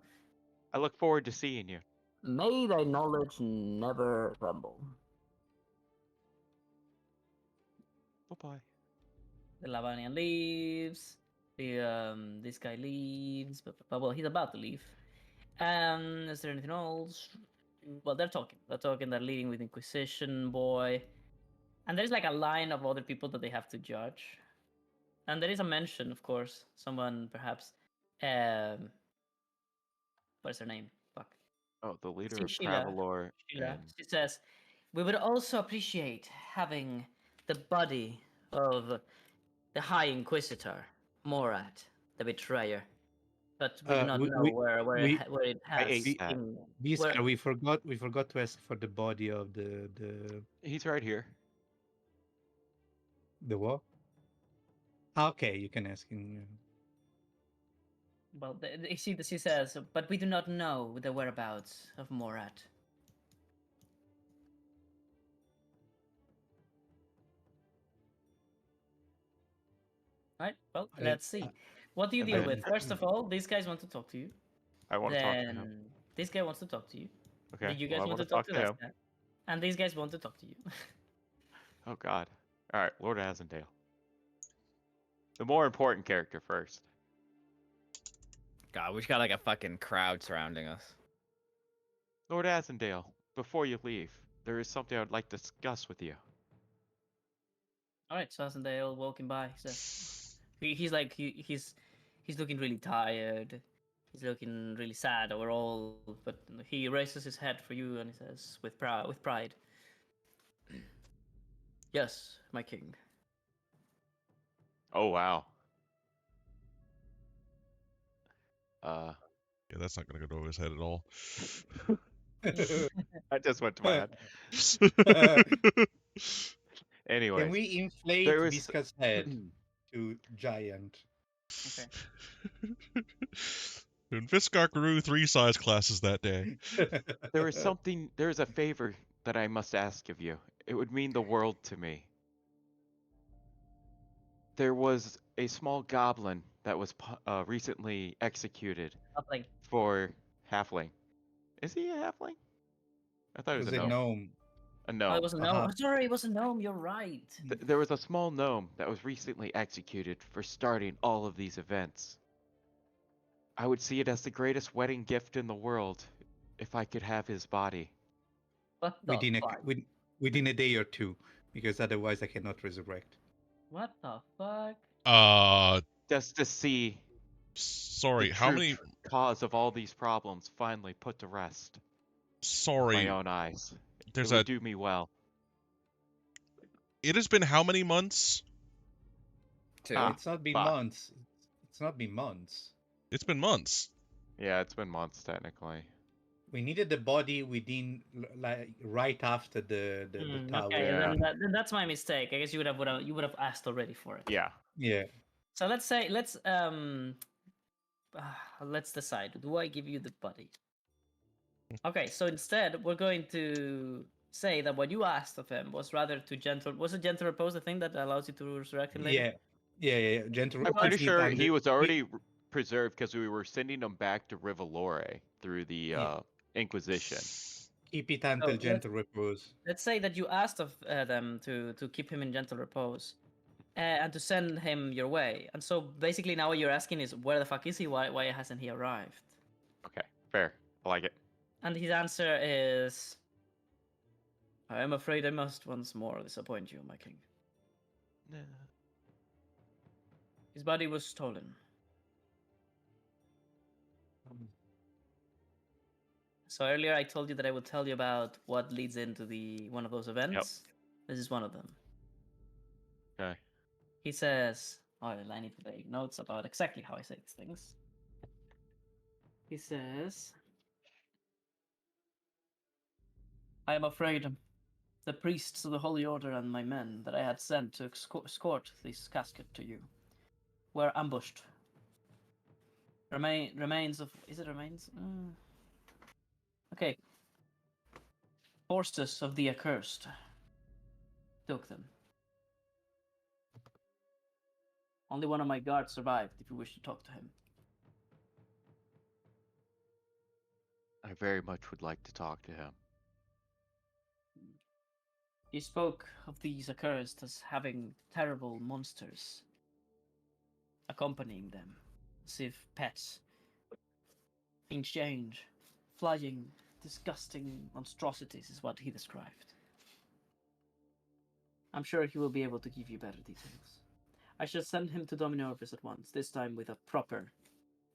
I look forward to seeing you. May thy knowledge never crumble. Bye bye. The Lavanian leaves. This guy leaves, but well, he's about to leave. Is there anything else? Well, they're talking. They're talking. They're leading with Inquisition boy, and there's like a line of other people that they have to judge. And there is a mention, of course, someone perhaps. What's her name? Fuck. Oh, the leader See, of Sheila. Travelor. Sheila. and- She says, "We would also appreciate having the body of the High Inquisitor, Morat, the Betrayer, but we do not we- know we- where we- it I has ate that. been. Whisker, Where- we forgot to ask for the body of the He's right here. what? Okay, you can ask him. Well, she says, but we do not know the whereabouts of Morat. Right. Well, I- let's see. What do you I- deal I- with? First of all, these guys want to talk to you. I want to talk to him. Then this guy wants to talk to you. Okay. You well, guys I want want to talk to him. that guy. And these guys want to talk to you. Oh god. All right, Lord Azendale. The more important character first. God, we just got like a fucking crowd surrounding us. Lord Azendale, before you leave, there is something I would like to discuss with you. All right, Sassendale walking by. He says, he's like he's looking really tired. He's looking really sad overall. But he raises his head for you and he says, with pride, "Yes, my king." Oh wow. Yeah, that's not gonna go over his head at all. That just went to my head. Anyway, Can we inflate there was- Visca's head to giant? Okay. And Viscar grew 3 size classes that day. there is a favor that I must ask of you. It would mean the world to me. There was a small goblin that was recently executed Nothing. for halfling. Is he a halfling? I thought he was Was a it gnome. gnome? A Oh, it gnome. was a gnome. Uh-huh. Oh, sorry, it was a gnome. You're right. There was a small gnome that was recently executed for starting all of these events. I would see it as the greatest wedding gift in the world if I could have his body. What the Within a fuck? within a day or two, because otherwise I cannot resurrect. What the fuck? Just to see Sorry, the how true many? cause of all these problems finally put to rest with my Sorry, own eyes. It there's would a. do me well. It has been how many months? 2. Ah, It's not been fuck. months. It's not been months. It's been months. Yeah, it's been months technically. We needed the body within like right after the tower. Okay, Yeah. then that's my mistake. I guess you would have asked already for it. Yeah. Yeah. So let's decide. Do I give you the body? Okay, so instead we're going to say that what you asked of him was rather to gentle. Was a gentle repose the thing that allows you to resurrect him later? Yeah. Gentle. I'm pretty keep it sure under- he was keep- already preserved because we were sending him back to Rivalore through the Yeah. Inquisition. Keep it until gentle repose. Let's say that you asked of them to keep him in gentle repose, and to send him your way. And so basically now what you're asking is, where the fuck is he? Why hasn't he arrived? Okay, fair. I like it. And his answer is, I am afraid I must once more disappoint you, my king. His body was stolen. So earlier I told you that I would tell you about what leads into one of those events. This is one of them. Okay. He says, oh, I need to take notes about exactly how I say these things. He says, I am afraid the priests of the Holy Order and my men that I had sent to escort this casket to you were ambushed. Remains of... Is it remains? Okay. Forces of the accursed took them. Only one of my guards survived, if you wish to talk to him. I very much would like to talk to him. He spoke of these accursed as having terrible monsters accompanying them, as if pets. In exchange, flying, disgusting monstrosities is what he described. I'm sure he will be able to give you better details. I shall send him to Dominorvis at once, this time with a proper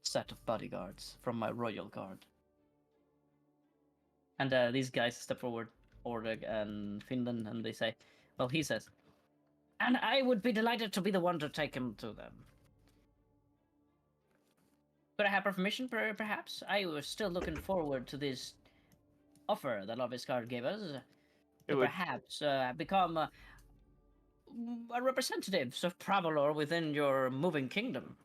set of bodyguards from my royal guard. And these guys step forward, Oreg and Finland, and they say, well, he says, and I would be delighted to be the one to take him to them. Could I have permission, perhaps? I was still looking forward to this offer that Loviskar gave us, to perhaps become a representative of Pravalor within your moving kingdom.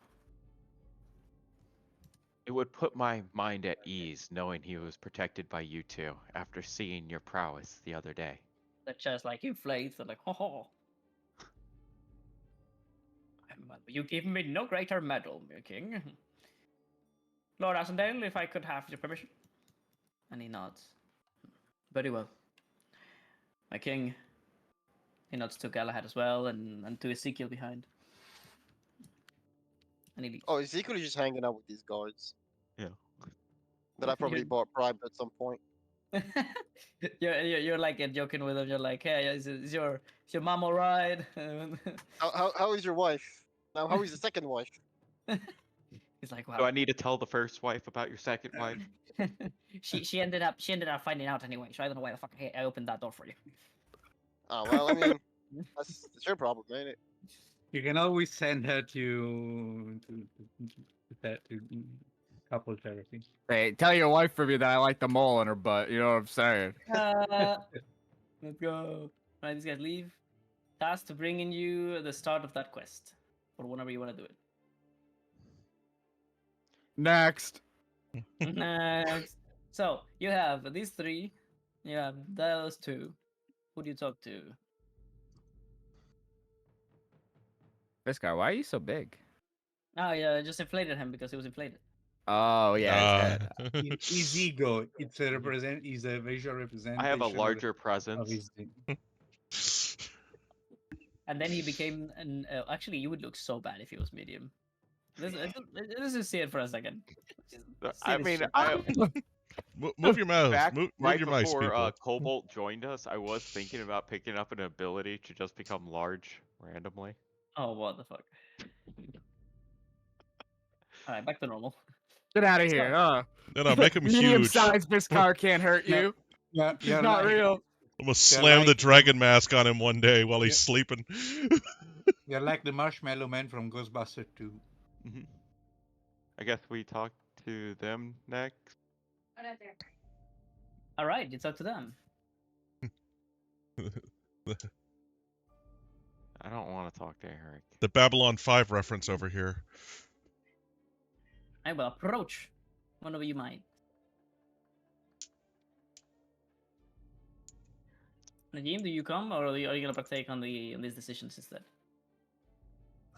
It would put my mind at ease knowing he was protected by you two after seeing your prowess the other day. The chest like inflates and like, ho ho. You give me no greater medal, my king. Lord Asendale, if I could have your permission. And he nods. Very well. My king. He nods to Galahad as well, and to Ezekiel behind. And he leaves. Oh, Ezekiel is just hanging out with these guards Yeah. that I probably bought bribed at some point. you're like joking with him. You're like, hey, is your mom alright? How is your wife? Now, how is the second wife? He's like, Do wow. I need to tell the first wife about your second wife? she ended up finding out anyway. So I don't know why the fuck I opened that door for you. Oh well, I mean, that's your problem, ain't it? You can always send her to couple therapy. Hey, tell your wife for me that I like the mole in her butt. You know what I'm saying? Let's go. Alright, these guys leave. Task to bringing you the start of that quest, or whenever you want to do it. Next. Next. So you have these three. You have those two. Who do you talk to? Viscar, why are you so big? Oh yeah, I just inflated him because he was inflated. Oh yeah, his head. His ego, it's a is a visual representation. I have a larger of presence. his. And then he became an. Actually, you would look so bad if he was medium. Let's just see it for a second. Just see I this mean, shit. Move your mouse. back Move right your mice, before people. Cobalt joined us, I was thinking about picking up an ability to just become large randomly. Oh, what the fuck? All right, back to normal. Get out of So- here. Oh. No, make him huge. Medium-sized Viscar can't hurt Yeah, you. Yeah, It's you're not like, real. I'm gonna They're slam the like- dragon mask on him one day while he's Yeah. sleeping. you're like the Marshmallow Man from Ghostbusters 2. Hmm. I guess we talk to them next. All right, it's up to them. I don't want to talk to Eric. The Babylon 5 reference over here. I will approach whenever you might. Nadim, do you come, or are you gonna partake on these decisions instead?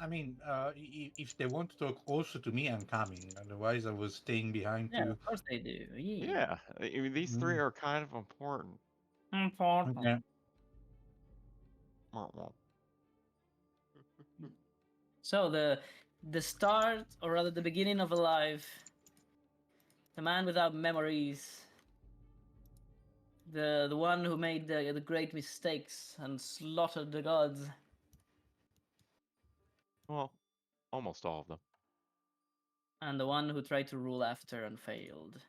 I mean, if they want to talk also to me, I'm coming. Otherwise, I was staying behind Yeah, to. of course they do. Yeah, I mean, these three Mm. are kind of important. Important. Okay. So the start, or rather the beginning of a life, the man without memories, the one who made the great mistakes and slaughtered the gods, Well, almost all of them. and the one who tried to rule after and failed.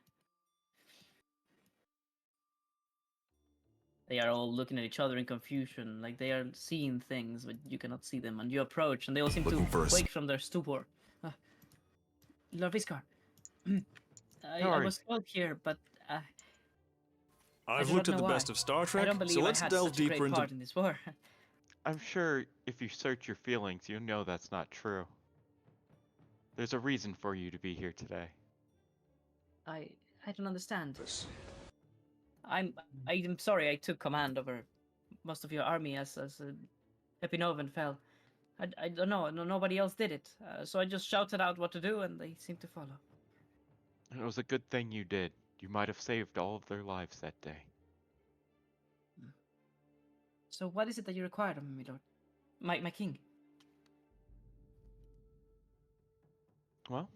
They are all looking at each other in confusion, like they are seeing things, but you cannot see them. And you approach, and they all seem Looking for to a wake from their stupor. Lord Viscar, I worries. was called here, but I've do looked not at the know best why. of Star I Trek, don't believe so I let's had delve such a great deeper into. part in this war. I'm sure if you search your feelings, you know that's not true. There's a reason for you to be here today. I don't understand. I'm sorry I took command over most of your army as Epinovan fell. I don't know. Nobody else did it. So I just shouted out what to do, and they seemed to follow. It was a good thing you did. You might have saved all of their lives that day. So what is it that you require of me, Lord? My king. Well,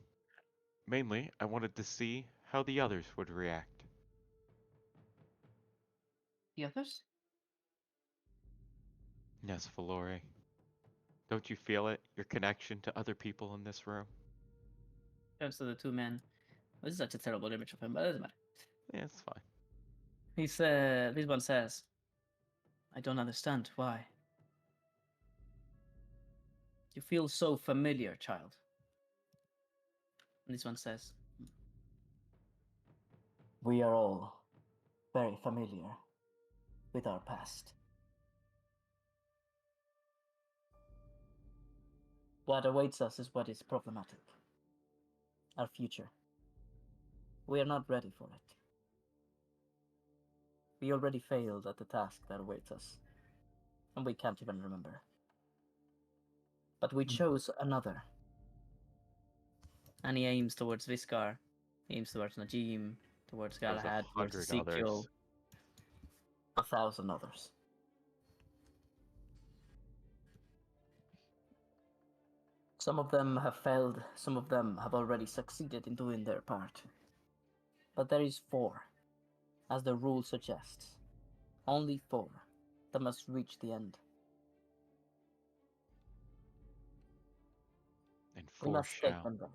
mainly, I wanted to see how the others would react. The others? Yes, Valore. Don't you feel it? Your connection to other people in this room? Turns to the two men. This is such a terrible image of him, but it doesn't matter. Yeah, it's fine. This one says, I don't understand why. You feel so familiar, child. And this one says, we are all very familiar with our past. What awaits us is what is problematic. Our future. We are not ready for it. We already failed at the task that awaits us, and we can't even remember. But we chose another. And he aims towards Viscar, he aims towards Najim, towards There's Galahad, towards 100 Ezekiel, others. 1,000 others. Some of them have failed, some of them have already succeeded in doing their part. But there is 4, as the rule suggests. Only 4 that must reach the end. And We 4 must take shall. them there.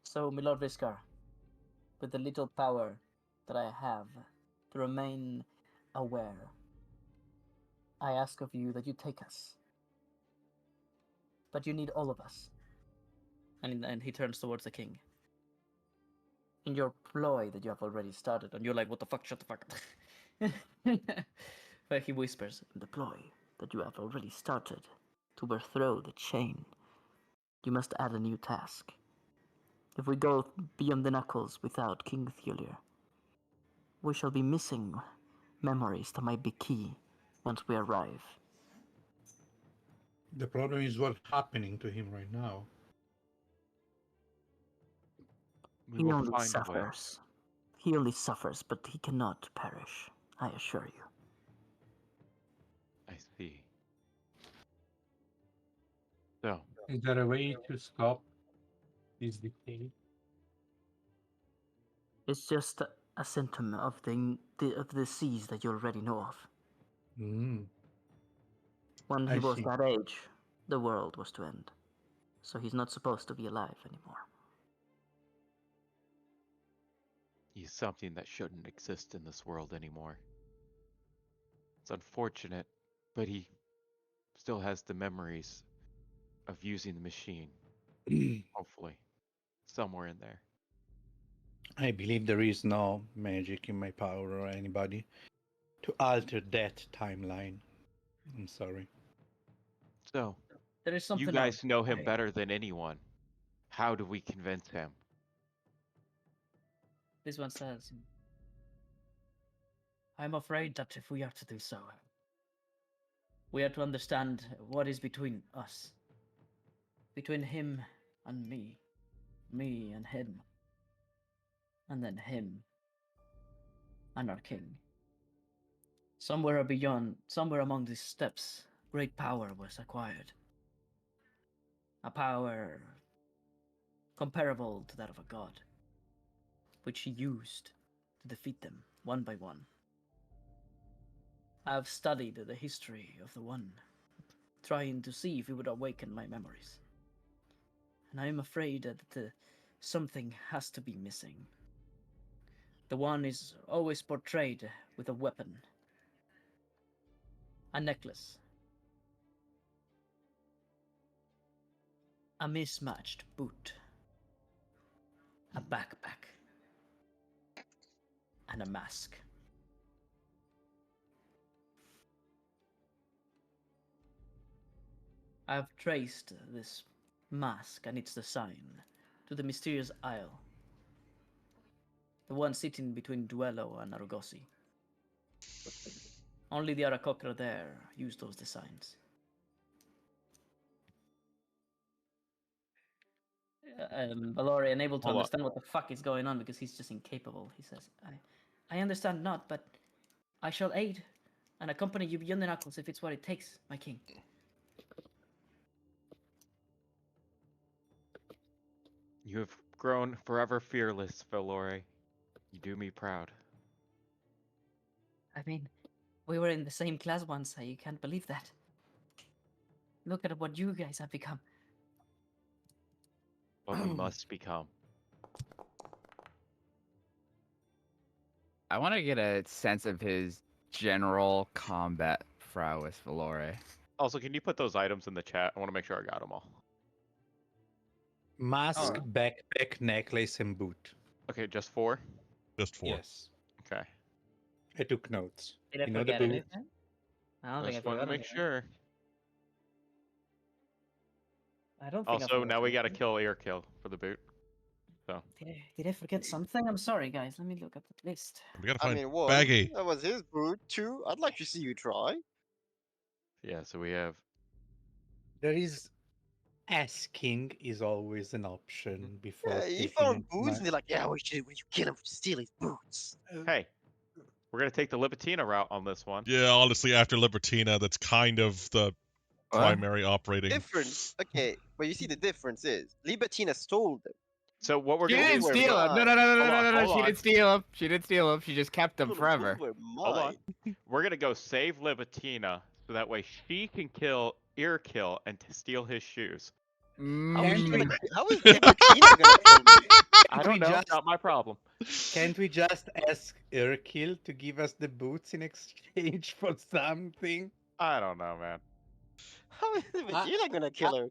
So, Milord Viscar, with the little power that I have to remain aware, I ask of you that you take us. But you need all of us. And he turns towards the king. In your ploy that you have already started, and you're like, what the fuck, shut the fuck up. But he whispers, the ploy that you have already started to overthrow the chain. You must add a new task. If we go beyond the knuckles without King Thulir, we shall be missing memories that might be key once we arrive. The problem is what's happening to him right now. We He will only find a way. suffers. He only suffers, but he cannot perish, I assure you. I see. So, Is there a way to stop this decay? It's just a symptom of the disease that you already know of. Mm, When he I was see. that age, the world was to end. So he's not supposed to be alive anymore. he's something that shouldn't exist in this world anymore. It's unfortunate, but he still has the memories of using the machine, hopefully, somewhere in there. I believe there is no magic in my power or anybody to alter that timeline. I'm sorry. So, There is you something guys else. know him better than anyone. How do we convince him? This one says, I'm afraid that if we are to do so, we are to understand what is between us. Between him and me and him, and then him and our king. Somewhere beyond, somewhere among these steps, great power was acquired. A power comparable to that of a god, which he used to defeat them one by one. I have studied the history of the One, trying to see if it would awaken my memories. And I am afraid that something has to be missing. The One is always portrayed with a weapon, a necklace, a mismatched boot, a backpack, and a mask. I have traced this mask and its design to the mysterious isle, the one sitting between Duello and Argossi. Only the Arakokra there use those designs. Valori, unable to Hold on. understand what the fuck is going on because he's just incapable. He says, I understand not, but I shall aid and accompany you beyond the knuckles if it's what it takes, my king. You have grown forever fearless, Valore. You do me proud. I mean, we were in the same class once, you can't believe that. Look at what you guys have become. What we must become. I want to get a sense of his general combat prowess, Valore. Also, can you put those items in the chat? I want to make sure I got them all. Mask, Oh. backpack, necklace, and boot. Okay, just 4? Just 4. Yes. Okay. I took notes. Did I You know the forget boot? anything? I don't I think I just wanted forgot to make anything. sure. I don't think I Also, forgot now we gotta anything. kill ear kill for the boot. So, Did I forget something? I'm sorry, guys. Let me look at the list. We gotta I find mean, one, Baggy. that was his boot. Two, I'd like to see you try. yeah, so we have. There is asking is always an option before Yeah, he taking found it. boots, and they're like, "Yeah, we should kill him for stealing his boots." Hey, we're gonna take the Libitina route on this one. Yeah, honestly, after Libertina, that's kind of the What? primary operating. Difference, okay, but you see the difference is Libertina stole them. So what we're She gonna didn't do? Those were steal him. No, mine. no, no, no, Hold no, on, no, no. hold She on. didn't steal him. She didn't steal him. She just kept them Those forever. were Hold on. mine. We're gonna go save Libitina so that way she can kill ear kill and steal his shoes. How is she gonna? Mm. How is Libertina gonna kill me? I we don't know. just- Not my problem. Can't we just ask Urkil to give us the boots in exchange for something? I don't know, man. How is Libertina gonna kill her?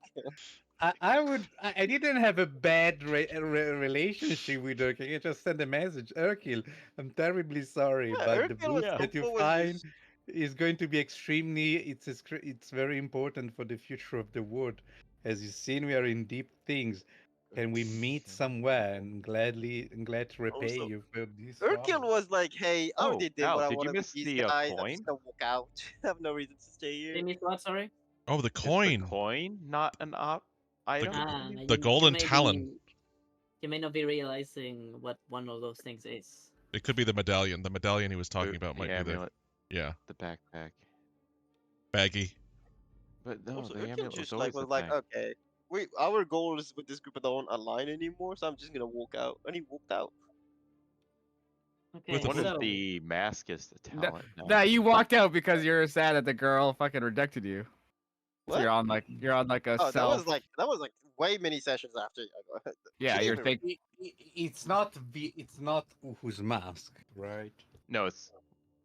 I didn't have a bad relationship with Urkil. I just sent a message. Urkil, I'm terribly sorry, Yeah, but the Urkel was boots Yeah. that you what was find this? is going to be extremely. It's very important for the future of the wood. As you've seen, we are in deep things. Can we meet somewhere? And glad to repay Also, you for this Urkel promise. was like, "Hey, I Oh, already did Val, what I did you wanted with miss these the guys. I'm coin? just gonna walk out. I have no reason to stay here." They missed what? Sorry. Oh, the Is the coin. coin not an item? Ah, The golden may talon. you may not be realizing what one of those things is. It could be the medallion. The medallion he was talking Boot, about the might be the amulet, yeah the backpack. baggy. But no, Also, the Urkel amulet was just like always was the like, thing. "Okay, wait, our goals with this group don't align anymore, so I'm just gonna walk out." And he walked out. Okay, a What boot. if so the mask is the Nah, talent? No. nah, you walked out because you're sad that the girl fucking rejected you. So What? you're on like a Oh, self. that was like way many sessions after. I got. Yeah, She you're didn't even. think. It's not Uhu's mask, right? No, it's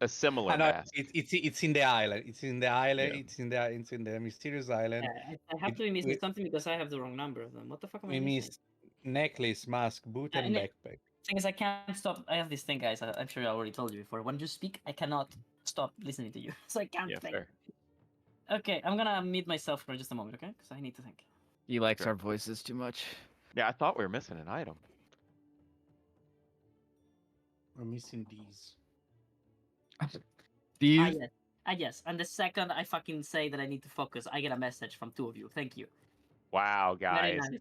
a similar No, mask. it's in the island. It's in the island. Yeah. It's in the mysterious island. I have With to be missing with, something because I have the wrong number of them. What the fuck am I with missing? necklace, mask, boot, and And the backpack. thing is, I can't stop. I have this thing, guys. I'm sure I already told you before. When you speak, I cannot stop listening to you, so I can't Yeah, think. fair. Okay, I'm gonna mute myself for just a moment, okay? Because I need to think. He likes Sure. our voices too much. Yeah, I thought we were missing an item. We're missing these. These. Yes. Yes. And the second I fucking say that I need to focus, I get a message from two of you. Thank you. Wow, Very guys. nice.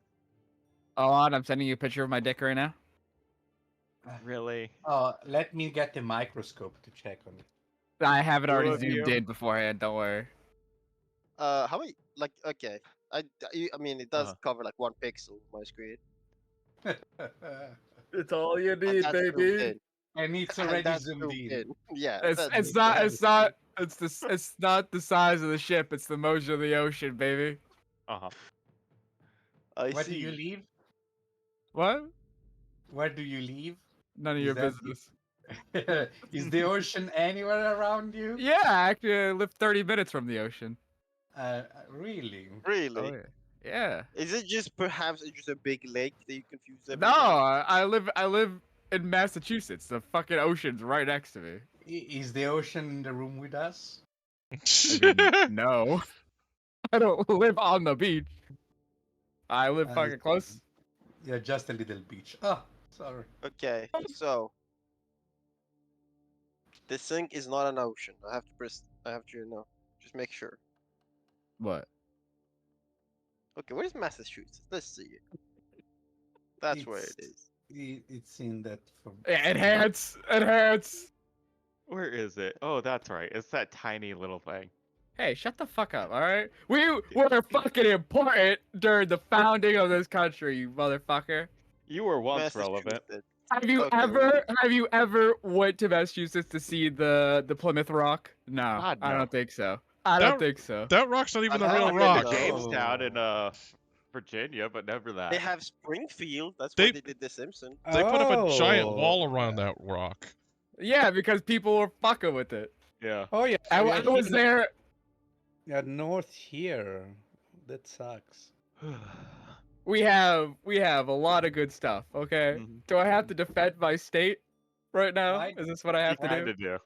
Oh, on. I'm sending you a picture of my dick right now. Really? Let me get the microscope to check on it. I have it Two already of zoomed you? in beforehand. Don't worry. How many? Like, okay. I mean, it does Uh-huh. cover like 1 pixel on my screen, It's all you and need, that's zoomed baby. in. And it's And already that's zoomed zoomed in. in. Yeah, It's that's it's zoomed not in. it's not it's not the size of the ship. It's the motion of the ocean, baby. Uh-huh. I Where do you see. live? What? Where do you live? None of Is your that business. is the ocean anywhere around you? Yeah, actually, I live 30 minutes from the ocean. Really? Oh Really? yeah. Yeah. Is it just perhaps it's just a big lake that you confuse every No, time? I live in Massachusetts. The fucking ocean's right next to me. Is the ocean in the room with us? I mean, no. I don't live on the beach. I live I fucking close. Yeah, just a little beach. Oh, sorry. Okay, so the sink is not an ocean. I have to press. I have to just make sure. What? Okay, where's Massachusetts? Let's see it. That's where it It's- is. It's in that. Enhance. Enhance. Where is it? Oh, that's right. It's that tiny little thing. Hey, shut the fuck up, alright? We were fucking important during the founding of this country, you motherfucker. You were once relevant. Massachusetts. Have you Okay, ever went to Massachusetts to see the Plymouth Rock? No, God, I no. don't think so. I don't That- think so. That rock's not even a I've real I've been been rock. to to- Jamestown in Virginia, but never that. They have Springfield. That's They- where they did The Simpsons. They put up a giant Oh. wall around that rock. Yeah, because people were fucking with it. Yeah. Oh yeah, I yeah, was there. Yeah, north here. That sucks. We have a lot of good stuff. Okay. Mhm. Do I have to defend my state right now? I- Is this what I have to Kind do? of do.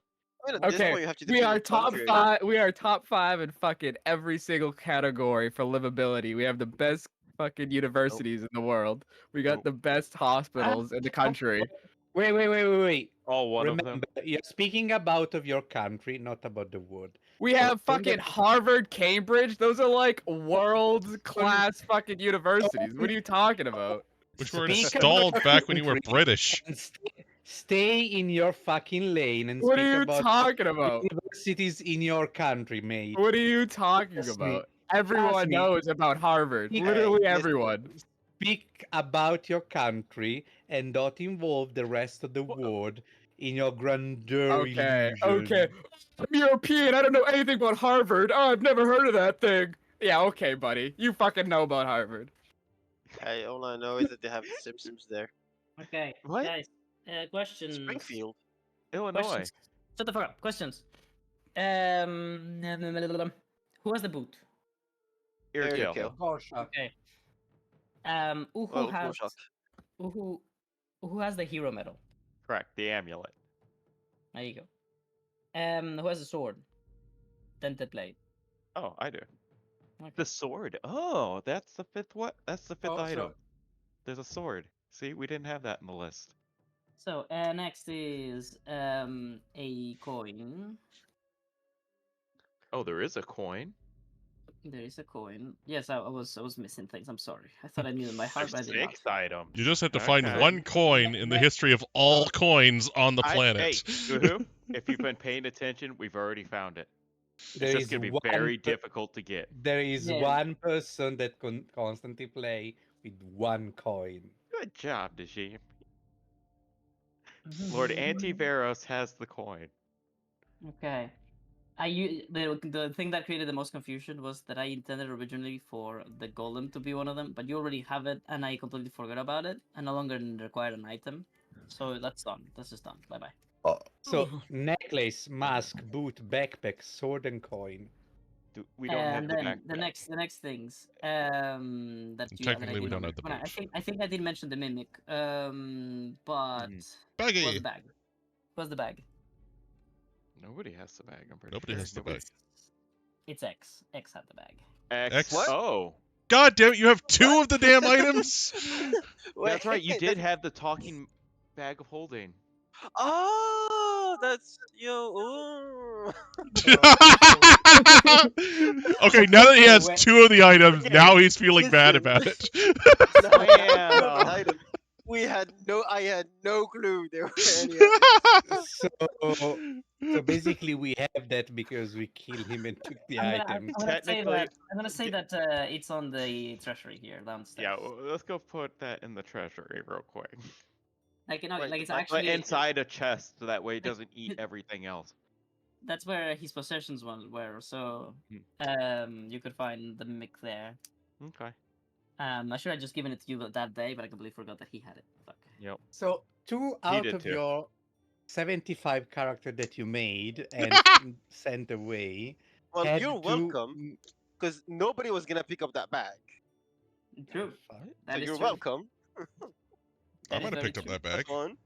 I mean, at this Okay, point, you have to we defend are your top country. 5. We are top 5 in fucking every single category for livability. We have the best fucking universities in the world. We got Nope. the best hospitals in the country. Wait. All one Remember, of them. you're speaking about of your country, not about the wood. We have from the- fucking Harvard, Cambridge. Those are like world class fucking universities. What are you talking about? Which were Speak installed about back when you were country British. and stay in your fucking lane and What speak are you about talking about? universities in your country, mate. What are you talking Trust me. about? Everyone me. knows about Harvard. Okay, Literally listen. everyone. Speak about your country and don't involve the rest of the world in your grandeur Okay, illusion. okay. I'm European. I don't know anything about Harvard. Oh, I've never heard of that thing. Yeah, okay, buddy. You fucking know about Harvard. Hey, all I know is that they have The Simpsons there. Okay, What? guys. Questions. Springfield. Illinois. Questions. Shut the fuck up. Questions. Who has the boot? Ear There you kill. go. Gosh, Okay. Who Well, has Rorschach. who has the hero medal? Correct. The amulet. There you go. Who has a sword? Dented blade. Oh, I do. Okay. The sword. Oh, that's the fifth what? That's the fifth Oh, so- item. There's a sword. See, we didn't have that in the list. So next is a coin. Oh, there is a coin. There is a coin. Yes, I was missing things. I'm sorry. I thought I knew in my heart, but I There's did not. 6 items. You just have to find Okay. one coin in the history of all coins on the Hey, planet. Woohoo! If you've been paying attention, we've already found it. There It's just is gonna be one. very difficult to get. There is Yeah. one person that constantly play with one coin. Good job, Dejim. Lord Antiveros has the coin. Okay. The thing that created the most confusion was that I intended originally for the golem to be one of them, but you already have it, and I completely forgot about it, and no longer required an item. So that's done. That's just done. Bye bye. So necklace, mask, boot, backpack, sword, and coin. We don't have And the then backpack. the next things that you that I Technically, we did don't not have the mention. boot. I think I did mention the mimic. But what's Baggy. the bag? What's the bag? Nobody has the bag. I'm pretty Nobody sure. has the Nobody- bag. It's X. X had the bag. X. What? Oh, God damn it! You have two What? of the damn items. that's right. You Wait, did have the talking bag of holding. Oh, that's yo. Okay, now that he has Wait. two of the items, Okay, now he's feeling bad listen. about it. Now that we have Man, an item, I had no clue there were any others. So basically, we have that because we killed him and took the items. I'm gonna say Technically, that it's on the treasury here downstairs. yeah. Let's go put that in the treasury real quick. Like, you know, Right, like it's but But actually inside a chest, so that way it like, doesn't eat everything else. that's where his possessions were. So you could find the mimic there. Okay. I should have just given it to you that day, but I completely forgot that he had it. Fuck. Yep. So two He out did of too. your 75 character that you made and sent away Well, had you're to. welcome, because nobody was gonna pick up that bag. True. Fuck. So That is you're true. welcome. I That is might have very picked up true. that That's bag. fun.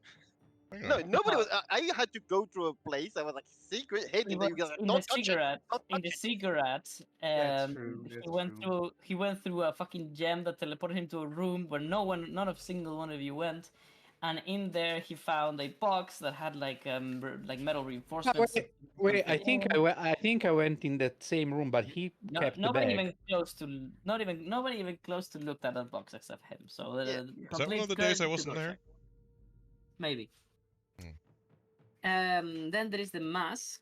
Hang No, on. nobody was. I had to go through a place. I was like secret, He hidden. That was you guys like, in the don't touch it. cigarette. Don't In touch the it. cigarette, That's true, he that's went true. through. He went through a fucking gem that teleported him to a room where none of single one of you went, and in there he found a box that had like metal reinforcements. Wait, I something think in. I think I went in that same room, but he No, kept the nobody bag. even close to nobody even close to looked at that box except him. So Yeah. Was that one of the days I wasn't there? Maybe. Hmm. Then there is the mask.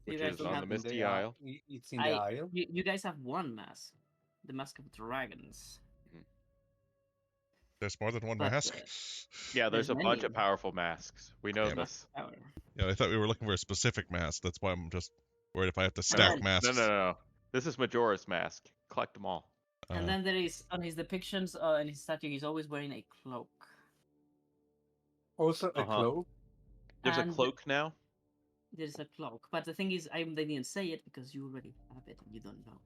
Which You guys is don't on have. the Misty Isle. It's in the aisle. You guys have one mask, the mask of dragons. There's more than one But, mask. Yeah, there's a bunch many. of powerful masks. We know Yeah, but- this. Power. Yeah, I thought we were looking for a specific mask. That's why I'm just worried if I have to And stack then- masks. No. This is Majora's mask. Collect them all. And then there is on his depictions in his statue, he's always wearing a cloak. Also a Uh-huh. cloak. There's And a cloak now. There's a cloak, but the thing is, they didn't say it because you already have it and you don't know.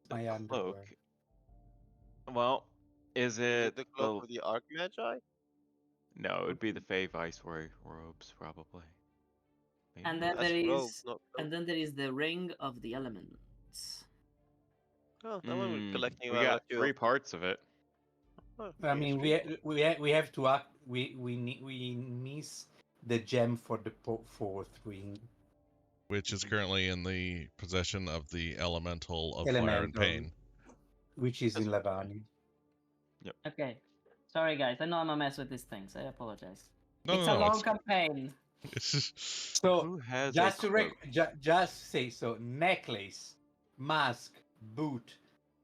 My The underwear. cloak. Well, is Is it it the cloak of the Archmagi? No, it would be the Fae Viceroy robes, probably. Maybe. And then That's there robe, is, not cloak. and then there is the ring of the elements. Oh, that one we're collecting we about got like 2 3 of them. parts of it. Oh, I okay, mean, sweet. we have to act. We miss the gem for the fourth ring. Which is currently in the possession of the elemental of fire and Elemental. pain. Which is in That's Lavani. Okay, sorry guys, I know I'm a mess with these things. I apologize. No, It's no, a no. long campaign. It's just, So Who has just a to cloak? just say so: necklace, mask, boot,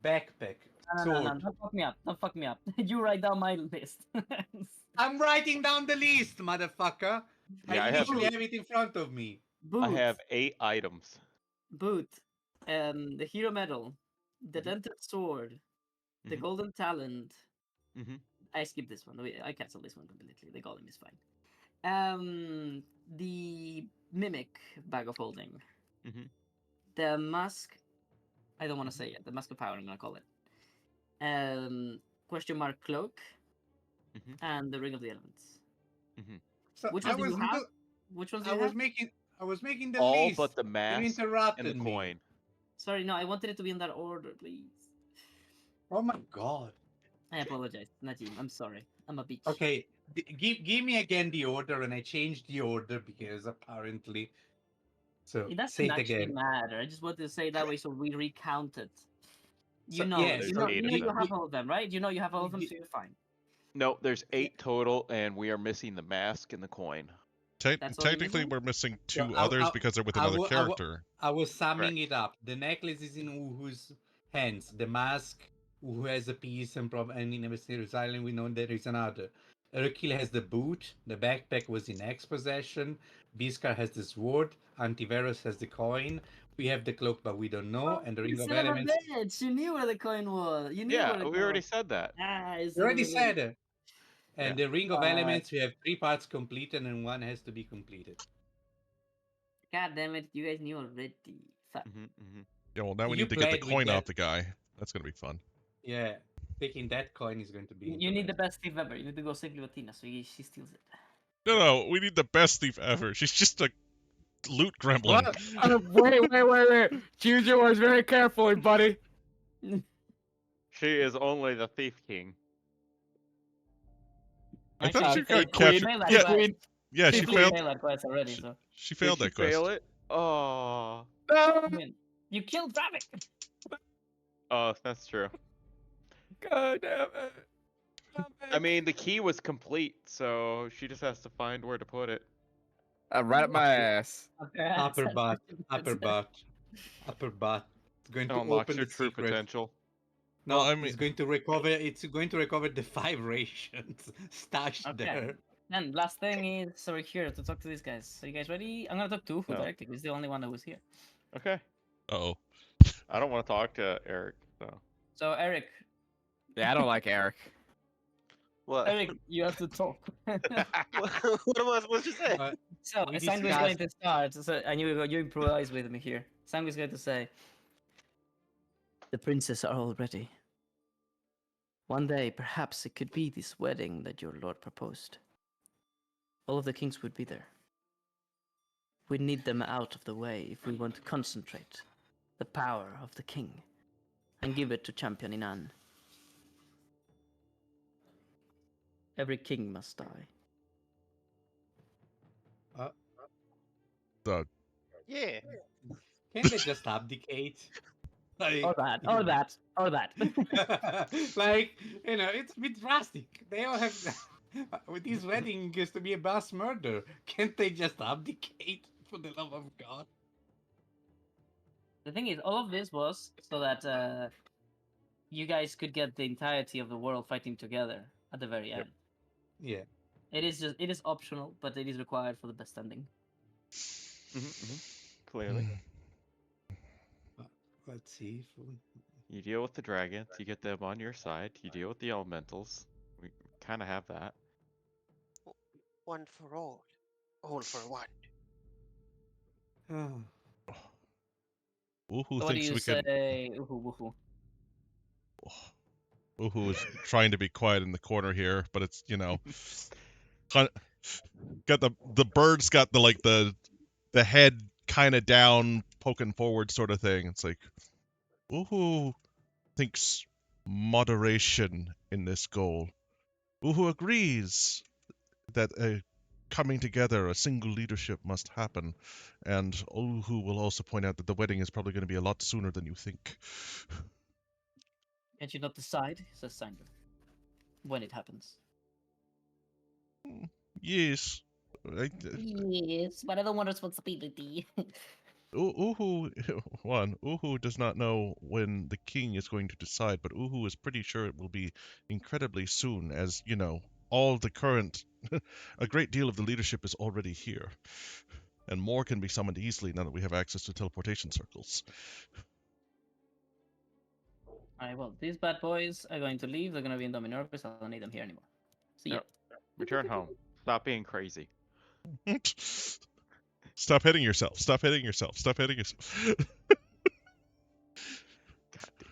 backpack, No, sword. don't fuck me up. Don't fuck me up. You write down my list. I'm writing down the list, motherfucker. Yeah, I I have- literally have it in front of me. Boot, I have 8 items. boot, the hero medal, the Mhm. dented sword, the Mhm. golden talent. Mhm. I skipped this one. I canceled this one completely. The golem is fine. The mimic bag of holding. Mhm. The mask. I don't want to say it. The mask of power. I'm gonna call it. Question mark cloak. Mhm. And the ring of the elements. So Which I one do you was have? Which ones do I you was have? making the All list. but the You mask interrupted and the me. coin. Sorry, no, I wanted it to be in that order, please. Oh my god. I apologize, Najim. I'm sorry. I'm a bitch. Okay, give me again the order, and I changed the order because apparently. So It doesn't say it actually again. matter. I just wanted to say that way so we recount it. You So know, yeah, There's you so know, eight you of know, you them. have all of them, right? You know, you have all of them, y- so you're fine. No, there's y- 8 total, and we are missing the mask and the coin. That's all you're Technically, missing. we're missing so 2 others because they're with another I, wa- character. I was summing Correct. it up. The necklace is in Uhu's hands. The mask, Uhu has a piece, and in a mysterious island we know there is another. Urkil has the boot. The backpack was in X possession. Biskar has the sword. Antivirus has the coin. We have the cloak, but we don't know. Oh, And the you ring of son of a elements. bitch! You knew where the coin was. You knew where Yeah, the we coin already was. said that. Ah, you You son of already a bitch. said it. Yeah. And the ring of God, elements, we have 3 parts completed, and one has to be completed. God damn it! You guys knew already. Fuck. Yeah, well, now we You need to get the played with coin that. off the guy. That's gonna be fun. Yeah, picking that coin is going to be You need the interesting. best thief ever. You need to go save Livatina so she steals it. No, we need the best thief ever. She's just a loot gremlin. What? Wait. Choose your words very carefully, buddy. She is only the Thief King. I thought Actually, she she got failed. She captured. failed that Yeah, quest. yeah, She she failed failed. that quest already. So She Did failed she that quest. fail it? Oh. I mean, you killed traffic. Oh, that's true. God damn it. I mean, the key was complete, so she just has to find where to put it. Right up my ass. Okay, Upper that's butt, what upper she butt, upper butt. It's going It to unlocks open your the true secret. potential. Well, No, I it's mean, going to recover. It's going to recover the 5 rations stashed Okay. there. Then last thing is, so we're here to talk to these guys. Are you guys ready? I'm gonna talk to Ufu No. directly. He's the only one that was here. Okay. oh, I don't want to talk to Eric, so. So Eric, Yeah, I don't like Eric. What? Eric, you have to talk. What am I supposed to say? But So we Sangu is discussed. going to start. So and you improvise with me here. Sangu is going to say, "The princes are all ready. One day, perhaps it could be this wedding that your lord proposed. All of the kings would be there. We need them out of the way if we want to concentrate the power of the king and give it to Champion Inan. Every king must die." the Yeah. Can they just abdicate? Like, Or that, or that, or that. like, it's a bit drastic. They all have with this wedding is to be a mass murder. Can't they just abdicate for the love of God? The thing is, all of this was so that you guys could get the entirety of the world fighting together at the very Yep. end. Yeah. It is optional, but it is required for the best ending. Clearly. Let's see. If we... You deal with the dragons, you get them on your side. You deal with the elementals. We kind of have that. One for all for one. Uhu So what do thinks you we can. say? Uhu, woohoo. Uhu is trying to be quiet in the corner here, but it's kind got the bird's got the head kind of down, poking forward sort of thing. It's like Uhu thinks moderation in this goal. Uhu agrees that a coming together, a single leadership must happen, and Uhu will also point out that the wedding is probably going to be a lot sooner than you think. Can't you not decide? Says Sanger. When it happens. Yes. Yes, but I don't want responsibility. Uhu, Uhu does not know when the king is going to decide, but Uhu is pretty sure it will be incredibly soon, as, all the current, a great deal of the leadership is already here. And more can be summoned easily now that we have access to teleportation circles. Alright, well, these bad boys are going to leave. They're going to be in Dominorpus. I don't need them here anymore. See ya. Yep. Return home. Stop being crazy. Stop hitting yourself. Stop hitting yourself. Stop hitting yourself. God damn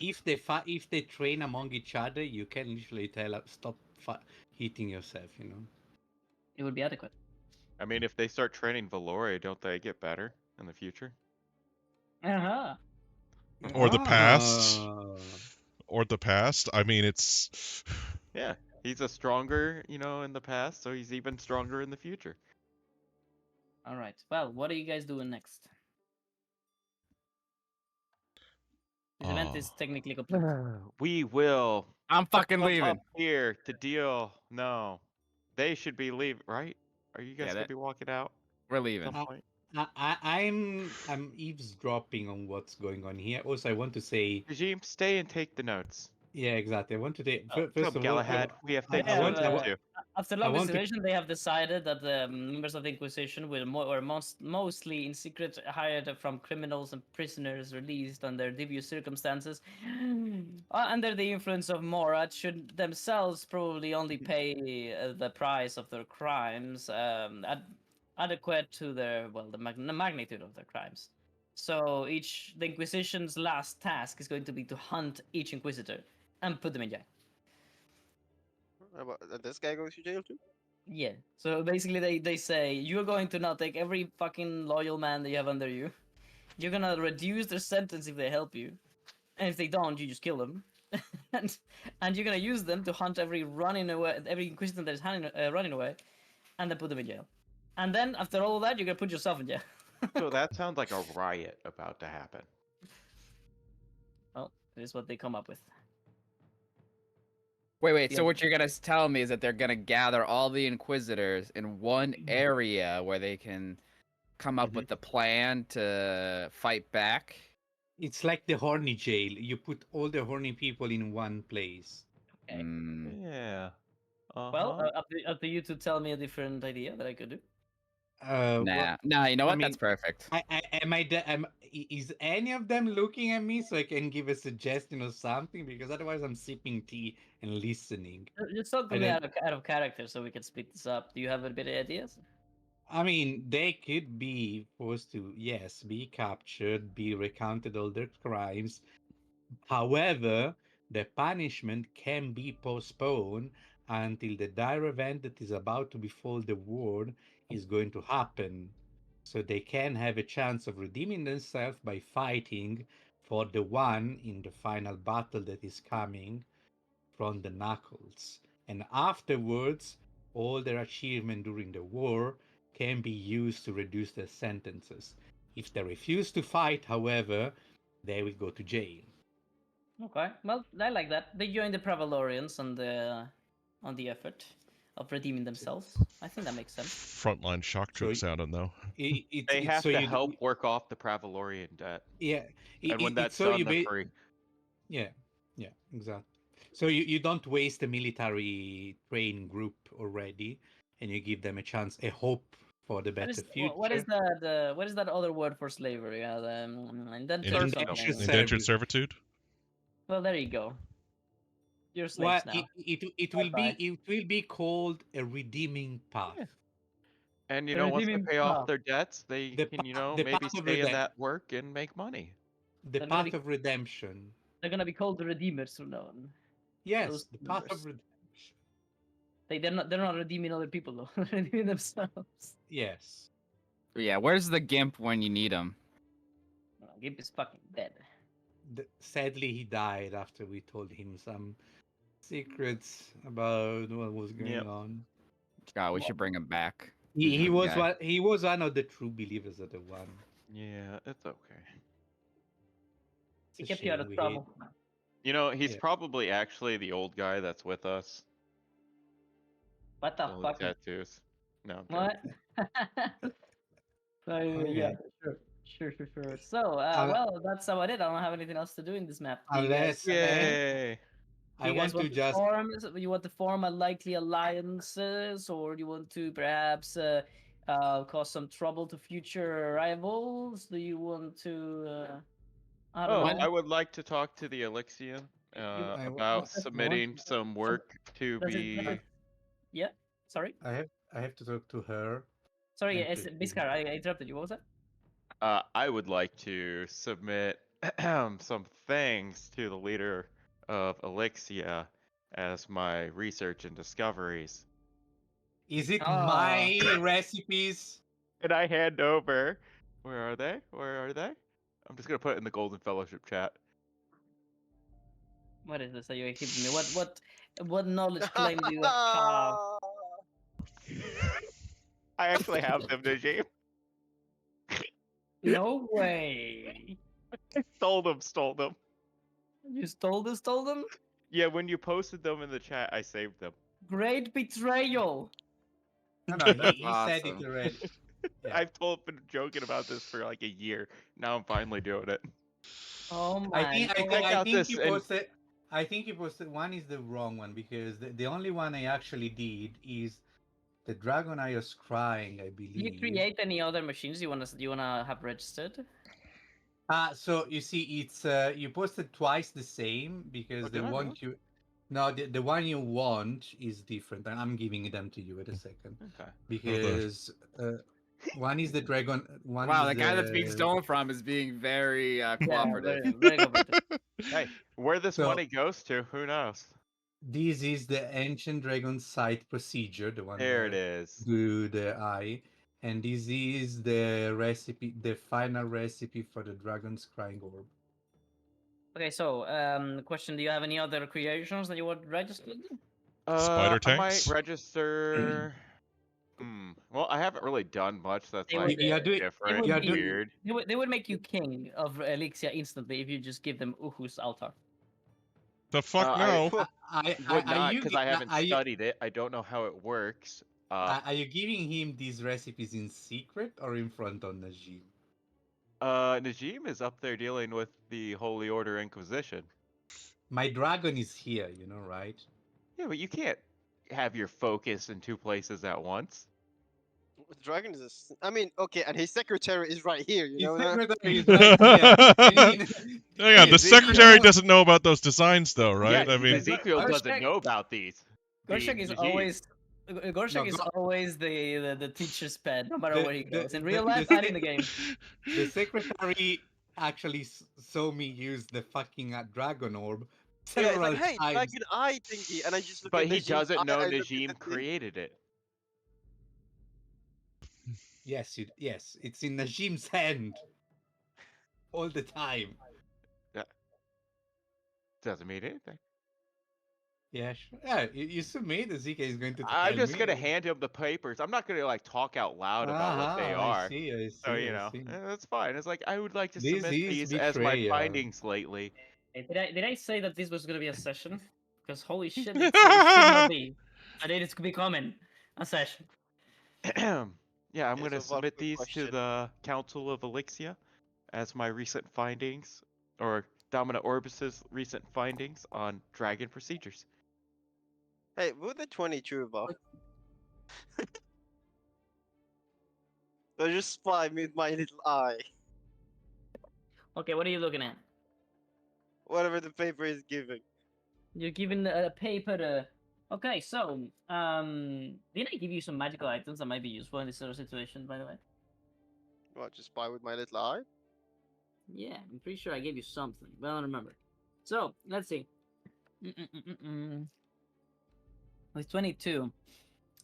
it. If they train among each other, you can literally tell stop hitting yourself. It would be adequate. I mean, if they start training Valori, don't they get better in the future? Uh-huh. Or the past. Ah. or the past. I mean, it's Yeah, he's a stronger, in the past, so he's even stronger in the future. All right. Well, what are you guys doing next? This event is technically complete. We will I'm fucking come up leaving. here to deal. No, they should be leaving, right? Are you guys Yeah, gonna be walking out we're at leaving. some point? I'm eavesdropping on what's going on here. Also, I want to say, Regime, stay and take the notes. yeah, exactly. I want to take Oh, first Come, of all, Galahad. We have They things have, to attend to. after I long want to- consideration, they have decided that the members of the Inquisition were mostly in secret hired from criminals and prisoners released under dubious circumstances, under the influence of Morat, should themselves probably only pay the price of their crimes, adequate to their the magnitude of their crimes. So the Inquisition's last task is going to be to hunt each Inquisitor and put them in jail. This guy goes to jail too. Yeah. So basically, they say you're going to now take every fucking loyal man that you have under you. You're gonna reduce their sentence if they help you, and if they don't, you just kill them. and you're gonna use them to hunt every inquisitor that is running away, and then put them in jail. And then after all of that, you're gonna put yourself in jail. So that sounds like a riot about to happen. Well, it is what they come up with. Wait. Yeah. So what you're gonna tell me is that they're gonna gather all the Inquisitors in one area where they can come up Mhm. with the plan to fight back? It's like the horny jail. You put all the horny people in one place. Okay. Mm, Yeah. Well, up to you to tell me a different idea that I could do. nah. You know I what? That's mean, perfect. Is any of them looking at me so I can give a suggestion or something? Because otherwise, I'm sipping tea and listening. Just talk to I me don't- out of character so we can split this up. Do you have a bit of ideas? I mean, they could be forced to, yes, be captured, be recounted all their crimes. However, the punishment can be postponed until the dire event that is about to befall the world is going to happen. So they can have a chance of redeeming themselves by fighting for the one in the final battle that is coming from the Knuckles. And afterwards, all their achievement during the war can be used to reduce their sentences. If they refuse to fight, however, they will go to jail. Okay, well, I like that. They join the Pravalorians on the effort of redeeming themselves. I think that makes sense. frontline shock So troop sounding though. They have so to you help work off the Pravalorian debt. yeah And when it's that's so done, you they're free. yeah exactly. So you don't waste a military training group already, and you give them a chance, a hope for the better future. What is that? What is that other word for slavery? Indentured Serfdom. something. Indentured servitude. Well, there you go. You're Well, slaves now. it Bye-bye. will be called a redeeming path. Yeah. And The once they redeeming pay off path. their debts, they The can, the maybe path of stay in that work and make money. the They're gonna path be- of redemption. They're gonna be called the Redeemers from now on. Yes, Those the path members. of redemption. They're not redeeming other people though. They're redeeming themselves. Yes. Yeah, where's the Gimp when you need him? Gimp is fucking dead. Sadly, he died after we told him some secrets about what was going Yep. on. God, we should bring him back. He Good was guy. he was one of the true believers of the one. Yeah, it's okay. He It's a kept you out shame of we trouble. He's Yeah. probably actually the old guy that's with us. What the All the fuck? tattoos. No, I'm What? joking. So yeah, sure. So well, that's about it. I don't have anything else to do in this map. Do you guys Unless have any- Yay! do I you guys want to just form? You want to form a likely alliances, or do you want to perhaps cause some trouble to future rivals? Do you want to? I don't know. I would like to talk to the Elixian I about want- submitting some work to Does it- be. Yeah. Sorry. I have to talk to her. Sorry. and It's to- Biscar. I interrupted you. What was that? I would like to submit some things to the leader of Elixia as my research and discoveries. Is it Ah. my recipes? And I hand over. Where are they? Where are they? I'm just gonna put it in the Golden Fellowship chat. What is this that you're giving me? What knowledge claim do you have? I actually have them, Najim. No way. Stole them. You stole them? Yeah, when you posted them in the chat, I saved them. Great betrayal. No, That's he said it awesome. already. Yeah. I've been joking about this for like a year. Now I'm finally doing it. Oh I my think I think god. Check I out think this you and posted. I think you posted one is the wrong one because the only one I actually did is the Dragon Eye was crying, I Do you believe. create any other machines you wanna have registered? So you see, it's you posted twice the same because Oh, the did I one really? you no the one you want is different. And I'm giving them to you at a second Okay. because one is the dragon, one Wow, is the guy that's being the stolen from is being very Yeah, cooperative. very cooperative. Hey, where this So- money goes to, who knows? this is the ancient dragon site procedure, the one There it where is. do the eye, and this is the recipe, the final recipe for the dragon's crying orb. Okay, so question: do you have any other creations that you want registered? Spider I might tanks? register. Well, I haven't really done much that's They like would, You are doing. they different would You are and be, doing. weird. they would make you king of Elixir instantly if you just give them Uhu's altar. The fuck I no. would Are not you because I haven't are you studied it. I don't know how it works. are you giving him these recipes in secret or in front of Najim? Najim is up there dealing with the Holy Order Inquisition. My dragon is here, right? Yeah, but you can't have your focus in two places at once. Dragon is. I mean, okay, and his secretary is right here. You His know. secretary is right here. I mean, Hang on, the Ezekiel. secretary doesn't know about those designs, though, right? Yeah, I mean, Ezekiel Gorshak- doesn't know about these. Gorshak is Najim. always Gorshak No, is always the teacher's pet, no matter the where he the goes. In the, real the, life and in sec- the game. the secretary actually saw me use the fucking dragon orb Yeah, it's like, several hey, times. dragon eye thingy, and I just look But at he Najim's doesn't eye, know I look at the Najim thing. created it. Yes, it's in Najim's hand all the time. Doesn't mean anything. Yeah, sure. Yeah, you submit. Zika is going to I'm tell just me. gonna hand him the papers. I'm not gonna like talk out loud about what they I are. see, I So see, I see. that's fine. It's like I would like to This submit is these as my betrayal. findings lately. Hey, did I say that this was gonna be a session? Because holy shit, it should not be. But it is becoming a session. Yeah, I'm Here's gonna a submit vodka these to question. the Council of Elixia as my recent findings, or Domina Orbis's recent findings on dragon procedures. Hey, what the 22 about? So just spy me with my little eye. Okay, what are you looking at? Whatever the paper is giving. You're given a paper to. Okay, so didn't I give you some magical items that might be useful in this sort of situation? By the way. What, just spy with my little eye? Yeah, I'm pretty sure I gave you something, but I don't remember. So let's see. Mm-mm-mm-mm. With 22.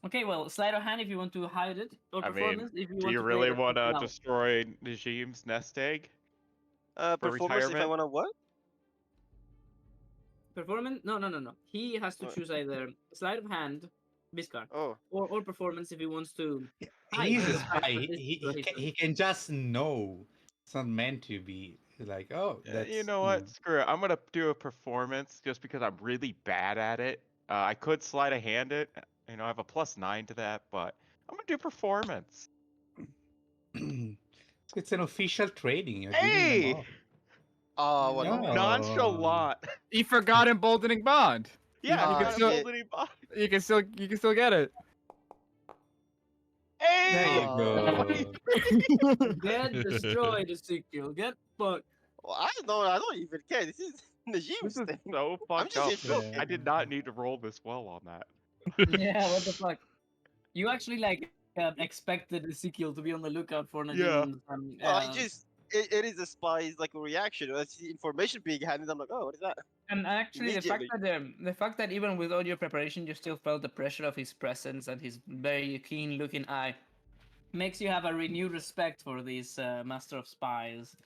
Okay, well, sleight of hand if you want to hide it, or I mean, performance if you do want you to really play want to now. destroy Najim's nest egg? For Performance if I retirement? wanna what? Performance? No. He has to What? choose either sleight of hand, Biscar, Oh. or performance if he wants to. He's a hide spy. for this situation. He can just know. It's not meant to be like, oh, that's. You know what? Screw it. I'm gonna do a performance just because I'm really bad at it. I could sleight of hand it. I have a +9 to that, but I'm gonna do performance. It's an official trading. You're giving them Hey, off. Oh, what No. the nonchalant. He forgot emboldening bond. Yeah, you you can got still- a Bolden bot. You can still get it. There you Hey, go. Get destroyed, Ezekiel. Get fucked. Well, I don't even care. This is Najim's this is thing. so fucked just up. insulted. I did not need to roll this well on that. Yeah, what the fuck? You actually like expected Ezekiel to be on the lookout for Najim. Yeah. Well, it is a spy's like a reaction. I see information being handed. I'm like, oh, what is that? And actually, Immediately. the fact that even with all your preparation, you still felt the pressure of his presence and his very keen-looking eye makes you have a renewed respect for this master of spies.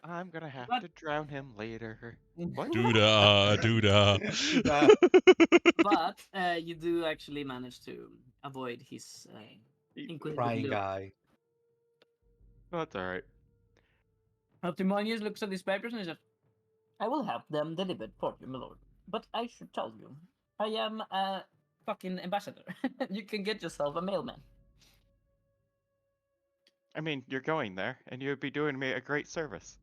I'm gonna have But- to drown him later. What? Doodah, doodah. But you do actually manage to avoid his inquisitive Prying look. eye. That's all right. Optimonius looks at these papers and he says, I will have them delivered for you, my lord. But I should tell you, I am a fucking ambassador. You can get yourself a mailman. I mean, you're going there, and you would be doing me a great service.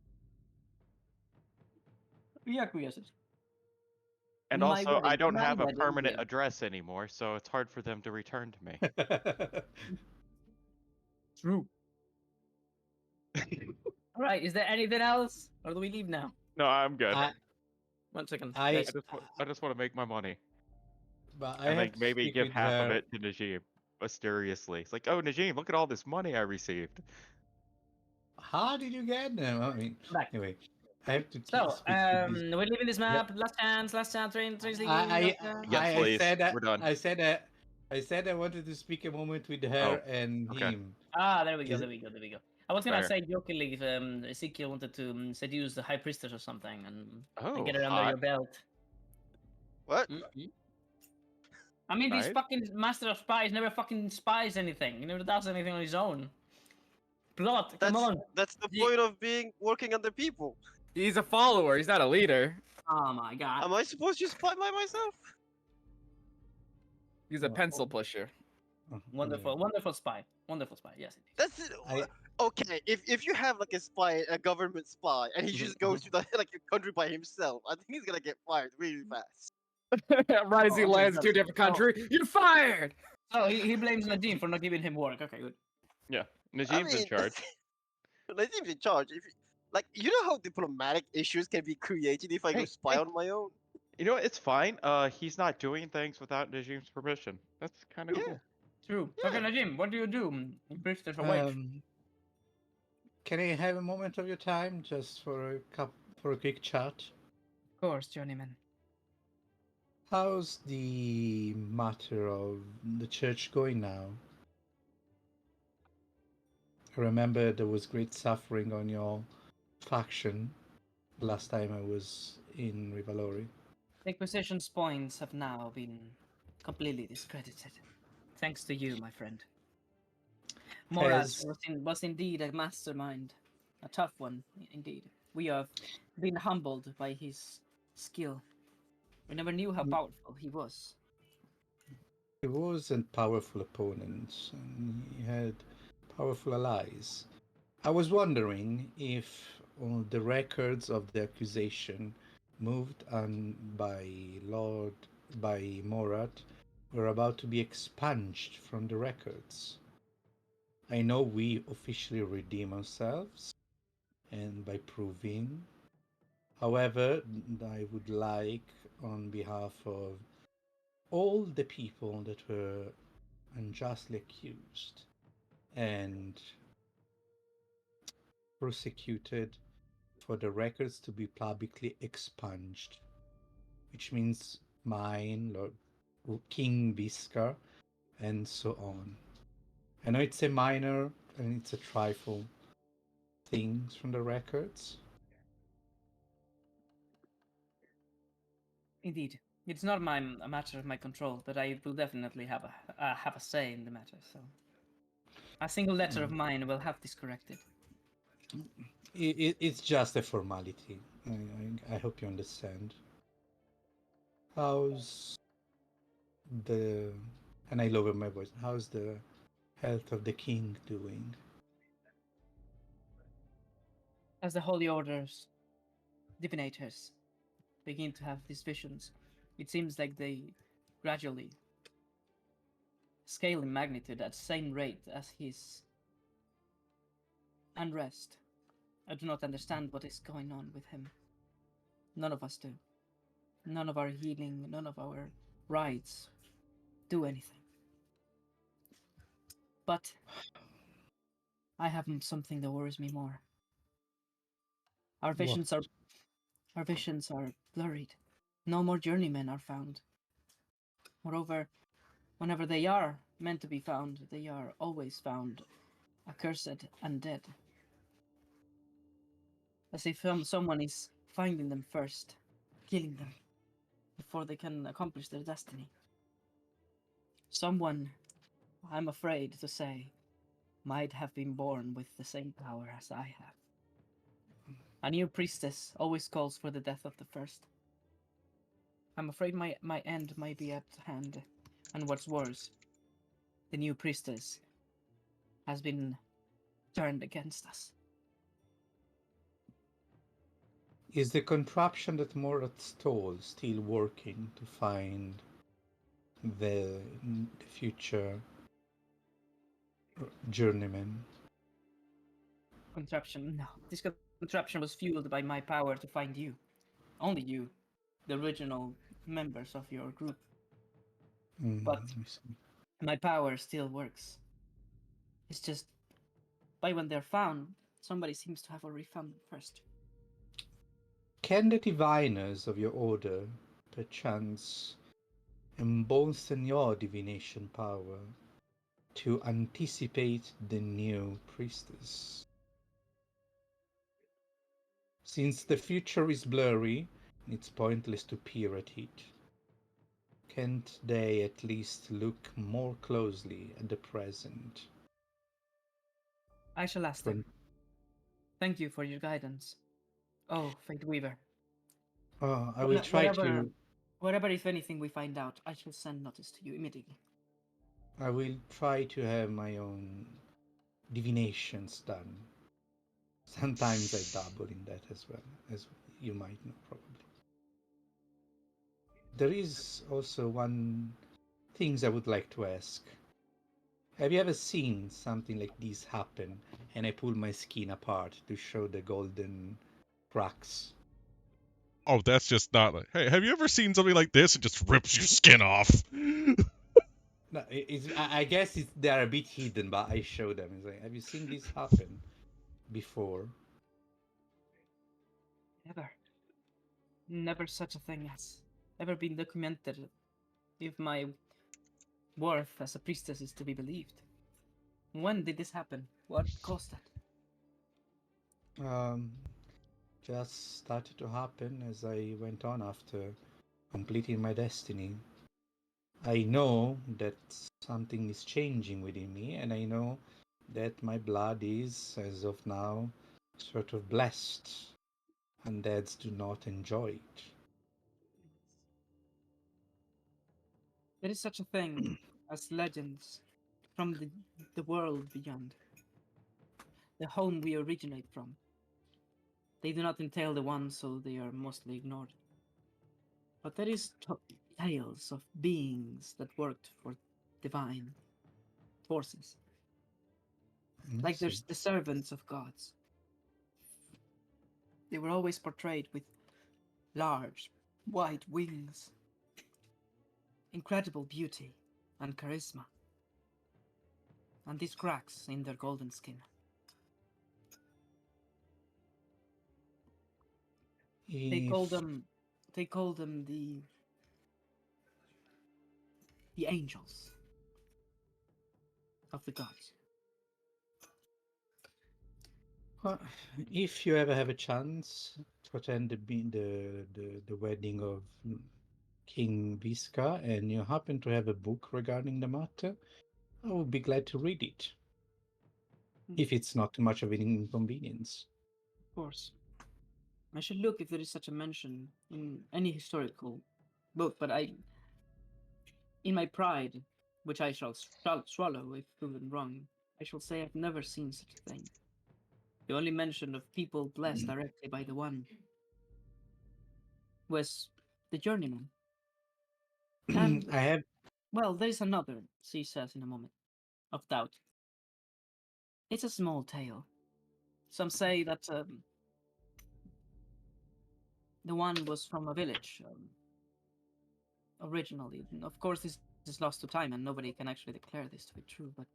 He acquiesces. And My also, I wedding- don't my have a wedding, permanent yeah. address anymore, so it's hard for them to return to me. True. All right, is there anything else? Or do we leave now? No, I'm good. I, 1 second. I- guys. I just want to make my money, but I and have like to maybe speak give with half of her. it to Najim, mysteriously. It's like, oh, Najim, look at all this money I received. How did you get them? I mean, Back. anyway, I have to So, speak with this. we're leaving this map. Last chance, train, leaving. I, Yes, I please. said that We're done. I said I wanted to speak a moment with her and okay. him. There we go, Is- there we go, there we go. I was gonna Fair. say jokingly if Ezekiel wanted to seduce the high priestess or something and Oh, get her under your hot. belt. What? Mhm. I mean, this Right. fucking master of spies never fucking spies anything. He never does anything on his own. Plot, come on. That's the Ye- point of being working under people. He's a follower. He's not a leader. Oh my god. Am I supposed to just fight by myself? He's a pencil pusher. Wonderful, wonderful spy. Wonderful spy, yes indeed. That's it. Okay. If you have like a spy, a government spy, and he just goes to the like a country by himself, I think he's gonna get fired really fast. Rising Oh, lands to a that's- different country. You're fired. Oh, he blames Najim for not giving him work. Okay, good. Yeah, I Najim's in mean, charge. Najim's in charge. If like you know how diplomatic issues can be created if I go Hey, spy hey. on my own. You know what? It's fine. He's not doing things without Najim's permission. That's kind of Yeah. cool. True. Yeah. Okay, Najim, what do you do? Priestess awake. Can I have a moment of your time just for a quick chat? Of course, journeyman. How's the matter of the church going now? I remember there was great suffering on your faction last time I was in Rivalori. The Inquisition's points have now been completely discredited. Thanks to you, my friend. Moraz was indeed a mastermind. A tough one, indeed. We have been humbled by his skill. We never knew how powerful he was. He wasn't powerful opponents, and he had powerful allies. I was wondering if the records of the accusation moved on by Morat were about to be expunged from the records. I know we officially redeem ourselves, and by proving. However, I would like, on behalf of all the people that were unjustly accused and prosecuted, for the records to be publicly expunged, which means mine, Lord King Biscar, and so on. I know it's a minor and it's a trifle things from the records. Indeed. It's not a matter of my control, but I will definitely have a say in the matter, so... A single letter of mine will have this corrected. It's just a formality. I hope you understand. How's the... And I lower my voice. How's the health of the king doing? As the Holy Orders, divinators, begin to have these visions, it seems like they gradually scale in magnitude at the same rate as his unrest. I do not understand what is going on with him. None of us do. None of our healing, none of our rites do anything. But I have something that worries me more. Our visions are blurred. No more journeymen are found. Moreover, whenever they are meant to be found, they are always found accursed and dead. As if someone is finding them first, killing them before they can accomplish their destiny. Someone, I'm afraid to say, might have been born with the same power as I have. A new priestess always calls for the death of the first. I'm afraid my end might be at hand, and what's worse, the new priestess has been turned against us. Is the contraption that Morat stole still working to find the future journeyman? Contraption, no. This contraption was fueled by my power to find you. Only you, the original members of your group. But I see. my power still works. It's just, by when they're found, somebody seems to have already found them first. Can the diviners of your order, perchance, embolden your divination power to anticipate the new priestess? Since the future is blurry, it's pointless to peer at it. Can't they at least look more closely at the present? I shall ask For, them. Thank you for your guidance. Oh, Fate Weaver. I will try to. Whatever, if anything, we find out, I shall send notice to you immediately. I will try to have my own divinations done. Sometimes I dabble in that as well, as you might know probably. There is also one things I would like to ask. Have you ever seen something like this happen and I pull my skin apart to show the golden cracks? Oh, that's just not like. Hey, have you ever seen something like this? It just rips your skin off. No, I guess they are a bit hidden, but I show them. It's like, have you seen this happen before? Never. Never such a thing has ever been documented, if my worth as a priestess is to be believed. When did this happen? What caused that? Um, just started to happen as I went on after completing my destiny. I know that something is changing within me, and I know that my blood is, as of now, sort of blessed. Undeads do not enjoy it. There is such a thing as legends from the world beyond, the home we originate from. They do not entail the one, so they are mostly ignored. But there is tales of beings that worked for divine forces, like See. there's the servants of gods. They were always portrayed with large, white wings, incredible beauty and charisma, and these cracks in their golden skin. They call If them they call them the angels of the gods. well, if you ever have a chance to attend the wedding of King Visca and you happen to have a book regarding the matter, I would be glad to read it. If it's not too much of an inconvenience. Of course. I should look if there is such a mention in any historical book, but in my pride, which I shall swallow if proven wrong, I shall say I've never seen such a thing. The only mention of people blessed directly by the one was the journeyman. And, I have well, there is another, she says in a moment, of doubt. It's a small tale. Some say that the one was from a village originally. Of course, this is lost to time and nobody can actually declare this to be true, but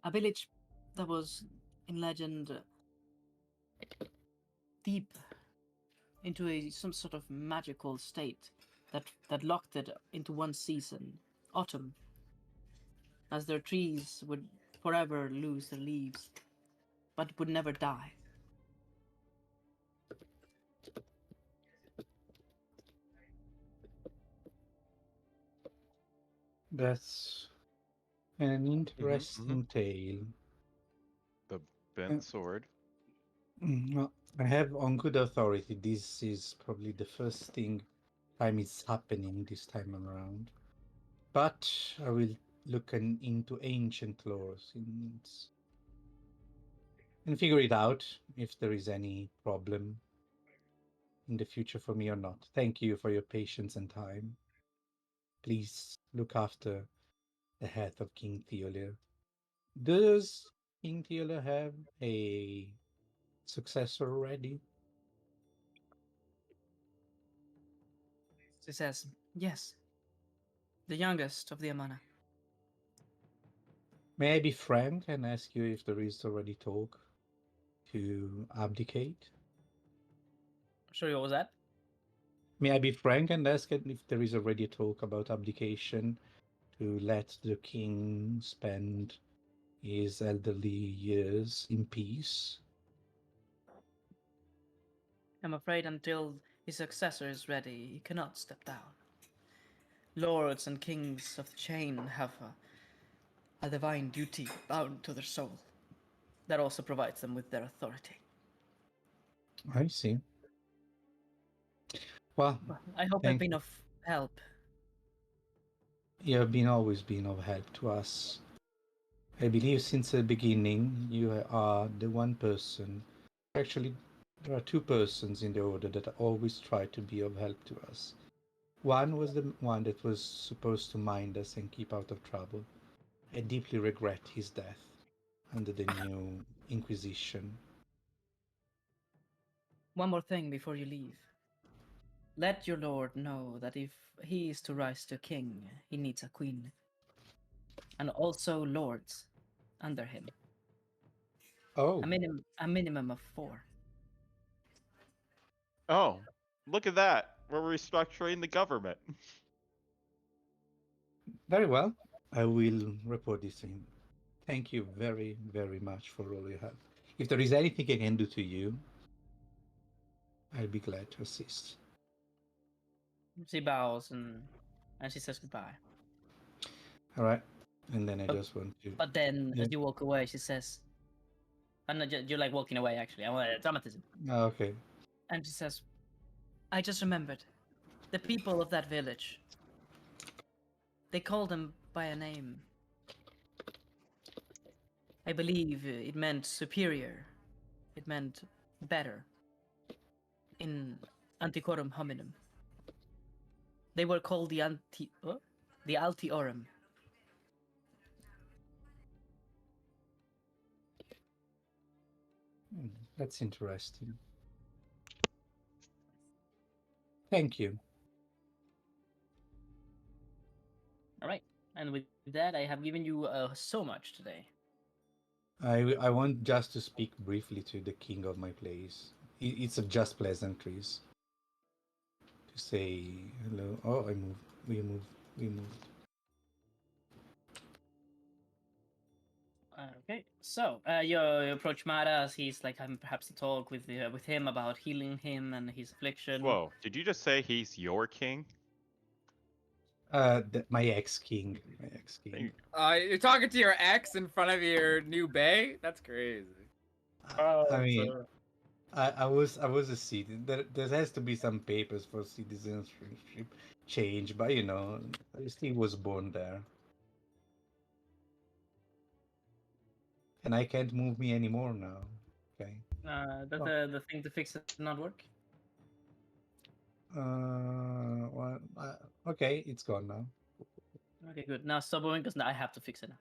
a village that was, in legend, deep into some sort of magical state that locked it into one season, autumn, as their trees would forever lose their leaves, but would never die. That's an interesting tale. The Uh, bent sword. well, I have on good authority this is probably the first time it's happening this time around. But I will look into ancient laws and figure it out if there is any problem in the future for me or not. Thank you for your patience and time. Please look after the health of King Theolir. Does King Theolir have a successor already? She says, yes, the youngest of the Amana. May I be frank and ask you if there is already talk to abdicate? Sorry, what was that? May I be frank and ask if there is already talk about abdication to let the king spend his elderly years in peace? I'm afraid until his successor is ready, he cannot step down. Lords and kings of the chain have a divine duty bound to their soul that also provides them with their authority. I see. Well, I hope I've thank been you. of help. You have always been of help to us. I believe since the beginning you are the one person. Actually, there are two persons in the order that always try to be of help to us. One was the one that was supposed to mind us and keep out of trouble. I deeply regret his death under the new Inquisition. One more thing before you leave. Let your lord know that if he is to rise to king, he needs a queen. And also lords under him. Oh, A minimum of 4. Oh, look at that. We're restructuring the government. very well. I will report this to him. Thank you very, very much for all your help. If there is anything I can do to you, I'll be glad to assist. She bows and she says goodbye. All right. And then I But- just want to. But then, Yeah. as you walk away, she says, and you're like walking away, actually. I want dramatism. Okay. And she says, I just remembered. The people of that village, they called him by a name. I believe it meant superior. It meant better. In Antiquorum Hominum. They were called the Altiorum. That's interesting. Thank you. All right. And with that, I have given you so much today. I want just to speak briefly to the king of my place. It's a just pleasantries to say hello. Oh, I moved. We moved. We moved. Okay, so you approach Mara as he's like having perhaps a talk with him about healing him and his affliction. Whoa, did you just say he's your king? My ex-king. My ex-king. You're talking to your ex in front of your new bae? That's crazy. I mean, I was a citizen. There has to be some papers for citizenship change, but you know, I still was born there, and I can't move me anymore now. Okay. Does Oh. the thing to fix it not work? Well, okay, it's gone now. Okay, good. Now stop moving because now I have to fix it now.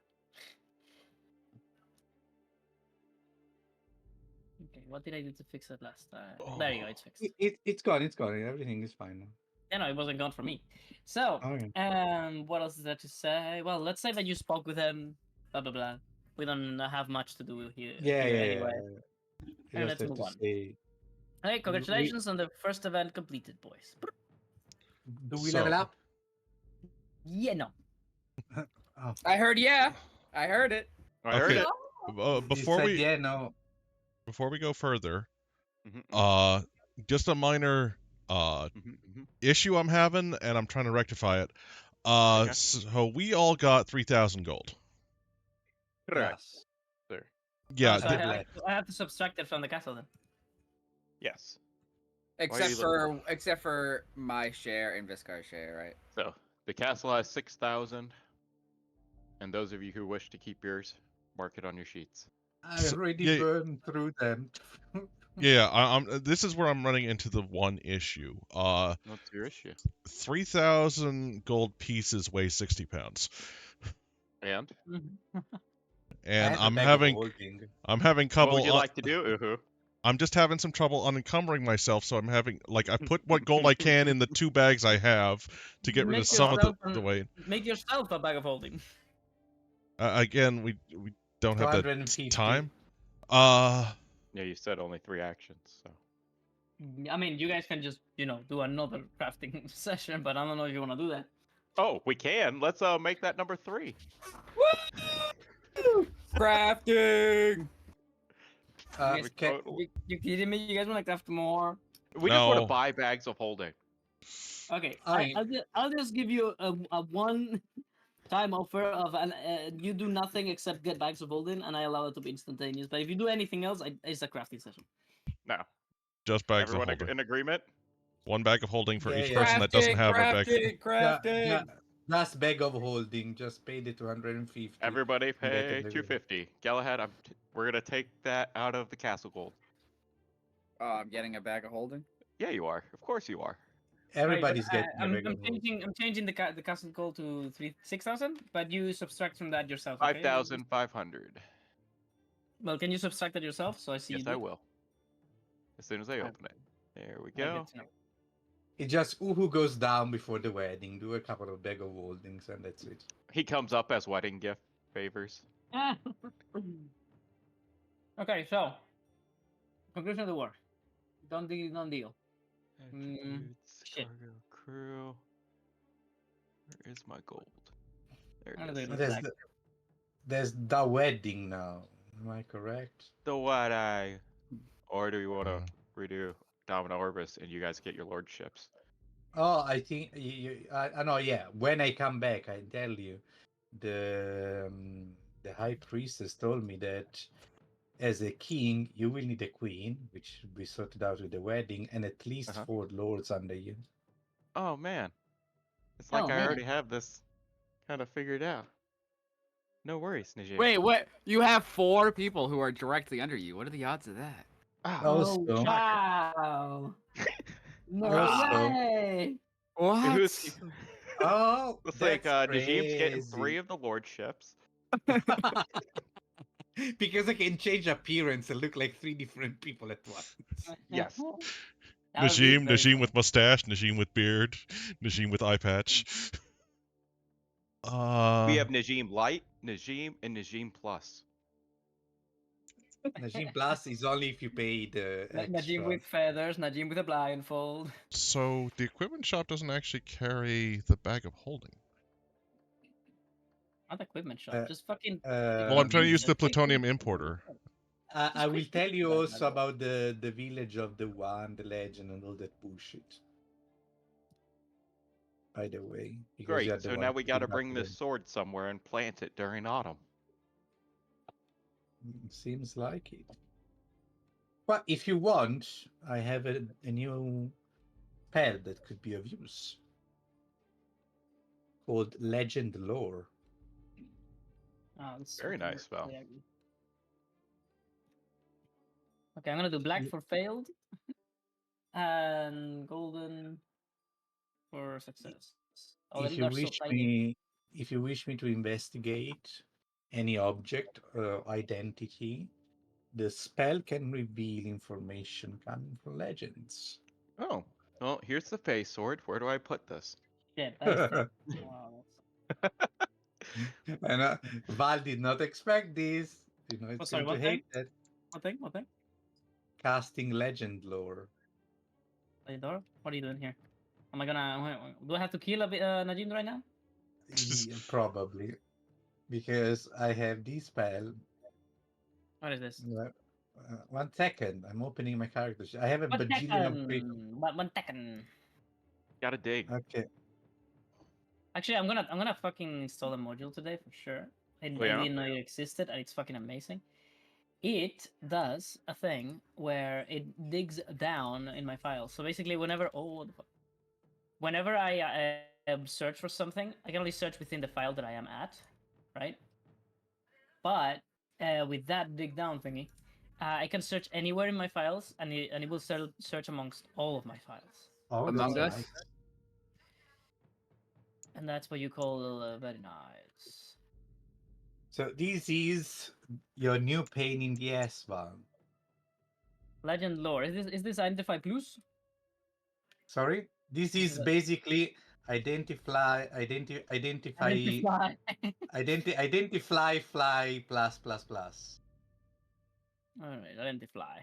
Okay, what did I do to fix it last time? There you go, it's fixed. It's gone. It's gone. Everything is fine now. Yeah, no, it wasn't gone for me. So, Okay. what else is there to say? Well, let's say that you spoke with him. Blah blah blah. We don't have much to do here, Yeah. anyway. I And just let's have move to on. say, Hey, congratulations on the first event completed, boys. do we So- level up? Yeah, no. Oh, I heard yeah. I heard it. I heard Okay. it. you Before said we yeah, no. before we go further, Mhm, just a minor mhm, mhm. issue I'm having, and I'm trying to rectify it. Okay. So we all got 3,000 gold. Correct, Yes. sir. Yeah, So I did I have to subtract it from the castle then. Yes. Except you for my share and Viscar's share, right? So the castle has 6,000, and those of you who wish to keep yours, mark it on your sheets. I So- already yeah. burned through them. Yeah, this is where I'm running into the one issue. What's your issue? 3,000 gold pieces weigh 60 pounds, And Mhm. I and have a I'm bag of having holding. trouble. what would you like to do, Uhu? I'm just having some trouble unencumbering myself, so I'm having I put what gold I can in the 2 bags I have to get rid of Make some of yourself the weight. make yourself a bag of holding. Again, we don't have the 250. time. Yeah, you said only 3 actions, so. I mean, you guys can just do another crafting session, but I don't know if you want to do that. Oh, we can. Let's make that number 3. Crafting. You, Can, you kidding me? You guys want to craft more? We just want to No. buy bags of holding. Okay, I- I'll just give you a one-time offer of you do nothing except get bags of holding, and I allow it to be instantaneous. But if you do anything else, it's a crafting session. No. Just bags Everyone of holding. in agreement? 1 bag of holding for Yeah, each yeah. person that doesn't have a bag. Crafting. last bag of holding. Just pay the 250. Everybody and get the pay bag of- 250. Galahad, we're gonna take that out of the castle gold. Oh, I'm getting a bag of holding. Yeah, you are. Of course you are. Everybody's Right, getting but, a bag of holding. I'm changing the castle goal to 6,000, but you subtract from that yourself. Okay? 5,500. Well, can you subtract that yourself so I see? Yes, you do I it? will. As soon as I Ah, open it. There we okay, go. good to know. It just who goes down before the wedding. Do a couple of bag of holdings and that's it. He comes up as wedding gift favors. Okay, so conclusion of the war. Done deal, done deal. Attributes, shit. cargo, crew. Where is my gold? There I'm it gonna is. do it There's black. there's the wedding now. Am I correct? The wedding. Or do you want to Yeah. redo Domino Orbis and you guys get your lordships? Oh, I think I know. Yeah, when I come back, I tell you, the high priestess told me that as a king, you will need a queen, which should be sorted out with the wedding, and at least Uh-huh. 4 lords under you. Oh man. It's like Oh, I man. already have this kind of figured out. No worries, Najee. Wait, what? You have 4 people who are directly under you. What are the odds of that? Ah, Also, Wow! No Also- way! What? who's oh, looks like that's Najim's getting 3 crazy. of the lordships. Because I can change appearance and look like 3 different people at once. Yes. That would be very Najim funny. with mustache, Najim with beard, Najim with eye patch. We have Najim Light, Najim, and Najim Plus. Najim Plus is only if you pay the Najim extra. with feathers, Najim with a blindfold. So the equipment shop doesn't actually carry the bag of holding. Not equipment shop, Uh, just fucking. Well, I'm trying to use the Just take plutonium it. importer. I will quick tell you that, also by the way. about the village of the one, the legend, and all that bullshit. By the way, because Great. you're the So one now we got to kidnapped bring this them. sword somewhere and plant it during autumn. Seems like it. But if you want, I have a new spell that could be of use. Called Legend Lore. Oh, that's Very super nice spell. ugly. Okay, I'm gonna do black for failed, and golden for success. Oh, If they you are so wish tiny. if you wish me to investigate any object or identity, the spell can reveal information coming from legends. Oh, well, here's the face sword. Where do I put this? Shit, that is terrible. Wow, And Val did not expect this. You know, it's sorry, going to what hate that. What thing? What thing? Casting legend lore. Leidor? What are you doing here? Am I gonna? Do I have to kill Najim right now? Yeah, probably. Because I have this spell. What is this? 1 second. I'm opening my character sheet. I have a One bajillion of second. 1 second. Gotta dig. Okay. Actually, I'm gonna fucking install a module today for sure. I yeah? didn't know it existed, and it's fucking amazing. It does a thing where it digs down in my files. So basically, whenever I search for something, I can only search within the file that I am at, right? But with that dig down thingy, I can search anywhere in my files, and it will search amongst all of my files. Oh, Among that's Us. nice. And that's what you call very nice. So this is your new pain in the ass one. Legend lore. Is this Identify Plus? Sorry? This This is is a- basically identify Identify. identify fly plus plus plus. Alright, Identify.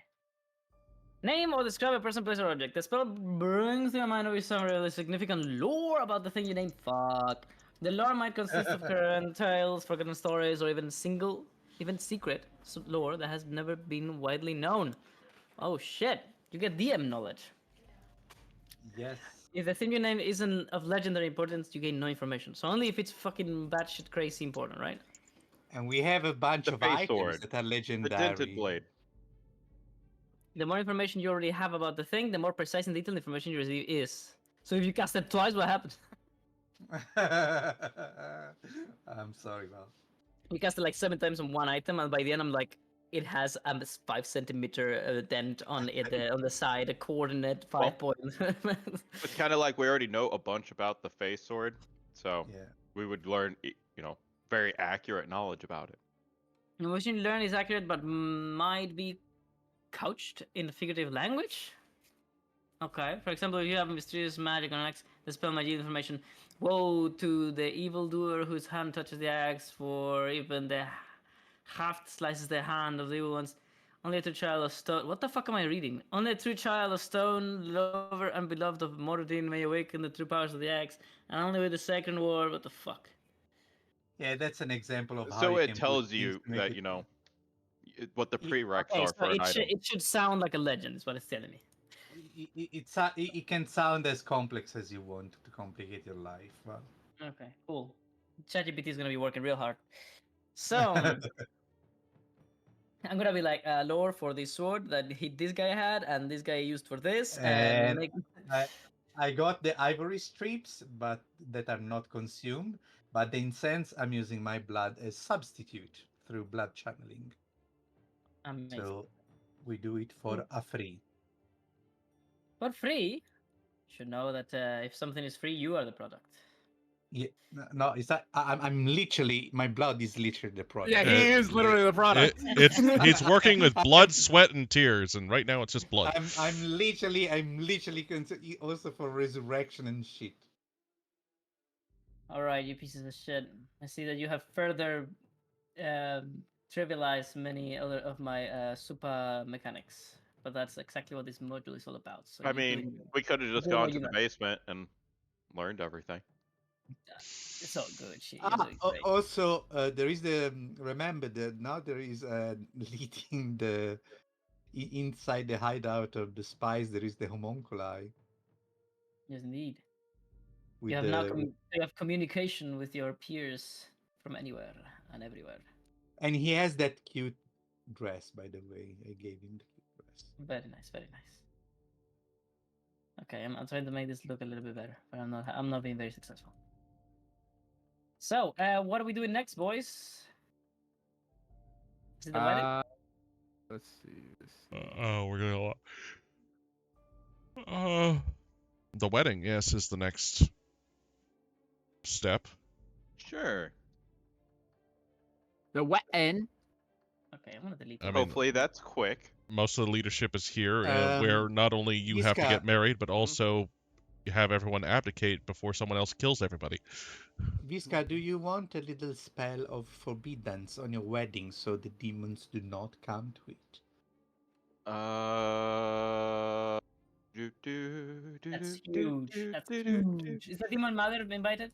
Name or describe a person, place, or object. The spell brings to your mind with some really significant lore about the thing you name. Fuck. The lore might consist of current tales, forgotten stories, or even secret lore that has never been widely known. Oh shit! You get DM knowledge. Yes. If the thing you name isn't of legendary importance, you gain no information. So only if it's fucking batshit crazy important, right? And we have a bunch The of face items sword. that are The dented legendary. blade. The more information you already have about the thing, the more precise and detailed information you receive is. So if you cast it twice, what happens? I'm sorry, Val. We cast it like 7 times on one item, and by the end, I'm like, it has a 5 centimeter dent on it on the side, a coordinate 5 points. It's kind of like we already know a bunch about the face sword, so Yeah. we would learn, very accurate knowledge about it. What you learn is accurate, but might be couched in figurative language. Okay, for example, if you have mysterious magic on an axe, the spell might yield information. Woe to the evildoer whose hand touches the axe, for even the haft slices the hand of the evil ones. Only a true child of stone. What the fuck am I reading? Only a true child of stone, lover and beloved of Mordrin, may awaken the true powers of the axe, and only with the second war. What the fuck? Yeah, that's an example of how So you it can put tells things you to make that, it. what the prereqs Okay, are so for an item. it should sound like a legend, is what it's telling me. It can sound as complex as you want to complicate your life. Well, Okay, cool. ChatGPT is gonna be working real hard. So I'm gonna be like lore for this sword that this guy had, and this guy used for this, and and make. I, I got the ivory strips, but that are not consumed. But the incense, I'm using my blood as substitute through blood channeling. Amazing. So we do it for a free. For free, you should know that if something is free, you are the product. Yeah, no, it's that I'm literally my blood is literally the product. Yeah, Uh, he is literally the product. It's working with blood, sweat, and tears, and right now it's just blood. I'm literally also for resurrection and shit. All right, you pieces of shit. I see that you have further trivialized many other of my super mechanics, but that's exactly what this module is all about. So I you're mean, doing we could have just doing gone what to you the know. basement and learned everything. It's all good. Shit, you're doing great. Also, there is the remember that now there is leading the inside the hideout of the spies. There is the homunculi Yes, indeed. with You have now the you have communication with your peers from anywhere and everywhere. and he has that cute dress. By the way, I gave him the cute dress. Very nice, very nice. Okay, I'm trying to make this look a little bit better, but I'm not being very successful. So, what are we doing next, boys? Is it the wedding? Let's see. We're gonna. The wedding, yes, is the next step. Sure. The wedding. Okay, I'm gonna delete I it. mean, Hopefully that's quick. most of the leadership is here, where not only you have to Iska, get married, but also you have everyone abdicate before someone else kills everybody. Visca, do you want a little spell of forbiddance on your wedding so the demons do not come to it? That's huge. That's huge. Is the demon mother invited?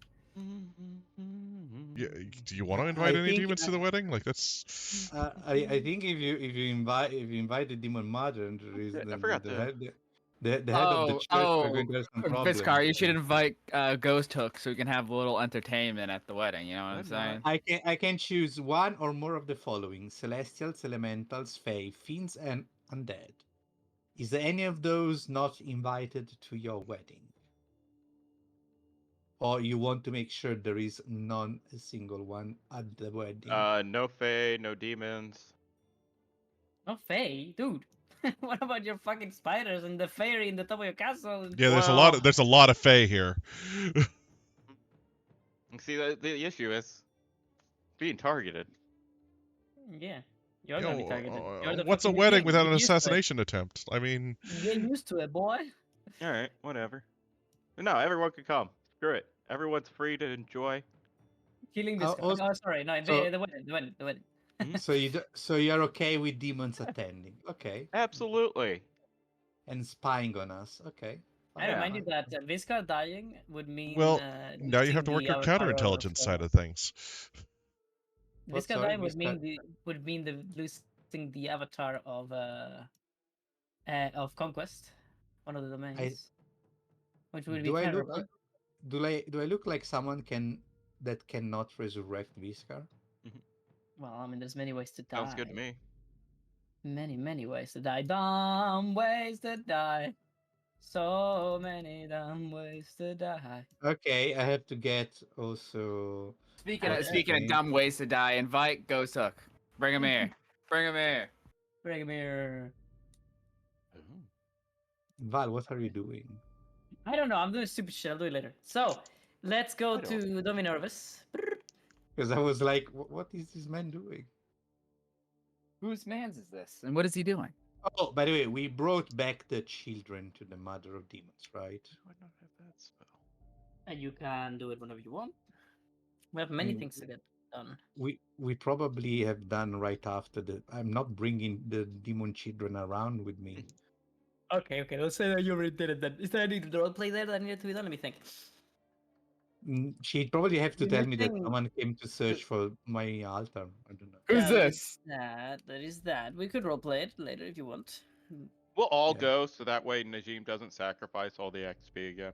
Yeah, do you want to I invite any think demons to the wedding? Like that's. I think if you invite the demon mother and there is I forgot to. the head of the church, we're oh, going to have some Viscar, problems. you should invite Ghost Hook so we can have a little entertainment at the wedding. You know what I'm Would not. saying? I can choose one or more of the following: celestials, elementals, fae, fiends, and undead. Is there any of those not invited to your wedding? Or you want to make sure there is none a single one at the wedding? No fae, no demons. No Fae, dude. What about your fucking spiders and the fairy in the top of your castle? Yeah, Well, there's a lot of Fae here. see, the issue is being targeted. Yeah, you're You gonna be know, targeted. You're the what's a fucking new wedding king. without Get an used to it. assassination attempt? I mean, Get used to it, boy. All right, whatever. No, everyone can come. Screw it. Everyone's free to enjoy. Killing this guy. Also, Oh, sorry, no, so the wedding. Mhm. so you're okay with demons attending? Okay, Absolutely. and spying on us? Okay, I fine, Yeah. remind you fine, that fine. Viscar dying would mean well, now you have losing to work the your avatar of counterintelligence side of things. What? Viscar Sorry, dying Visca. would mean the losing the avatar of conquest, one of the I domains, which would be do I look terrible. like do I look like someone that cannot resurrect Viscar? Mhm. Well, I mean, there's many ways to Sounds good to die. me. Many ways to die. Dumb ways to die. So many dumb ways to die. Okay, I have to get also Speaking of what's his speaking of name? dumb ways to die, invite Ghost Hook. Bring him here. Bring him here. Bring him here. Ooh. Val, what are you doing? I don't know. I'm doing stupid shit. I'll do it later. So, let's go I don't. to Dominervis. Because I was like, what is this man doing? Whose man's is this? And what is he doing? Oh, by the way, we brought back the children to the Mother of Demons, right? Do I not have that spell? And you can do it whenever you want. We have I many mean, things to get done. we probably have done right after the. I'm not bringing the demon children around with me. Okay. Let's say that you already did it then. Is there any roleplay there that needed to be done? Let me think. She'd probably have to We're tell me that missing. someone came to search for my altar. I don't know. Who's Yeah, there is this? that. There is that. We could roleplay it later if you want. We'll all Yeah. go so that way Najim doesn't sacrifice all the XP again.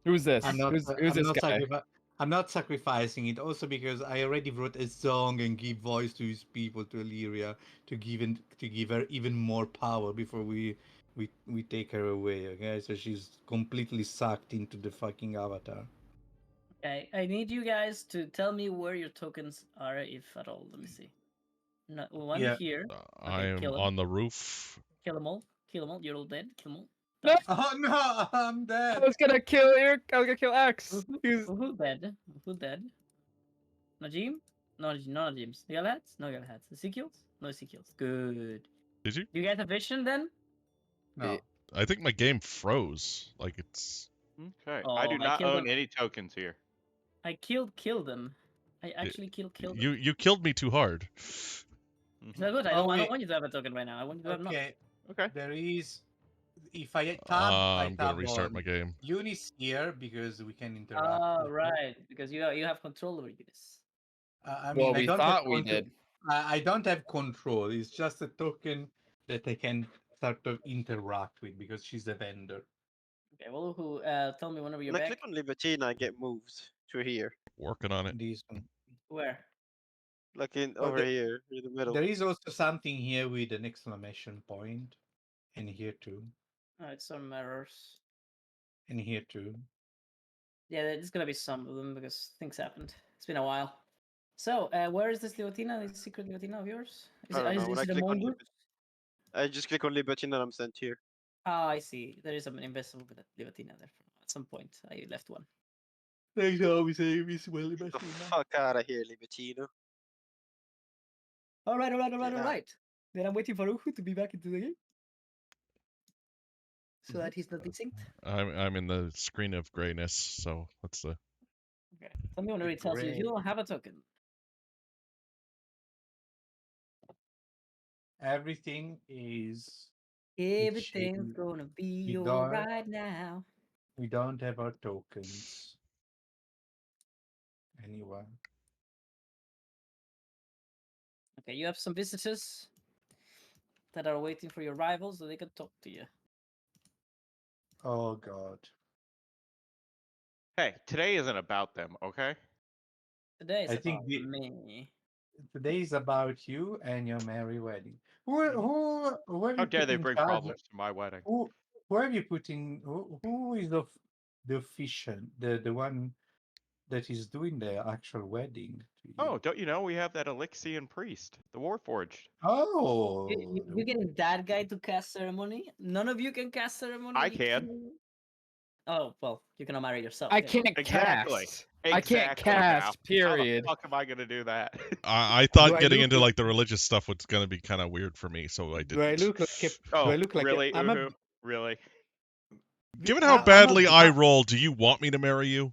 Who's this? I'm not. Who's I'm this not guy? I'm not sacrificing it. Also because I already wrote a song and give voice to his people, to Illyria, to give her even more power before we take her away. Okay, so she's completely sucked into the fucking avatar. Okay, I need you guys to tell me where your tokens are, if at all. Let me see. No, one Yeah. here. Okay, I'm kill him. on the roof. Kill them all. Kill them all. You're all dead. Kill them all. No! Die. Oh no, I'm I dead. was gonna kill Eric. I was gonna kill X. Who dead? Who dead? Najim? No, no Najims. Galahats? No Galahats. Ezekiel's? No Ezekiel's. Good. Did you? You guys have vision then? No. I think my game froze. Like it's. Okay. I Oh, do I not killed own them. any tokens here. I killed them. I it- actually killed them. you killed me too hard. Is Mhm. that good? I Oh don't wait. want you to have a token right now. I want you to have none. Okay. Okay. There is. If I I'm gonna tab restart on my game. Eunice here because we can interact Oh, with her. right. Because you have control over this. I Well, mean, I we don't have thought we control. did. I don't have control. It's just a token that I can sort of interact with because she's a vendor. Okay, well, who? Tell me whenever you're When I back. click on Libertina, I get moved to here. Working on it. This one. Where? Like in Oh, over here in the middle. there is also something here with an exclamation point, and here too, Oh, it's some errors. and here too. Yeah, there's gonna be some of them because things happened. It's been a while. So, where is this Livatina? This secret Livatina of yours? Is I it don't know. is, When is I it a click on mongoose? I just click on Libertina and I'm sent here. Ah, I see. There is an invisible Livatina there. At some point, I left one. Thanks, always is well Get the fuck out of here, Libertina. All right. Get out. Then I'm waiting for Uhu to be back into the game, so Mm-hmm. that he's not desynced. I'm in the screen of grayness, so that's the. Okay. Tell me whenever he tells you if you don't have a token. Everything is. Everything's chill. gonna be We don't. alright now. We don't have our tokens. Anyone? Okay, you have some visitors that are waiting for your arrival so they can talk to you. Oh God. Hey, today isn't about them, okay? Today is I think about me. today is about you and your merry wedding. Who have How you dare put they in bring charge? problems to my wedding? Who have you put in? Who is the officiant, the one that is doing the actual wedding to you? Oh, don't you know we have that Elixian priest, the Warforged. Oh, You're getting that guy to cast ceremony? None of you can cast ceremony? I you can. two? Oh, well, you cannot marry yourself. I can you? can't Exactly. cast. I can't Exactly, Val. cast. How Period. the fuck am I gonna do that? I Do thought I getting look into like like the religious stuff was gonna be kind of weird for me, so I do I didn't. look like a do Oh, I look like a, really, Uhu? Really? Given how I'm a badly I roll, do you want me to marry you?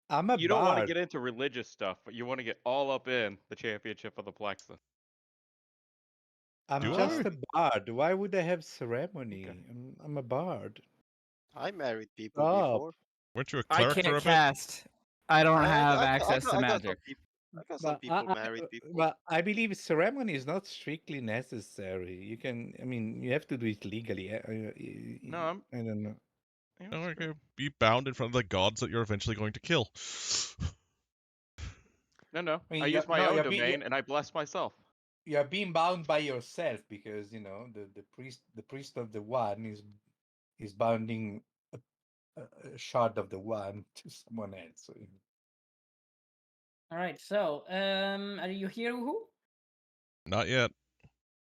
I'm a You don't want to bard. get into religious stuff, but you want to get all up in the championship of the Plexus. I'm Do just I? a bard. Why would I have ceremony? Okay. I'm a bard. I married people Stop. before. Weren't you a I cleric for can't a bit? cast. I don't have access to I got some magic. people. I got some But people married people. but I believe ceremony is not strictly necessary. You can, I mean, you have to do it legally. No, I'm. I don't know. Yeah, No, that's I true. could be bound in front of the gods that you're eventually going to kill. No. I I mean, use my own domain and I bless myself. you're being bound by yourself because the priest of the one is bounding a shard of the one to someone else. So, All right, so, are you here, Uhu? Not yet.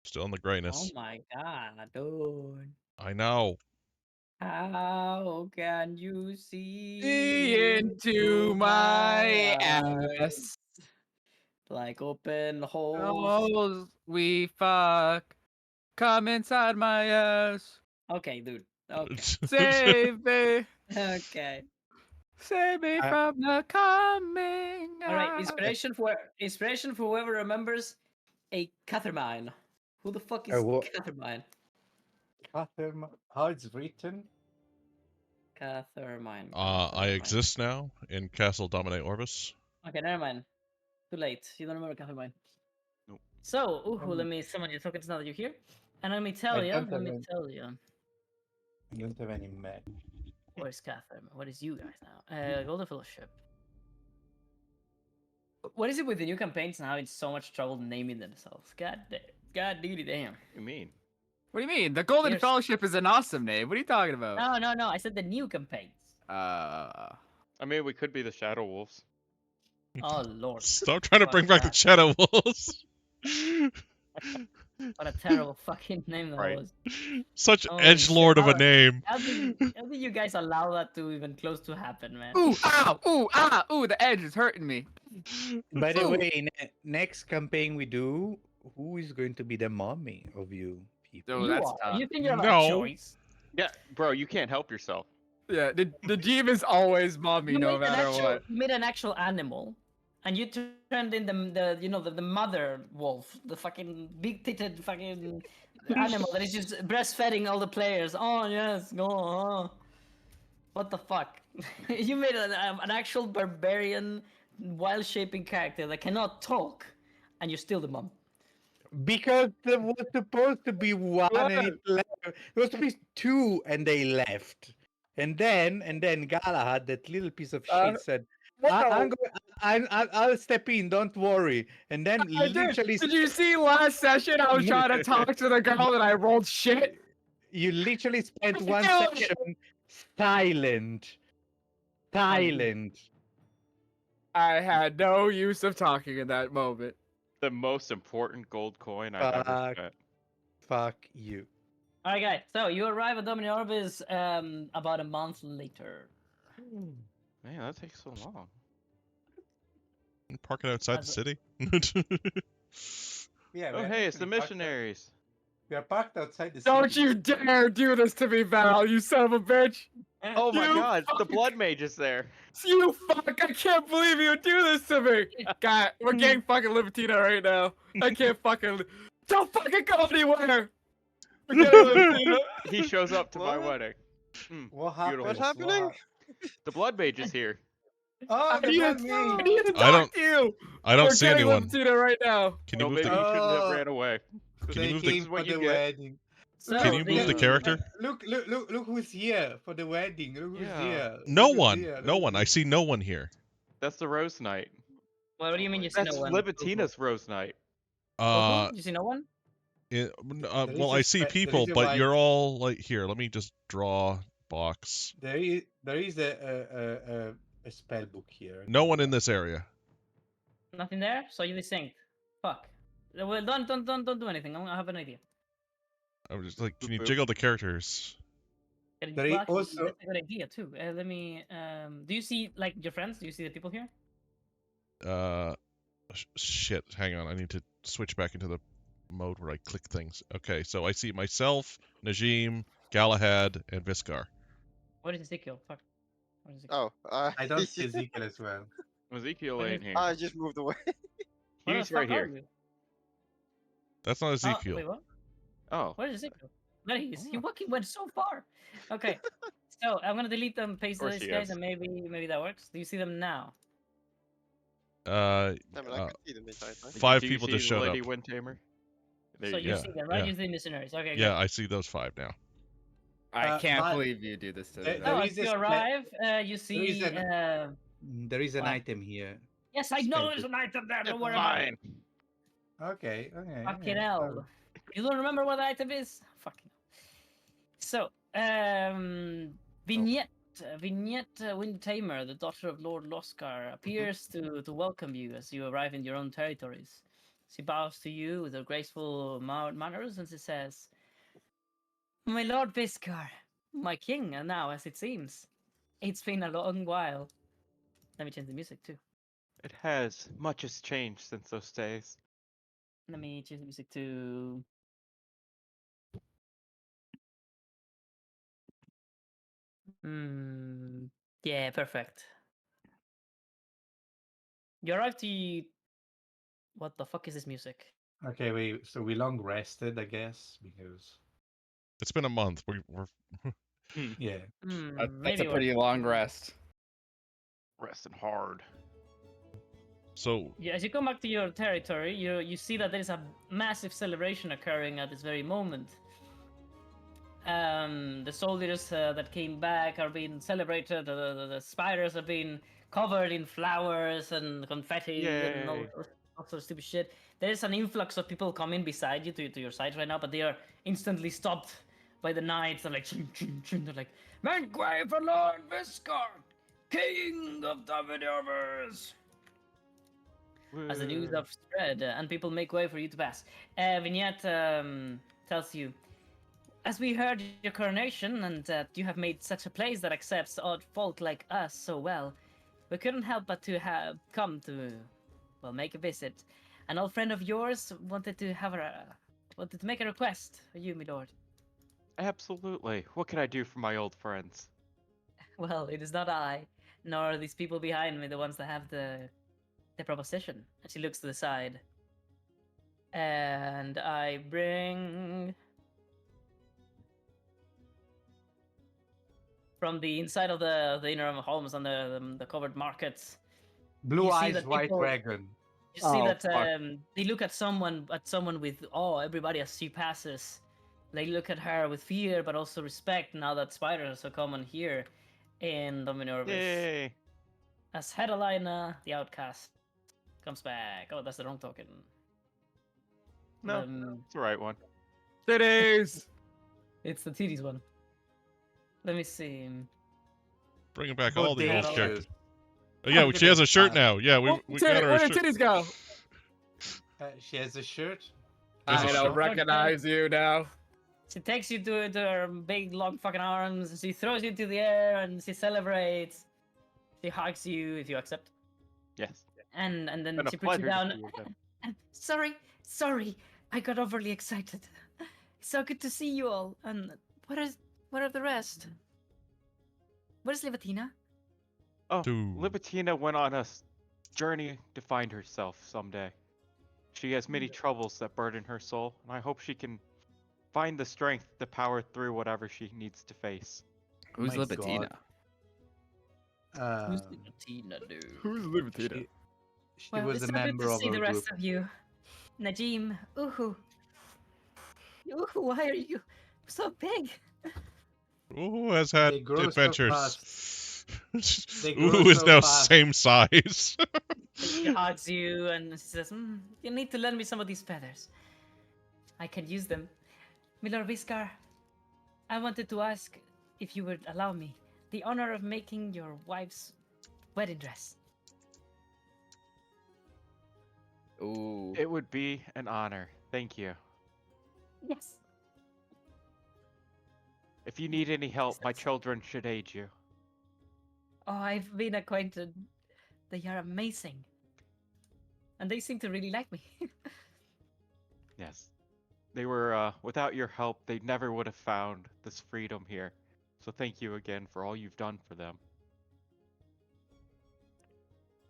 Still in the Oh grayness. my god, dude. I know. How can you See see into my eyes ass. like open holes? Oh, we fuck. Come inside my ass. Okay, dude. Okay. Save me. Okay. Save me I- from the coming. All right. out. Inspiration for whoever remembers a Cathermine. Who the fuck is what? Cathermine? How it's written? Cathermine. I Cathermine. exist now in Castle Dominate Orbis. Okay, never mind. Too late. You don't remember Cathermine. Nope. So, let me summon your tokens now that you're here. And let me I tell you, don't have any, you. I don't have any match. Where's Catherine? What is you guys now? Golden Fellowship. What is it with the new campaigns now? It's so much trouble naming themselves. God diggity damn. What do you mean? What do you mean? The Golden Here's- Fellowship is an awesome name. What are you talking about? No. I said the new campaigns. Uh, I mean, we could be the Shadow Wolves. Oh lord. Stop trying to Fuck bring back the that. Shadow Wolves. What a terrible fucking name that Right. was. Such Holy edge lord shit, of a name. How did you guys allow that to even close to happen, man? ooh, ow, ooh, ah, ooh, the edge is hurting me. By the Ooh. way, next campaign we do, who is going to be the mommy of you people? Oh, You that's are. tough. You think you have a No. choice? Yeah, bro, you can't help yourself. Yeah, the demons always mommy You no made an matter actual, what. you made an actual animal, and you turned in the mother wolf, the fucking big titted fucking animal that is just breastfeeding all the players. Oh yes, go on. What the fuck? You made an actual barbarian, wild shaping character that cannot talk, and you're still the mom. Because there was supposed to be one and it left. There was supposed to be two and they left. And then Galahad, that little piece of shit, said, I'll step in, don't worry. And then I did. literally Did you see last session? I was trying to talk to the girl and I rolled shit. you literally spent one Dude. session silent. Silent. I had no use of talking in that moment. The most important gold coin I've ever Fuck. spent. Fuck you. All right, guys. So you arrive at Dominion Orbis about a month later. Man, that takes so long. Park it outside the As- city. Yeah, Oh, hey, it's the missionaries. We are parked outside the Don't city. you dare do this to me, Val, you son of a bitch! Oh my You god, the fuck. blood mage is there. You fuck! I can't believe you would do this to me! God, we're getting fucking Libertina right now. I can't fucking... Don't fucking go anywhere! We're getting Libertina. He shows up to my What? wedding. What happened? What's happening? The blood mage is here. Oh, I the need, blood to, mage. I need to I don't- talk to you! I don't We're see getting anyone. Libertina right now. Can you No, move maybe the? he shouldn't have Oh. ran away. Can you They move came the? what for you the get. wedding. So Can you move the character? Look who's here for the wedding. Look who's Yeah. here. No Look who's one. here. No Look one. I who's see no one here. That's the Rose Knight. What do you mean you see That's no one? Libertina's Rose Knight. Uh, You see no one? There well, is I a see there people, is a but white you're all like here. Let me just draw box. there is a spell book here. I No tell one you in that. this area. Nothing there. So you synced. Fuck. Well, don't do anything. I have an idea. I was just like, can Boop, you boop. jiggle the characters? There is Well, actually, also that's a good idea too. Let me. Do you see like your friends? Do you see the people here? Shit. Hang on. I need to switch back into the mode where I click things. Okay, so I see myself, Najim, Galahad, and Viscar. What is Ezekiel? Fuck. What is Ezekiel? Oh, I don't see Ezekiel as well. Ezekiel What ain't is- here. I just moved away. Where the He's right fuck are here. you? That's not Ezekiel. Wait, what? Oh. Where is Ezekiel? There he is. He Oh. fucking went so far. Okay. So I'm gonna delete them, paste course these he guys, is. and maybe that works. Do you see them now? I mean, I Uh, can see them inside. Right? 5 Do you people see just the showed Lady up. Windtamer? There So you you go. see them, right? yeah. You see the missionaries. Okay, Yeah, good. I see those 5 now. I can't but believe you do this to me. there Oh, is as a you spe- arrive, you is see. there is an What? item here. Yes, I know spell there's book. an item there. It's Don't worry about it. mine. Okay. Fucking So, hell. You don't remember what the item is? Fucking. So, Vignette. Vignette Windtamer, the daughter of Lord Loscar, appears to welcome you as you arrive in your own territories. She bows to you with her graceful manners and she says, "My Lord Viscar, my king, and now as it seems. It's been a long while." Let me change the music too. It has. Much has changed since those days. Let me change the music to. Yeah, perfect. You arrive to. What the fuck is this music? okay, so we long rested, I guess, because It's been a month. We're yeah. That's Maybe a pretty long rest. Resting hard. so Yeah, as you come back to your territory, you see that there is a massive celebration occurring at this very moment. The soldiers that came back are being celebrated. The spiders are being covered in flowers and confetti and all Yay. sorts of stupid shit. There is an influx of people coming beside you to your side right now, but they are instantly stopped by the knights. They're like, ching, ching, ching. They're like, "Make way for Lord Viscard, King of the Vidovers." As the news Woo. have spread and people make way for you to pass. Vignette tells you, "As we heard your coronation and that you have made such a place that accepts odd folk like us so well, we couldn't help but to have come to, well, make a visit. An old friend of yours wanted to make a request for you, my lord." Absolutely. What can I do for my old friends? "Well, it is not I, nor these people behind me, the ones that have the proposition." And she looks to the side. "And I bring from the inside of the inner homes and the covered markets. Blue You see eyes, that white people- dragon. You see Oh, that fuck. they look at someone with awe. Everybody as she passes, they look at her with fear, but also respect. Now that spiders are so common here in Dominorvis, Yay. as Hedalina, the outcast, comes back. Oh, that's the wrong token. No, it's the right one. Cities! It's the titties one. Let me see. bringing back all the old Bodacious. characters. Oh, yeah, she has a shirt now. Yeah, we got her Where a did shirt. titties go? She has a shirt. There's a I shirt. don't recognize you now. She takes you to her big, long fucking arms. And she throws you into the air, and she celebrates. She hugs you if you accept, Yes. and then Been a she puts you pleasure to down. see you again. Sorry, I got overly excited. So good to see you all. And what are the rest? Where's Livatina? Oh, Dude. Libertina went on a journey to find herself someday. She has many troubles that burden her soul, and I hope she can find the strength to power through whatever she needs to face. Who's My Libitina? Who's Um, Livatina, dude? Who's Libitina? she Well, was it's a so good member to of see our the rest group. of you. Najim, Uhu. Uhu, why are you So big. Who has had They grow so adventures? They grow Ooh is so now fast. same size. She hugs you and she says, "You need to lend me some of these feathers. I can use them. Milord Viscar, I wanted to ask if you would allow me the honor of making your wife's wedding dress." Ooh. It would be an honor. Thank you. Yes. If you need any help, my Yes. children should aid you. Oh, I've been acquainted. They are amazing. And they seem to really like me. Yes. They were, without your help, they never would have found this freedom here. So thank you again for all you've done for them.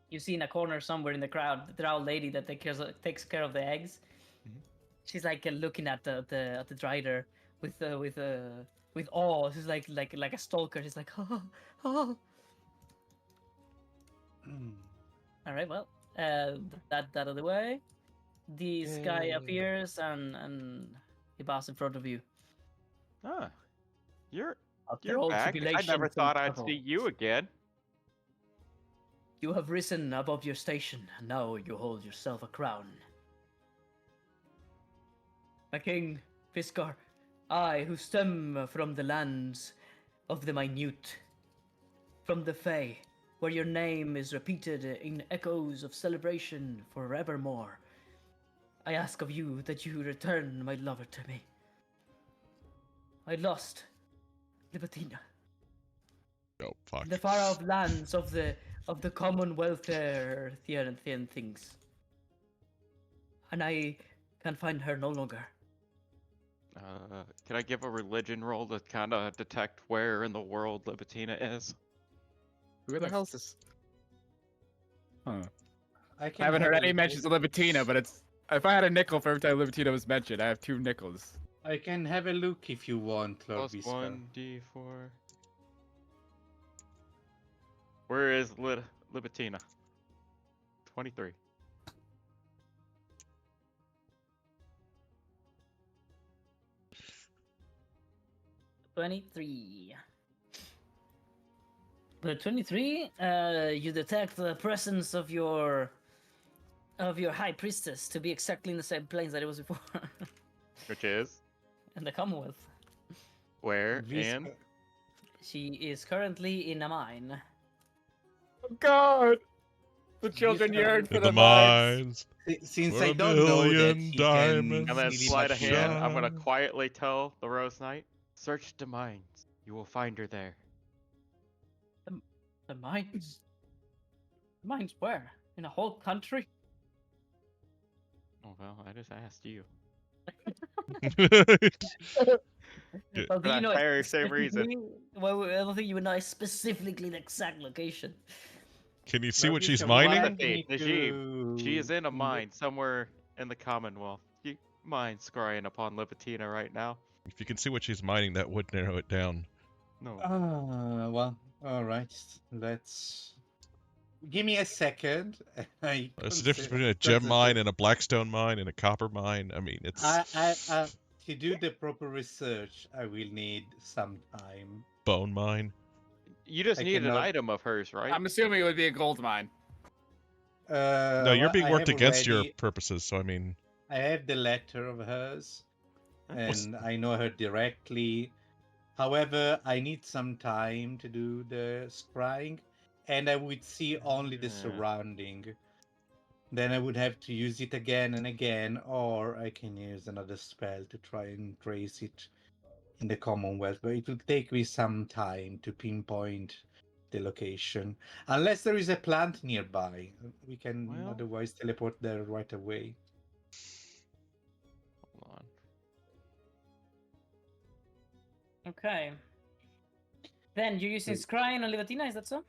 You see in a corner somewhere in the crowd, the drow lady that takes care of the eggs. Mhm. She's like looking at the drider with awe. She's like a stalker. She's like, oh, oh. All right, well, that out of the way. This guy Yay. appears and he bows in front of you. Ah, you're After all back. I tribulations never and thought I'd trouble, see you again. you have risen above your station, and now you hold yourself a crown. My king, Fiskar, I who stem from the lands of the minute, from the Fae, where your name is repeated in echoes of celebration forevermore. I ask of you that you return my lover to me. I lost Libatina Oh fuck. in the far-off lands of the Commonwealth and things, and I can find her no longer. Can I give a religion roll to kind of detect where in the world Libatina is? Who the Yes. hell's this? Huh. I I can haven't have heard a any look mentions at- of Libatina, but it's if I had a nickel for every time Libatina was mentioned, I have 2 nickels. I can have a look if you want, Lord Plus Viscar. 1d4. Where is Libatina? 23. '23. The 23, you detect the presence of your high priestess to be exactly in the same planes that it was before. Which is? In the Commonwealth. Where? Viscar, And? She is currently in a mine. Oh God! The children Viscar, yearn To for the the mines. mines. Since For I a don't know that million he diamonds can And then really sleight of hand, I'm gonna shine. quietly tell the Rose Knight, search the mines. You will find her there. The mines? Mines where? In a whole country? Oh well, I just asked you. Yeah. Well, For do you that know very same reason. specifically? Well, I don't think you would know specifically the exact location. Can you see Lord what she's Viscar, would you mining? like Telepathy, me Najib. She is to in a mine somewhere in the Commonwealth. You mind scrying upon Libatina right now? If you can see what she's mining, that would narrow it down. No. Well, all right. Let's give me a second. I There's a difference consider, between a gem mine and a blackstone mine and a copper mine. I mean, it's to do the proper research, I will need some time. bone mine. You just I need an cannot. item of hers, right? I'm assuming it would be a gold mine. No, you're Well, being I worked have against your already. purposes, so I mean, I have the letter of hers, Okay. and I know her directly. However, I need some time to do the scrying, and I would see only the Yeah. surrounding. Then I would have to use it again and again, or I can use another spell to try and trace it in the Commonwealth. But it will take me some time to pinpoint the location. Unless there is a plant nearby, we can Well- otherwise teleport there right away. Hold on. Okay. Then you're using Wait. Scrying on Libatina, is that so?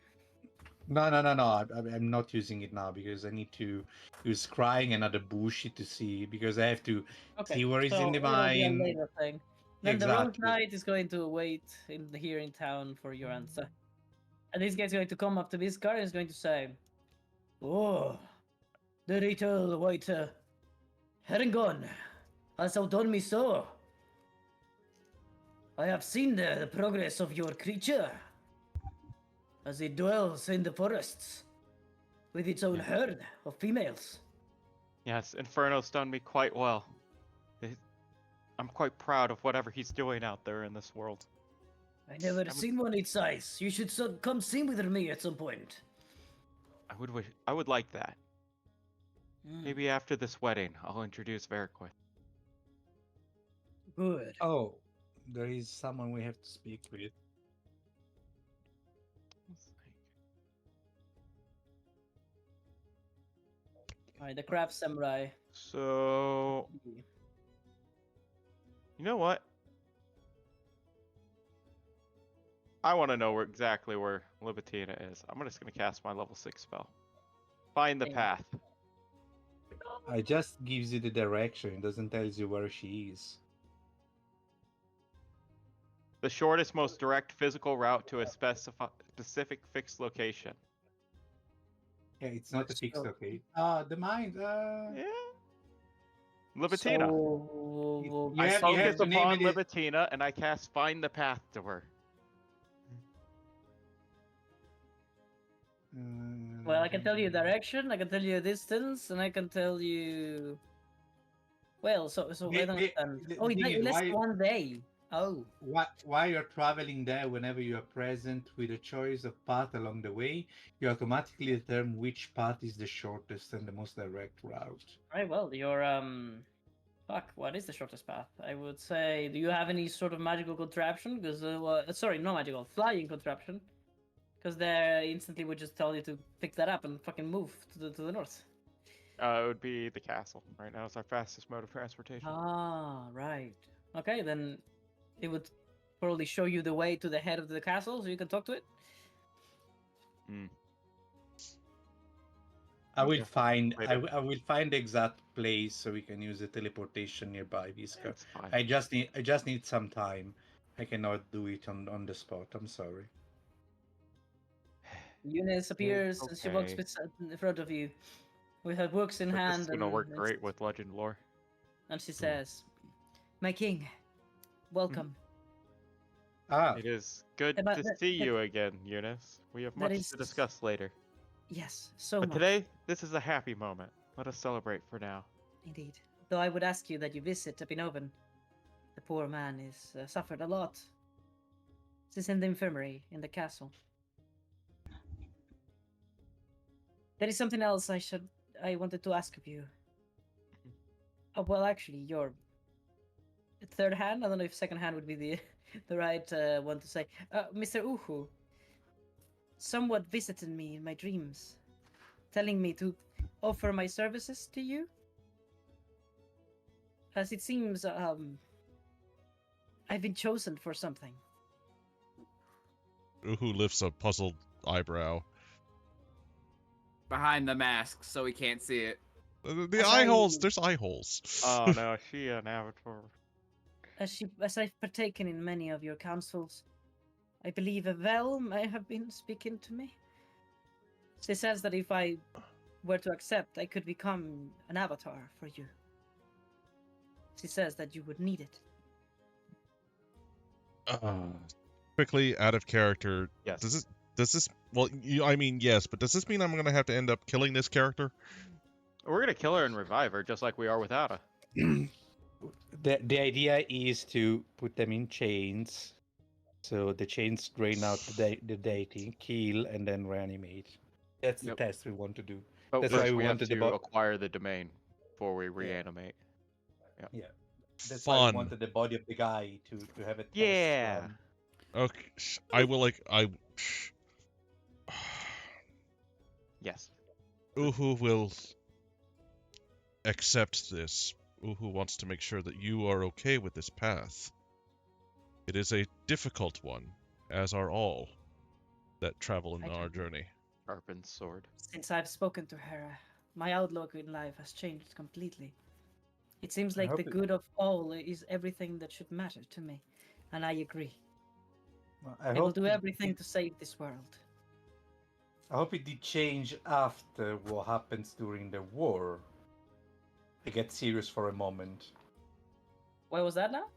No. I'm not using it now because I need to use scrying another bullshit to see because I have to Okay. see where he's in the it'll be a mine. later thing. Then the Rose Exactly. Knight is going to wait here in town for your answer. And this guy's going to come up to this guy and is going to say, "Oh, the little waiter, Herringon, hast thou done me so?" I have seen the progress of your creature as it dwells in the forests with its own Yeah. herd of females. Yes, Inferno's done me quite well. It- I'm quite proud of whatever he's doing out there in this world. I never would- seen one its size. You should come sing with me at some point. I would like that. Hmm, Maybe after this wedding, I'll introduce Veriquith. good. Oh, there is someone we have to speak with. Alright, the craft samurai. So, you know what? I want to know exactly where Libitina is. I'm just gonna cast my level 6 spell. Find the Yeah. path. I just gives you the direction. It doesn't tell you where she is. The shortest, most direct physical route to a specific fixed location. Yeah, it's not a What's fixed the- okay. The mind. Yeah. Libitina. So, You I have focus to name upon it. Libitina and I cast Find the Path to her. well, I can tell you direction, I can tell you distance, and I can tell you. Well, so I don't understand. Oh, the thing it is, lasts 1 day. Oh, why you're traveling there, whenever you are present with a choice of path along the way, you automatically determine which path is the shortest and the most direct route. right. Well, your fuck. What is the shortest path? I would say. Do you have any sort of magical contraption? Because sorry, no magical, flying contraption. Because they instantly would just tell you to pick that up and fucking move to the north. It would be the castle. Right now it's our fastest mode of transportation. Ah, right. Okay, then it would probably show you the way to the head of the castle, so you can talk to it. I will Yeah, find wait I, a- w- I will find the exact place so we can use the teleportation nearby, Visca. It's fine. I just need some time. I cannot do it on the spot. I'm sorry. Eunice appears and she walks okay. in front of you with her books in But this hand, is gonna work great with legend lore. and she says, "My king, welcome." Ah, It is good But to see you again, Eunice. We have that much is- to discuss later. Yes, so But much. today, this is a happy moment. Let us celebrate for now. Indeed. Though I would ask you that you visit Epinoven. The poor man is suffered a lot. He's in the infirmary in the castle. There is something else I wanted to ask of you. Well, actually, your third hand. I don't know if second hand would be the the right one to say. Mr. Uhu somewhat visited me in my dreams, telling me to offer my services to you. As it seems, I've been chosen for something. Uhu lifts a puzzled eyebrow. Behind the mask, so we can't see it. The As eye I- holes. There's eye holes. Oh no, she an avatar. As I've partaken in many of your councils, I believe Avel may have been speaking to me. She says that if I were to accept, I could become an avatar for you. She says that you would need it. Quickly out of character. Yes. Does this? Well, I mean, yes, but does this mean I'm gonna have to end up killing this character? We're gonna kill her and revive her, just like we are with Ada. the idea is to put them in chains, so the chains drain out the deity, kill, and then reanimate. That's the Yep. test we want to do. But That's first why we we have wanted the to acquire the domain before we reanimate. That's why we Fun. wanted the body of the guy to have a test Yeah. run. Okay, I will Yes. Uhu will accept this. Uhu wants to make sure that you are okay with this path. It is a difficult one, as are all that travel in I our can- journey. Sharpened sword. Since I've spoken to her, my outlook in life has changed completely. It seems I like hope the it- good of all is everything that should matter to me, and I agree. I I will hope do it- everything to save this world. I hope it did change after what happens during the war. I get serious for a moment. What was that now?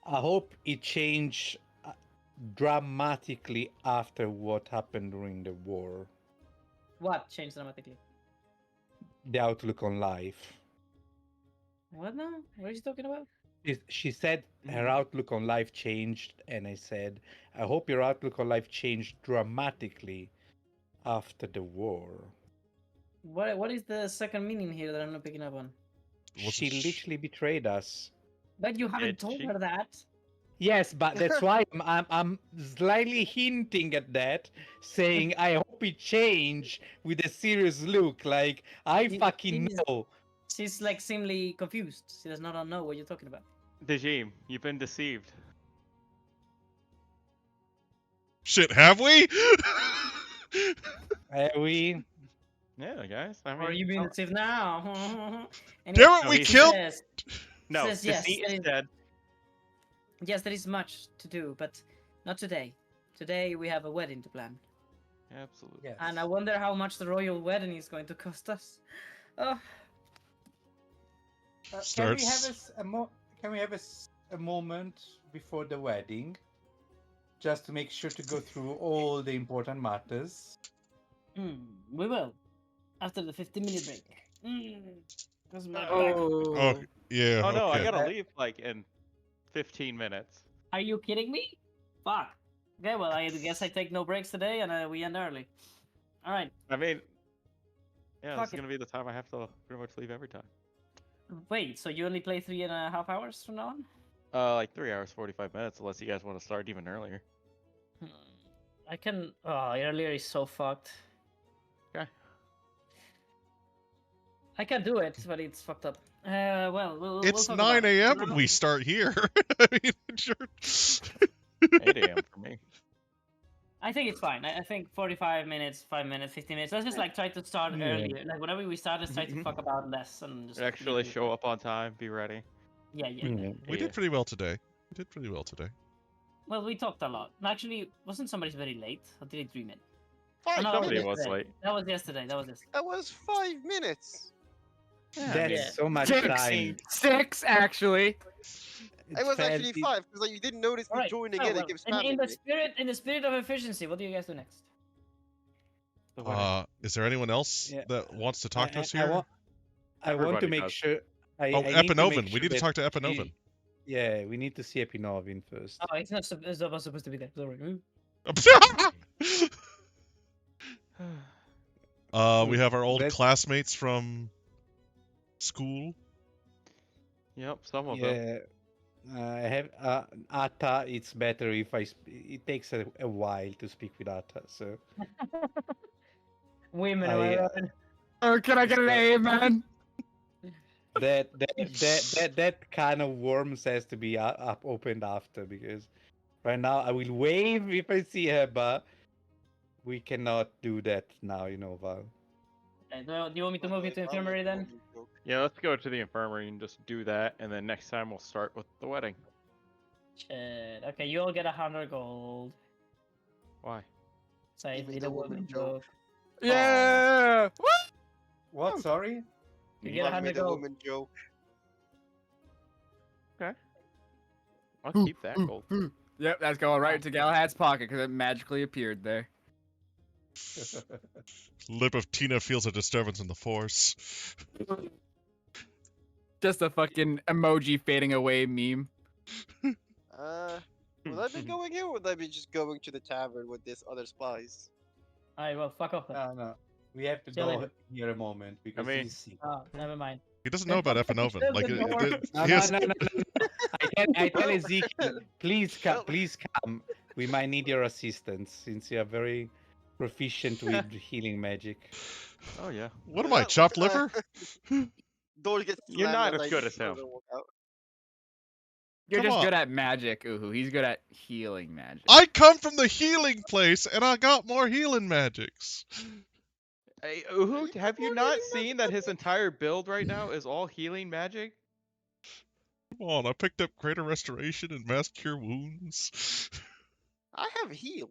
I hope it changed dramatically after what happened during the war. What changed dramatically? The outlook on life. What now? What are you talking about? She said her outlook on life changed, and I said, I hope your outlook on life changed dramatically after the war. What is the second meaning here that I'm not picking up on? Wasn't She sh- literally betrayed us. But you haven't Did told she? her that. Yes, but that's why I'm slightly hinting at that, saying I hope it change with a serious look. Like I She- fucking she's, know. she's like seemingly confused. She does not know what you're talking about. Dejim, you've been deceived. Shit, have we? We Yeah, guys. I mean, Or are you being deceived now? Anyway, Damn it, No, we he she killed. says, no, says yes, deceit there is is- dead. yes, there is much to do, but not today. Today we have a wedding to plan. Absolutely. yes. And I wonder how much the royal wedding is going to cost us. Oh, Can we have Starts. Can we have a moment before the wedding, just to make sure to go through all the important matters? we will. After the 15-minute break. That's my back. Oh, yeah. Oh no, I Okay. gotta leave like in 15 minutes. Are you kidding me? Fuck. Okay, well, I guess I take no breaks today and we end early. Alright, I mean, yeah, Fuck this is it. gonna be the time I have to pretty much leave every time. wait, so you only play 3.5 hours from now on? Like 3 hours 45 minutes, unless you guys want to start even earlier. I can. Oh, earlier is so fucked. Okay. I can do it, but it's fucked up. Well, we'll It's talk 9 about it. a.m. when we start here. I mean, sure. 8 a.m. for me. I think it's fine. I think 45 minutes, 5 minutes, 15 minutes. Let's just like try to start Yeah. earlier. Like whenever we start, let's try to Mhm. fuck about less and just Actually leave it. show up on time, be ready. Yeah. We did pretty well today. We did pretty well today. Well, we talked a lot. Actually, wasn't somebody very late? Or did I dream it? Five no, that Somebody was was yesterday. late. That was yesterday. That was yesterday. That was 5 minutes. Yeah, I That's mean, Yeah. so much 6, time. 6 actually. It was actually 5 because like, you didn't notice me Alright. joining Oh, in well, and kept in spamming the me. spirit of efficiency, what do you guys do next? the wedding. Is there anyone else Yeah. that wants to talk to us I here? want to Everybody make does. sure. I Oh, need to make Epinoven. We sure need to that talk to Epinoven. Yeah, we need to see Epinovin first. Oh, he's not supposed to be there. Sorry. We have our old That's- classmates from school. Yep, some of them. Yeah, I have Atta. It's better if it takes a while to speak with Atta. So Women, I, am I uh, right? Oh, can I get an amen? that kind of worms has to be up opened after, because right now I will wave if I see her, but we cannot do that now. You know, Val. Okay, do you want me to By the move you way, to Val infirmary is a then? woman joke. Yeah, let's go to the infirmary and just do that, and then next time we'll start with the wedding. Shit. Okay, you all get 100 gold. Why? Say Even me the the woman woman joke. joke. Yeah. What? Oh. Sorry. You get Val 100 made a gold. woman joke. I'll Ooh, keep that ooh, gold. ooh. Yep, that's going right into Galahad's pocket because it magically appeared there. Lip of Tina feels a disturbance in the force. Just a fucking emoji fading away meme. Will I be going here or will I be just going to the tavern with this other spies? Alright, well, fuck off then. No. We have to See you go later. here a moment because mean- he's sick. Oh, never mind. He doesn't know about Epinoven. Shut Like, the door. he has- No. I tell Ezekiel, please Well- come. We might need your assistance since you are very proficient with healing magic. Oh yeah. What am I, chopped liver? Door gets You're slammed not as I good as don't him. know what out. You're Come just on. good at magic, Uhu. He's good at healing magic. I come from the healing place, and I got more healing magics. Hey, you Uhu, got have you more not healing seen magic that than his entire build right now is all healing magic? Come on, I picked up Greater Restoration and Mass Cure Wounds. I have heal.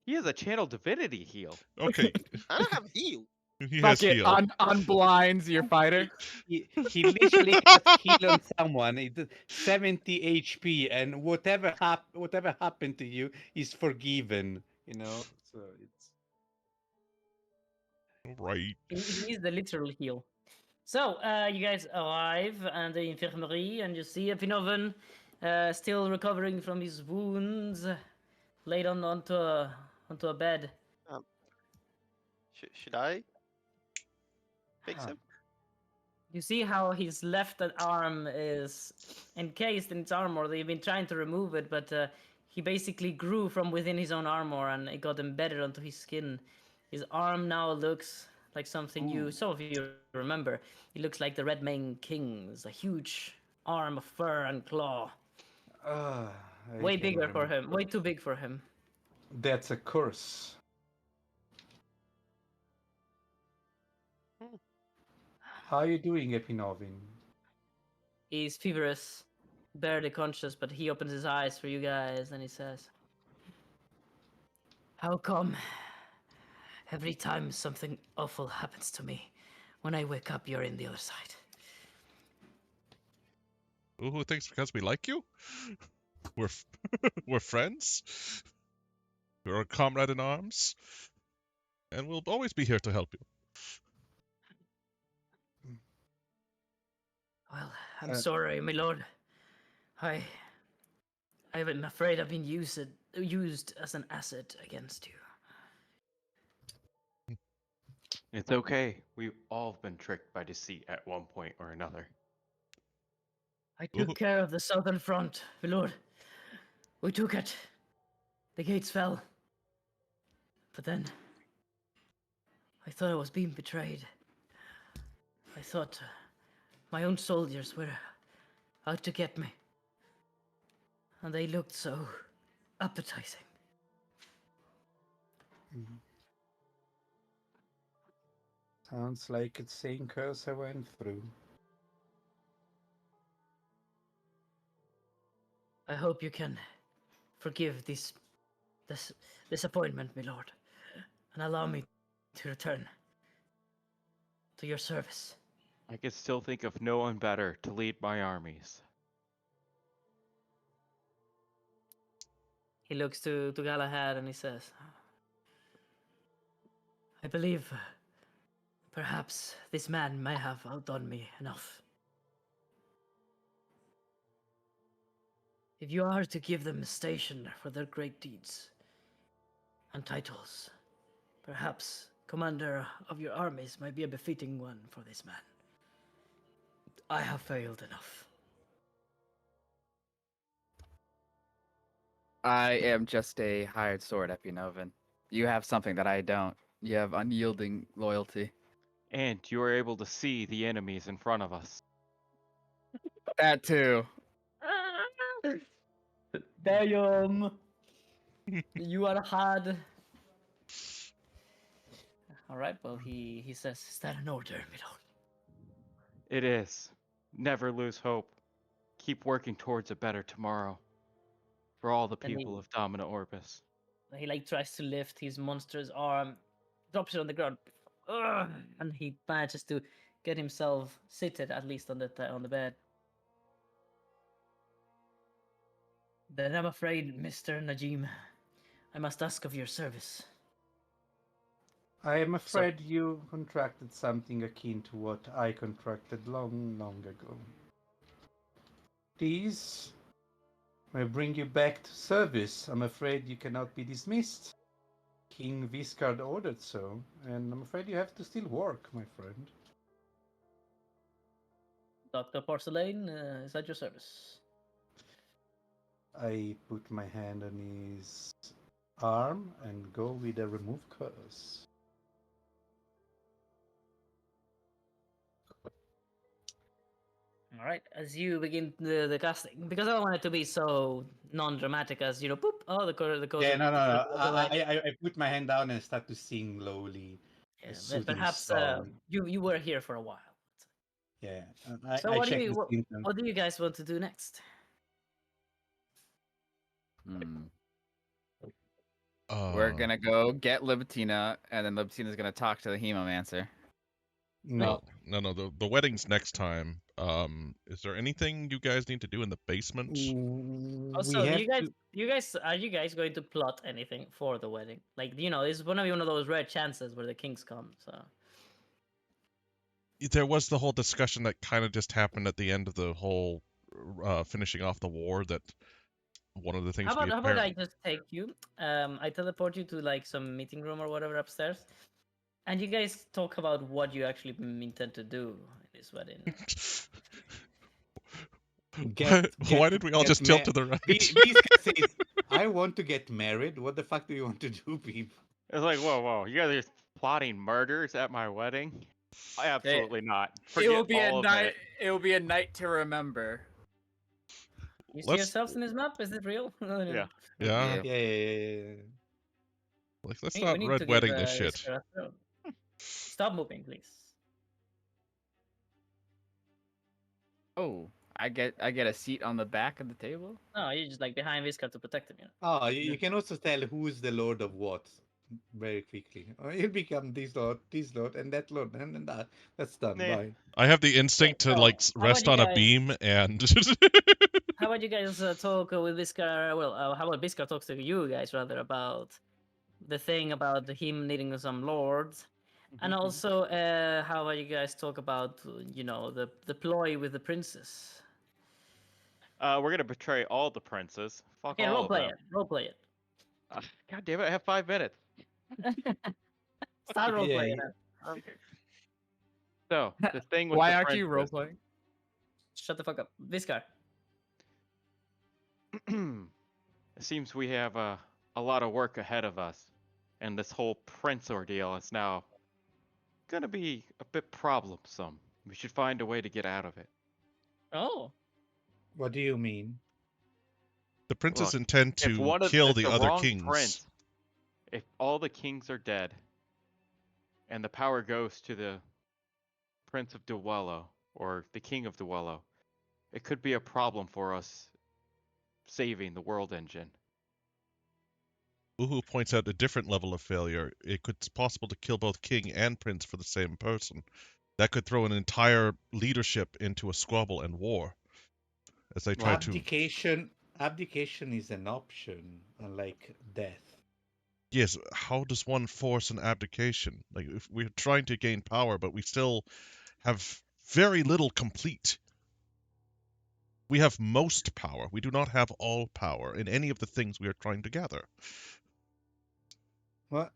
He has a channel divinity heal. Okay, I don't have heal. He has Fuck it, heal. unblinds your fighter. He literally has heal on someone. It's 70 HP, and whatever happened to you is forgiven. You know, so it's Right. He is the literal heal. So, you guys arrive at the infirmary, and you see Epinoven still recovering from his wounds, laid onto a bed. Um, should I fix Huh. him? You see how his left arm is encased in its armor. They've been trying to remove it, but he basically grew from within his own armor, and it got embedded onto his skin. His arm now looks like something Ooh. some of you remember. It looks like the Red Mane King's, a huge arm of fur and claw. Ah, I Way can bigger for remember. him. Way too big for him. That's a curse. Hmm. How are you doing, Epinovin? He's feverish, barely conscious, but he opens his eyes for you guys and he says, "How come every time something awful happens to me, when I wake up, you're in the other side?" Ooh, who thinks because we like you? We're we're friends. You're a comrade in arms, and we'll always be here to help you. Well, I'm Uh, sorry, my lord. I I'm afraid I've been used as an asset against you. It's okay. We've all been tricked by deceit at one point or another. I Ooh, took care of the southern front, my lord. We took it. The gates fell. But then I thought I was being betrayed. I thought my own soldiers were out to get me. And they looked so appetizing. Sounds like it's the same curse I went through. I hope you can forgive this disappointment, my lord, and allow me to return to your service. I can still think of no one better to lead my armies. He looks to Galahad and he says, "I believe perhaps this man may have outdone me enough. If you are to give them a station for their great deeds and titles, perhaps commander of your armies might be a befitting one for this man. I have failed enough." I am just a hired sword, Epinoven. You have something that I don't. You have unyielding loyalty. And you are able to see the enemies in front of us. That too. Damn! You are hard. All right. Well, he says, "Is that an order, my lord?" It is. Never lose hope. Keep working towards a better tomorrow. For all the And people of Domina Orbis. he like tries to lift his monster's arm, drops it on the ground, Ugh! And he manages to get himself seated at least on the bed. "Then I'm afraid, Mr. Najim, I must ask of your service." I am So- afraid you contracted something akin to what I contracted long, long ago. These may bring you back to service. I'm afraid you cannot be dismissed. King Viscard ordered so, and I'm afraid you have to still work, my friend. Dr. Porcelain is at your service. I put my hand on his arm and go with a remove curse. All right, as you begin the casting, because I don't want it to be so non-dramatic as boop. Oh, the curse, the curse, Yeah, no, no, no. goes away. I put my hand down and start to sing lowly Yeah, a but soothing perhaps song. you were here for a while. Yeah, So I what do check you the symptoms. what do you guys want to do next? Hmm. We're gonna go get Libertina, and then Libertina's gonna talk to the Hemomancer. No. No. The wedding's next time. Is there anything you guys need to do in the basement? We Also, have to. are you guys going to plot anything for the wedding? Like, this is gonna be one of those rare chances where the kings come. So There was the whole discussion that kind of just happened at the end of the whole finishing off the war. That one of the things how about I just take you? I teleport you to like some meeting room or whatever upstairs, and you guys talk about what you actually intend to do in this wedding. Why did we all just tilt to the right? These guys say, I want to get married. What the fuck do you want to do, people? It's like, whoa, you guys are plotting murders at my wedding? Absolutely not. Forget it will be all a of night. it. It will be a night to remember. You see Let's- yourselves in this map? Is it real? Yeah. Yeah. Yeah. Like, let's We not need red to wedding give, this shit. Iskra a throne. Stop moving, please. Oh, I get a seat on the back of the table. No, you're just like behind Viscar to protect him. Oh, you can also tell who's the lord of what very quickly. He'll become this lord, and that lord, and then that. That's done. Nah. Bye. I have the instinct to so, like how about rest you on a guys- beam and. How about you guys talk with Viscar? Well, how about Viscar talks to you guys rather about the thing about him needing some lords, and also how about you guys talk about the ploy with the princess? We're gonna betray all the princes. Fuck Okay, all role of play them. it. Role play it. God damn it! I have 5 minutes. Start role Yeah, playing yeah. it. So the thing with Why the aren't you role princess- playing? Shut the fuck up, Viscar. It seems we have a lot of work ahead of us, and this whole prince ordeal is now gonna be a bit problemsome. We should find a way to get out of it. Oh, What do you mean? The princes Look, intend if to one of kill if the the other wrong kings. prince, if all the kings are dead, and the power goes to the Prince of Duello or the King of Duello, it could be a problem for us saving the world engine. Uhu points out a different level of failure. It's possible to kill both king and prince for the same person. That could throw an entire leadership into a squabble and war. As they try to. Abdication is an option, unlike death. Yes, how does one force an abdication? Like, if we're trying to gain power, but we still have very little complete. We have most power. We do not have all power in any of the things we are trying to gather. What?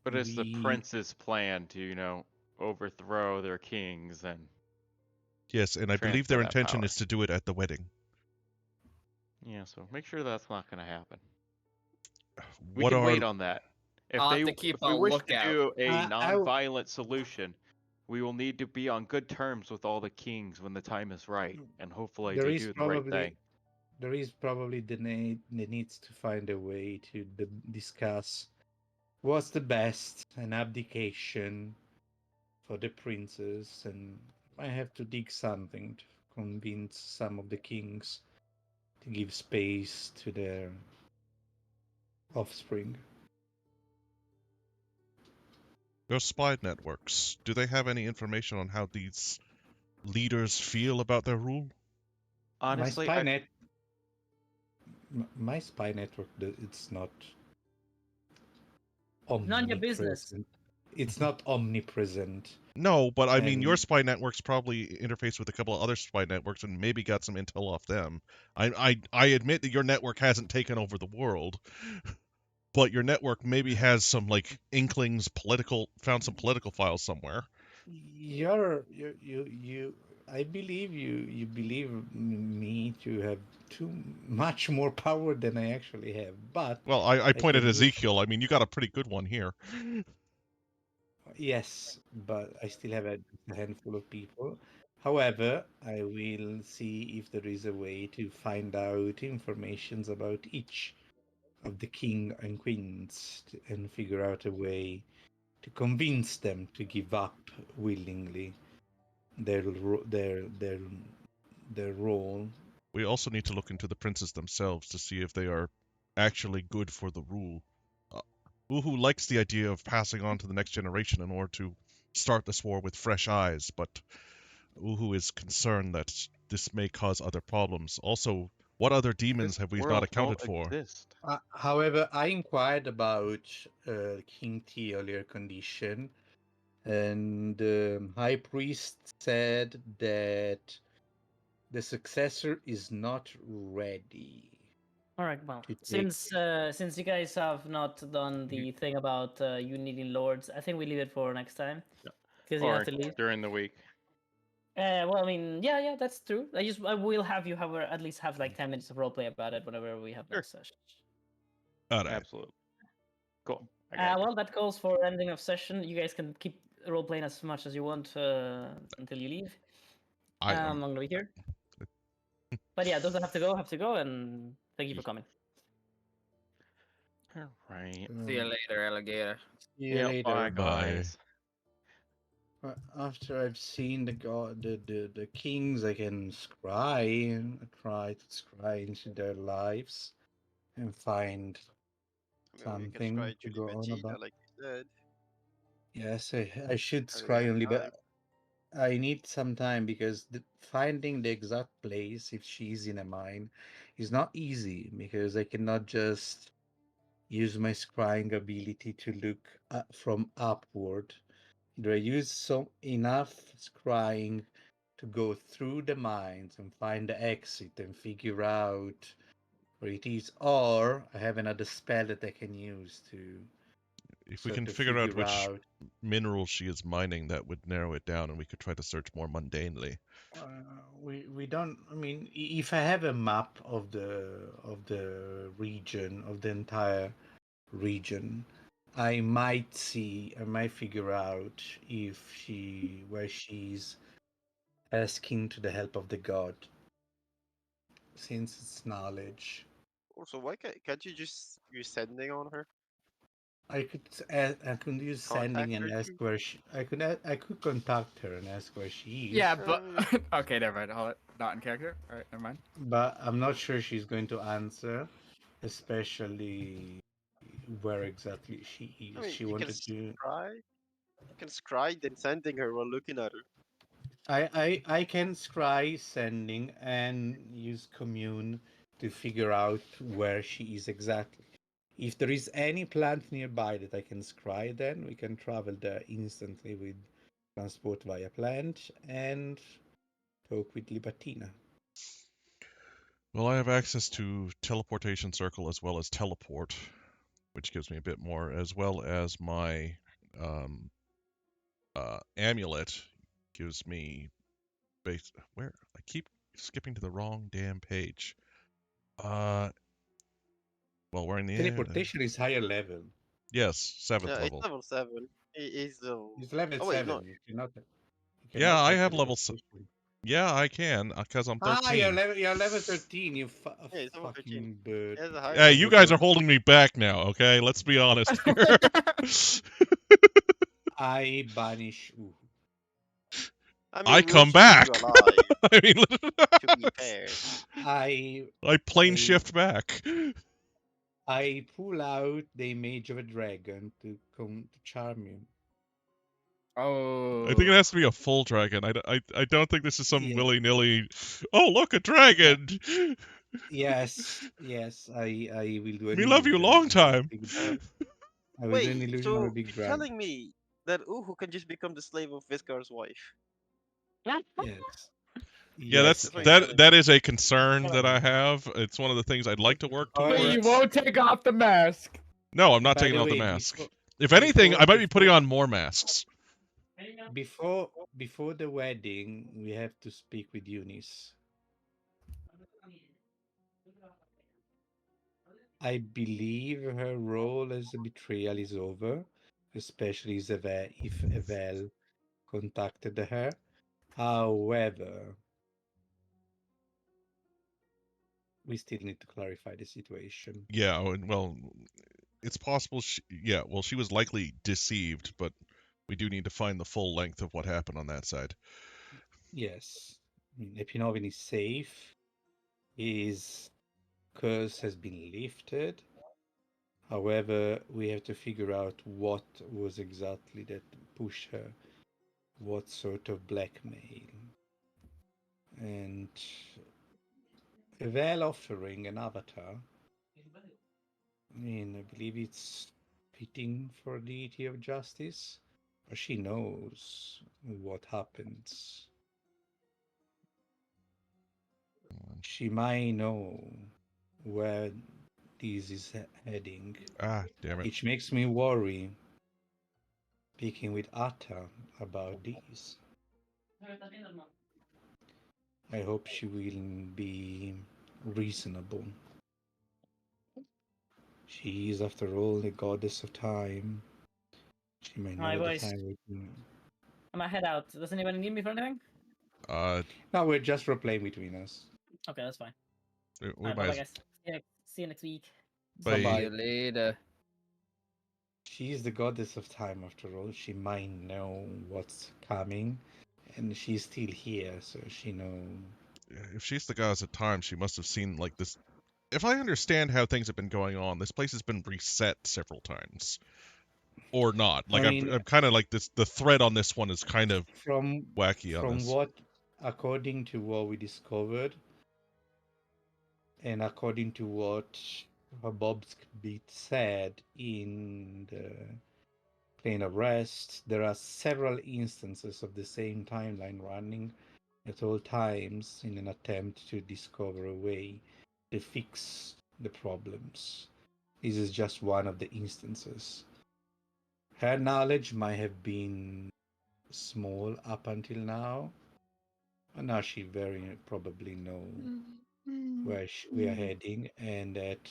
But it's the prince's plan to, overthrow their kings and Yes, and I believe transfer their that intention power. is to do it at the wedding. Yeah, so make sure that's not going to happen. We What can are wait on that. If I'll have they to keep if we a wish lookout. to do a I w- non-violent solution, we will need to be on good terms with all the kings when the time is right, and hopefully there they is do the right probably thing. there is probably the needs to find a way to discuss what's the best, an abdication for the princes, and I have to dig something to convince some of the kings to give space to their offspring. your spy networks? Do they have any information on how these leaders feel about their rule? Honestly, My spy network, it's not none your business. omnipresent. It's not omnipresent. No, but I mean, your And- spy networks probably interface with a couple of other spy networks and maybe got some intel off them. I admit that your network hasn't taken over the world, but your network maybe has some like inklings, found some political files somewhere. You I believe you believe me to have too much more power than I actually have, but Well, I pointed can at do- Ezekiel. I mean, you got a pretty good one here. yes, but I still have a handful of people. However, I will see if there is a way to find out informations about each of the king and queens and figure out a way to convince them to give up willingly their role. We also need to look into the princes themselves to see if they are actually good for the rule. Uhu likes the idea of passing on to the next generation in order to start this war with fresh eyes, but Uhu is concerned that this may cause other problems. Also, what other demons This have we not world accounted won't for? exist. However, I inquired about King T earlier condition, and the High Priest said that the successor is not ready All right. Well, to take. since you guys have not done the thing about you needing lords, I think we leave it for next time Yeah. because you have Or to leave. during the week. Well, I mean, yeah, that's true. I will have you have at least have like 10 minutes of roleplay about it whenever we have Sure. next session. All right. Absolutely. Cool. I got you. Well, that calls for ending of session. You guys can keep role playing as much as you want until you leave. I I'm am. gonna be here. But yeah, those that have to go, and thank you for coming. All right. See you later, alligator. See you Yeah. later. Bye, Bye. guys. After I've seen the kings, I can scry and try to scry into their lives and find I mean, we can something try to to go on Vegeta, about. like you said. Yes, I should I mean, we scry have only, time. but I need some time because finding the exact place if she's in a mine is not easy because I cannot just use my scrying ability to look from upward. Do I use enough scrying to go through the mines and find the exit and figure out where it is, or I have another spell that I can use to If we sort can of figure out figure which out. mineral she is mining, that would narrow it down, and we could try to search more mundanely. We don't. I mean, if I have a map of the region of the entire region, I might see. I might figure out if she where she's asking to the help of the god, since it's knowledge. Also, why can't you just use sending on her? I could use sending Contact and her ask too? where she. I could contact her and ask where she is. Yeah, but Uh, okay, never mind. Hold it. Not in character. All right, never mind. But I'm not sure she's going to answer, especially where exactly she I is. mean, She you can wanted to. scry. You can scry, then sending her while looking at her. I can scry sending and use commune to figure out where she is exactly. If there is any plant nearby that I can scry, then we can travel there instantly with transport via plant and talk with Libatina. Well, I have access to teleportation circle as well as teleport, which gives me a bit more, as well as my um, amulet gives me base. Where I keep skipping to the wrong damn page. Well, we're in the Teleportation is higher level. yes, 7th Yeah, it's level. level 7. He's level. It's level Oh wait, no. 7. You Yeah, cannot I have have teleportation. Yeah, I can because I'm 13. You're level 13. You Yeah, he's level 13. fucking bird. He has a higher Hey, level. you guys are holding me back now. Okay, let's be honest here. I banish. Ooh. I I mean, we come also keep back. you alive, I mean, to be fair. I I plane I shift back. I pull out the image of a dragon to come to charm you. Oh. I think it has to be a full dragon. I don't think this is some Yeah. willy nilly. Oh, look, a Yeah. dragon. Yes. I will do an Me love you illusion long of a time. big Uh, dragon. I will do an Wait, illusion of a so big you're dragon. telling me that Uhu can just become the slave of Viscar's wife? Yes. Yeah, Yes, that's That's what can. you're that. telling That me. is a concern that I have. It's one of the things I'd like to work But However, you towards. won't take off the mask. No, I'm not by taking the off the way, mask. If anything, I might be putting on more masks. before before the wedding, we have to speak with Eunice. I believe her role as a betrayal is over, especially if Evel contacted her. However, we still need to clarify the situation. Yeah, well, it's possible. Yeah, well, she was likely deceived, but we do need to find the full length of what happened on that side. Yes, I mean, Epinovin is safe. He is curse has been lifted. However, we have to figure out what was exactly that pushed her, what sort of blackmail. And Evel offering an avatar, I mean, I believe it's fitting for deity of justice, but she knows what happens. She might know where this is heading, Ah, damn it. which makes me worry speaking with Atta about this. I hope she will be reasonable. She is, after all, the goddess of time. She may Hi, know the boys. time. I'm gonna head out. Does anybody need me for anything? Uh, No, we're just replaying between us. Okay, that's fine. we Alright, might bye, as guys. See you next week. See Bye-bye. you later. She is the goddess of time, after all. She might know what's coming, and she's still here, so she know. if she's the goddess of time, she must have seen like this. If I understand how things have been going on, this place has been reset several times, or not. I Like mean, I'm kind of like this. The thread on this one is kind of from wacky on from this. what, according to what we discovered, and according to what Bob's beat said in the plane of rest, there are several instances of the same timeline running at all times in an attempt to discover a way to fix the problems. This is just one of the instances. Her knowledge might have been small up until now, but now she very probably know where we are heading, and that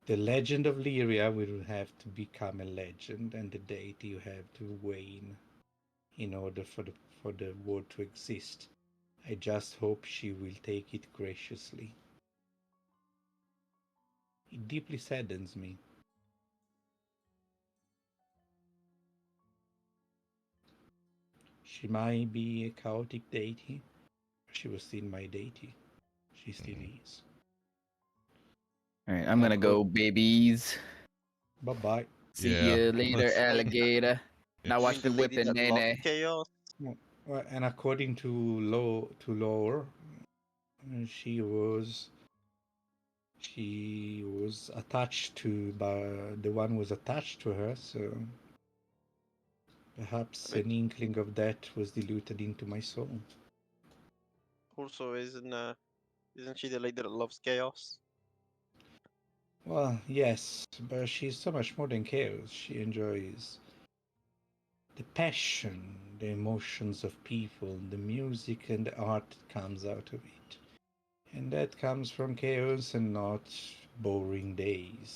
the legend of Lyria will have to become a legend, and the deity will have to wane in order for the world to exist. I just hope she will take it graciously. It deeply saddens me. She might be a chaotic deity, but she was still my deity. She still is. All right, I'm gonna go, babies. Bye bye. See Yeah. you later, that's- alligator. Yeah. Now You watch mean the the lady whipping, that loves Nene. chaos? Well, and according to lore, she was attached to, by the one was attached to her, so perhaps But an inkling of that was diluted into my soul. also, isn't she the lady that loves chaos? Well, yes, but she's so much more than chaos. She enjoys the passion, the emotions of people, the music and the art that comes out of it. And that comes from chaos and not boring days,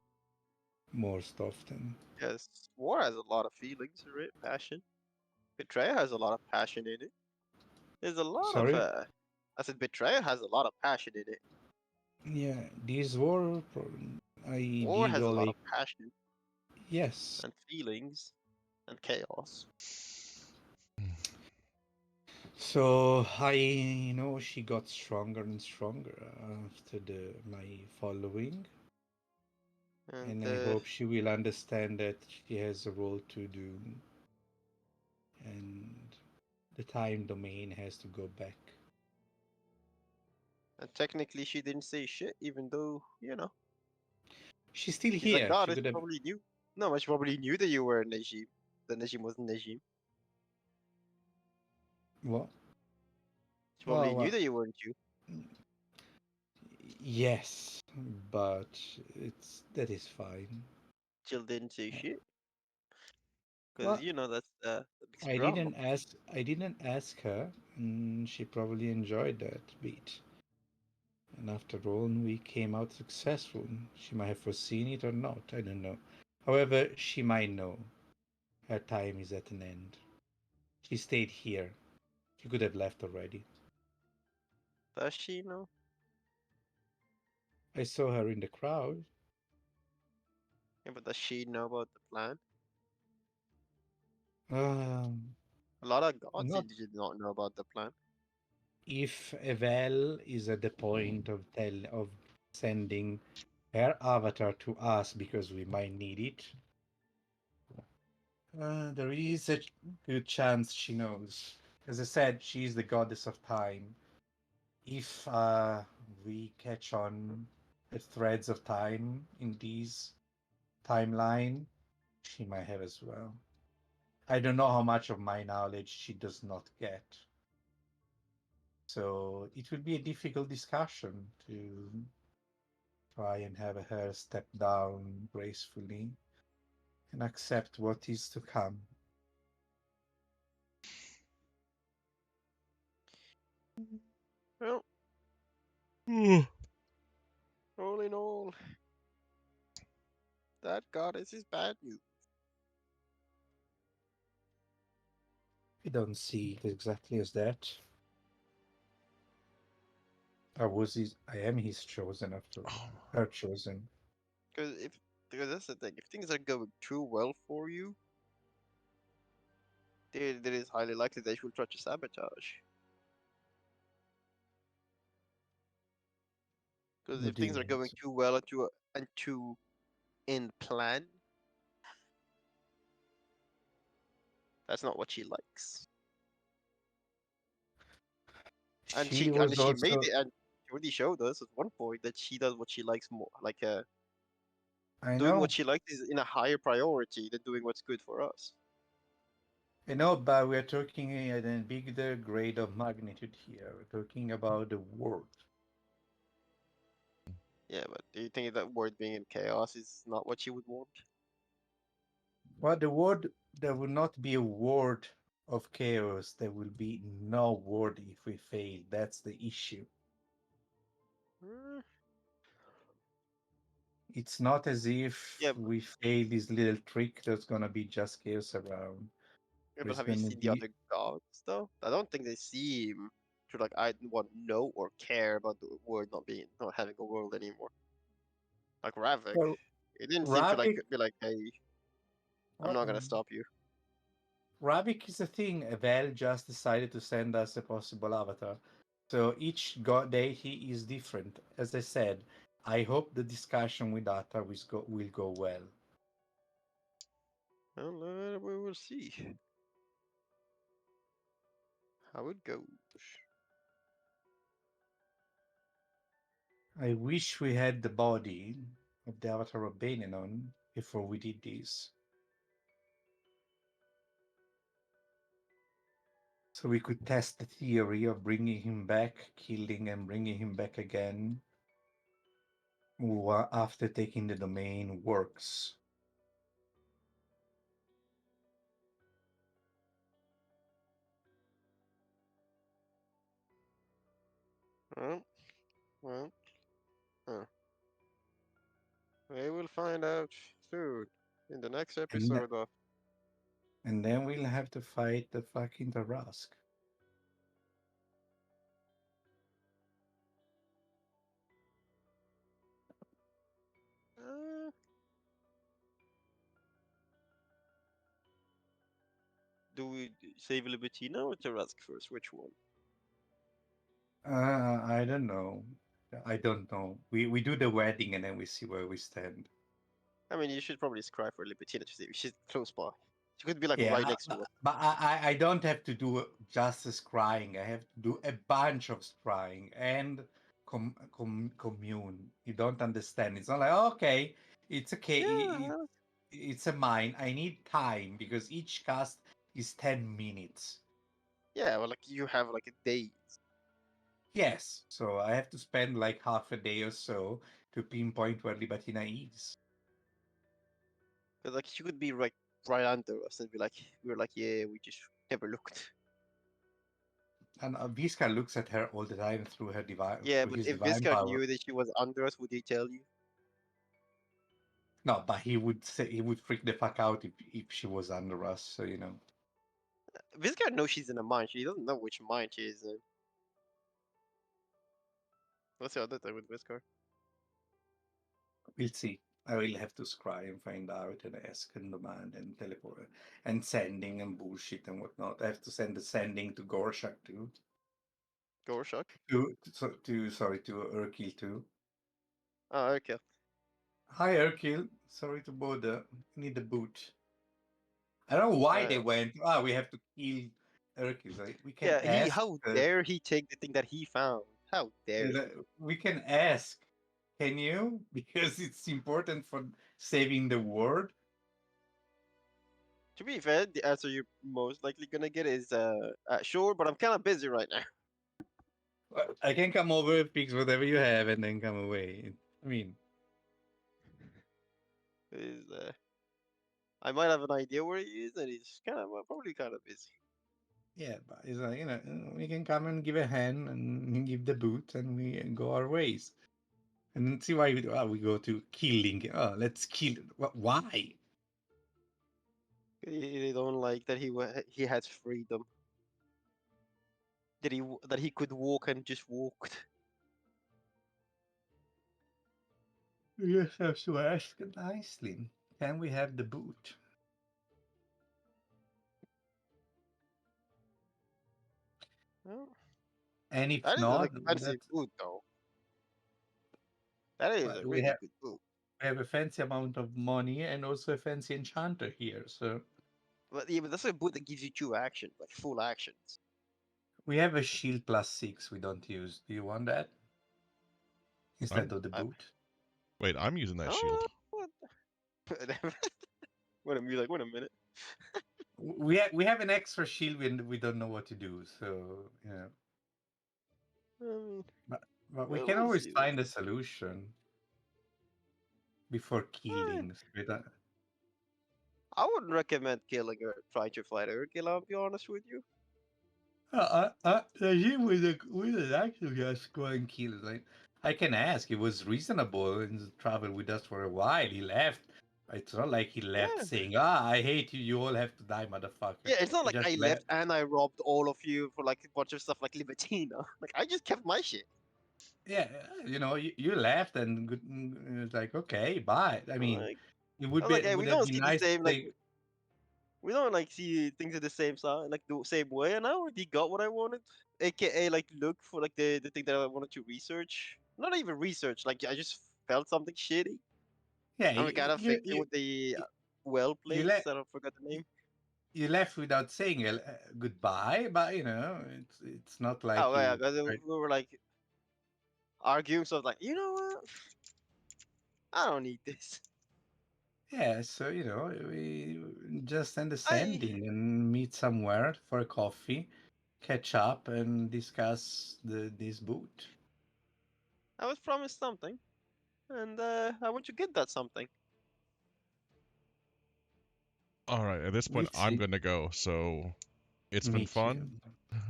most often. Yes, war has a lot of feelings, right? Passion. Betrayal has a lot of passion in it. There's a lot of Sorry? I said betrayal has a lot of passion in it. Yeah, this war, I War did has a all lot I. of passion Yes. and feelings and chaos. So I know she got stronger and stronger after my following, And and I hope she will understand that she has a role to do, and the time domain has to go back. and technically she didn't say shit, even though, She's still she's a here. She goddess, could she have. probably knew. No, but she probably knew that you were Najim. That Najim wasn't Najim. What? She probably knew Well, that you weren't you. yes, but that is fine. Jill didn't say Uh, shit. Because, Well, that's the big I drama. didn't ask. I didn't ask her, and she probably enjoyed that bit. And after all, we came out successful. She might have foreseen it or not. I don't know. However, she might know her time is at an end. She stayed here. She could have left already. Does she know? I saw her in the crowd. Yeah, but does she know about the plan? Um, A lot of gods not did not know about the plan. if Evel is at the point of sending her avatar to us because we might need it. There is a good chance she knows. As I said, she is the goddess of time. If we catch on the threads of time in this timeline, she might have as well. I don't know how much of my knowledge she does not get. So it will be a difficult discussion to try and have her step down gracefully and accept what is to come. Well, all in all, that goddess is bad news. I don't see it exactly as that. I am his chosen after all. Oh, Her chosen. Because that's the thing. If things are going too well for you, there is highly likely that she will try to sabotage. Because What if do you things are mean? going too well and too in plan, that's not what she likes. She And was she made also. it, and she already showed us at one point that she does what she likes more. Like I doing what know. she likes is in a higher priority than doing what's good for us. I know, but we're talking at a bigger grade of magnitude here. We're talking about the world. Yeah, but do you think that word being in chaos is not what she would want? Well, there will not be a word of chaos. There will be no word if we fail. That's the issue. Uh, It's not as if yeah, we fail this little trick, there's gonna be just chaos around. but There's have you gonna seen the be. other gods though? I don't think they seem to like I want know or care about the world not having a world anymore. Like Ravik, Well, it didn't seem to like Ravik, be like, hey, I'm Ra- not gonna stop you. Ravik is a thing. Val just decided to send us a possible avatar. So each god deity is different. As I said, I hope the discussion with Atta will go well. Well, we will see how it goes. I wish we had the body of the avatar of Benenon before we did this. So we could test the theory of bringing him back, killing and bringing him back again after taking the domain works. Well, well, uh, we will find out soon in the next And episode of. and then we'll have to fight the fucking Tarask. Uh, do we save Libitina or Tarask first? Which one? I don't know. I don't know. We do the wedding and then we see where we stand. I mean, you should probably scry for Libitina to see if she's close by. She could be like Yeah, right next to us. but I don't have to do just scrying. I have to do a bunch of scrying and commune. You don't understand. It's not like okay, it's okay. Yeah, It's a mine. I need time because each cast is 10 minutes. yeah. Well, like you have like a day. Yes, so I have to spend like half a day or so to pinpoint where Libatina is. Because like she could be like right under us and be like, we're like, yeah, we just never looked. And Visca looks at her all the time through her divine, Yeah, through but his if divine Viscard power. knew that she was under us, would he tell you? No, but he would say he would freak the fuck out if she was under us. So Viscard knows she's in a mine. She doesn't know which mine she is in. What's the other thing with Viscard? we'll see. I will have to scry and find out and ask and demand and teleport and sending and bullshit and whatnot. I have to send the sending to Gorshak too. Gorshak? To sorry to Urkil too. Oh, okay. Hi, Hercule. Sorry to bother. Need a boot. I don't know why they Uh, went. We have to kill Hercule. Like, we can yeah, ask. how dare he take the thing that he found? How dare he? We can ask. Can you? Because it's important for saving the world. To be fair, the answer you're most likely gonna get is sure, but I'm kind of busy right now. I can come over, fix whatever you have, and then come away. I mean, Is I might have an idea where he is, and he's kind of probably kind of busy. yeah, but it's like, we can come and give a hand and give the boot, and we go our ways. And then see why we go to killing. Oh, let's kill. Why? They don't like that he has freedom. That he could walk and just walked. You just have to ask nicely. Can we have the boot? Well, And if that is an not, expensive boot, though. That is a we really have good boot. a fancy amount of money and also a fancy enchanter here. So But yeah, but that's a boot that gives you 2 actions, like full actions. we have a shield +6 we don't use. Do you want that instead I'm of the I, boot? wait. I'm using that shield. oh, what? Wait a minute. We have an extra shield when we don't know what to do. So yeah, Um, but we well, can we'll always see then. find a solution before Eh, killing. I wouldn't recommend killing or trying to fight Urkil, I'll be honest with you. The him with an actually just go and kill. Like I can ask, he was reasonable and traveled with us for a while. He left. It's not like he left Yeah. saying, I hate you. You all have to die, motherfucker." Yeah, it's not He like just I left. left and I robbed all of you for like a bunch of stuff like Libertina. Like I just kept my shit. Yeah, you left and it's like, okay, bye. I mean, Like it I was like, hey, would we have don't been see the nice to same like say, we don't like see things in the same side, like the same way. And I already got what I wanted, aka like look for like the thing that I wanted to research. Not even research, like I just felt something shitty. yeah, And we gotta fix it with the well you place. left. I don't forget the name. You left without saying goodbye, but it's not like Oh yeah, you. because we were like arguing, so I was like, you know what? I don't need this. Yeah, so we just end the I sending and meet somewhere for a coffee, catch up, and discuss this boot. I was promised something, and I want to get that something. All right. At this We'll point, I'm see. gonna go. So it's been Me too. fun,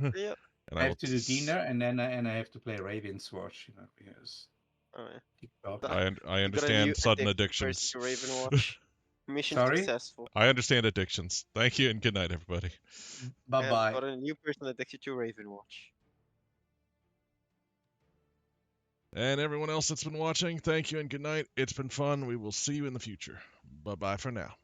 and Yeah. I I will. have to do dinner, and then I have to play Raven's Watch, because Oh, yeah. TikTok. The- I You got a new understand sudden addicted person addictions. to Raven Watch. Mission Sorry. successful. I understand addictions. Thank you and good night, everybody. Bye I have bye. got a new person addicted to Raven Watch. And everyone else that's been watching, thank you and good night. It's been fun. We will see you in the future. Bye bye for now.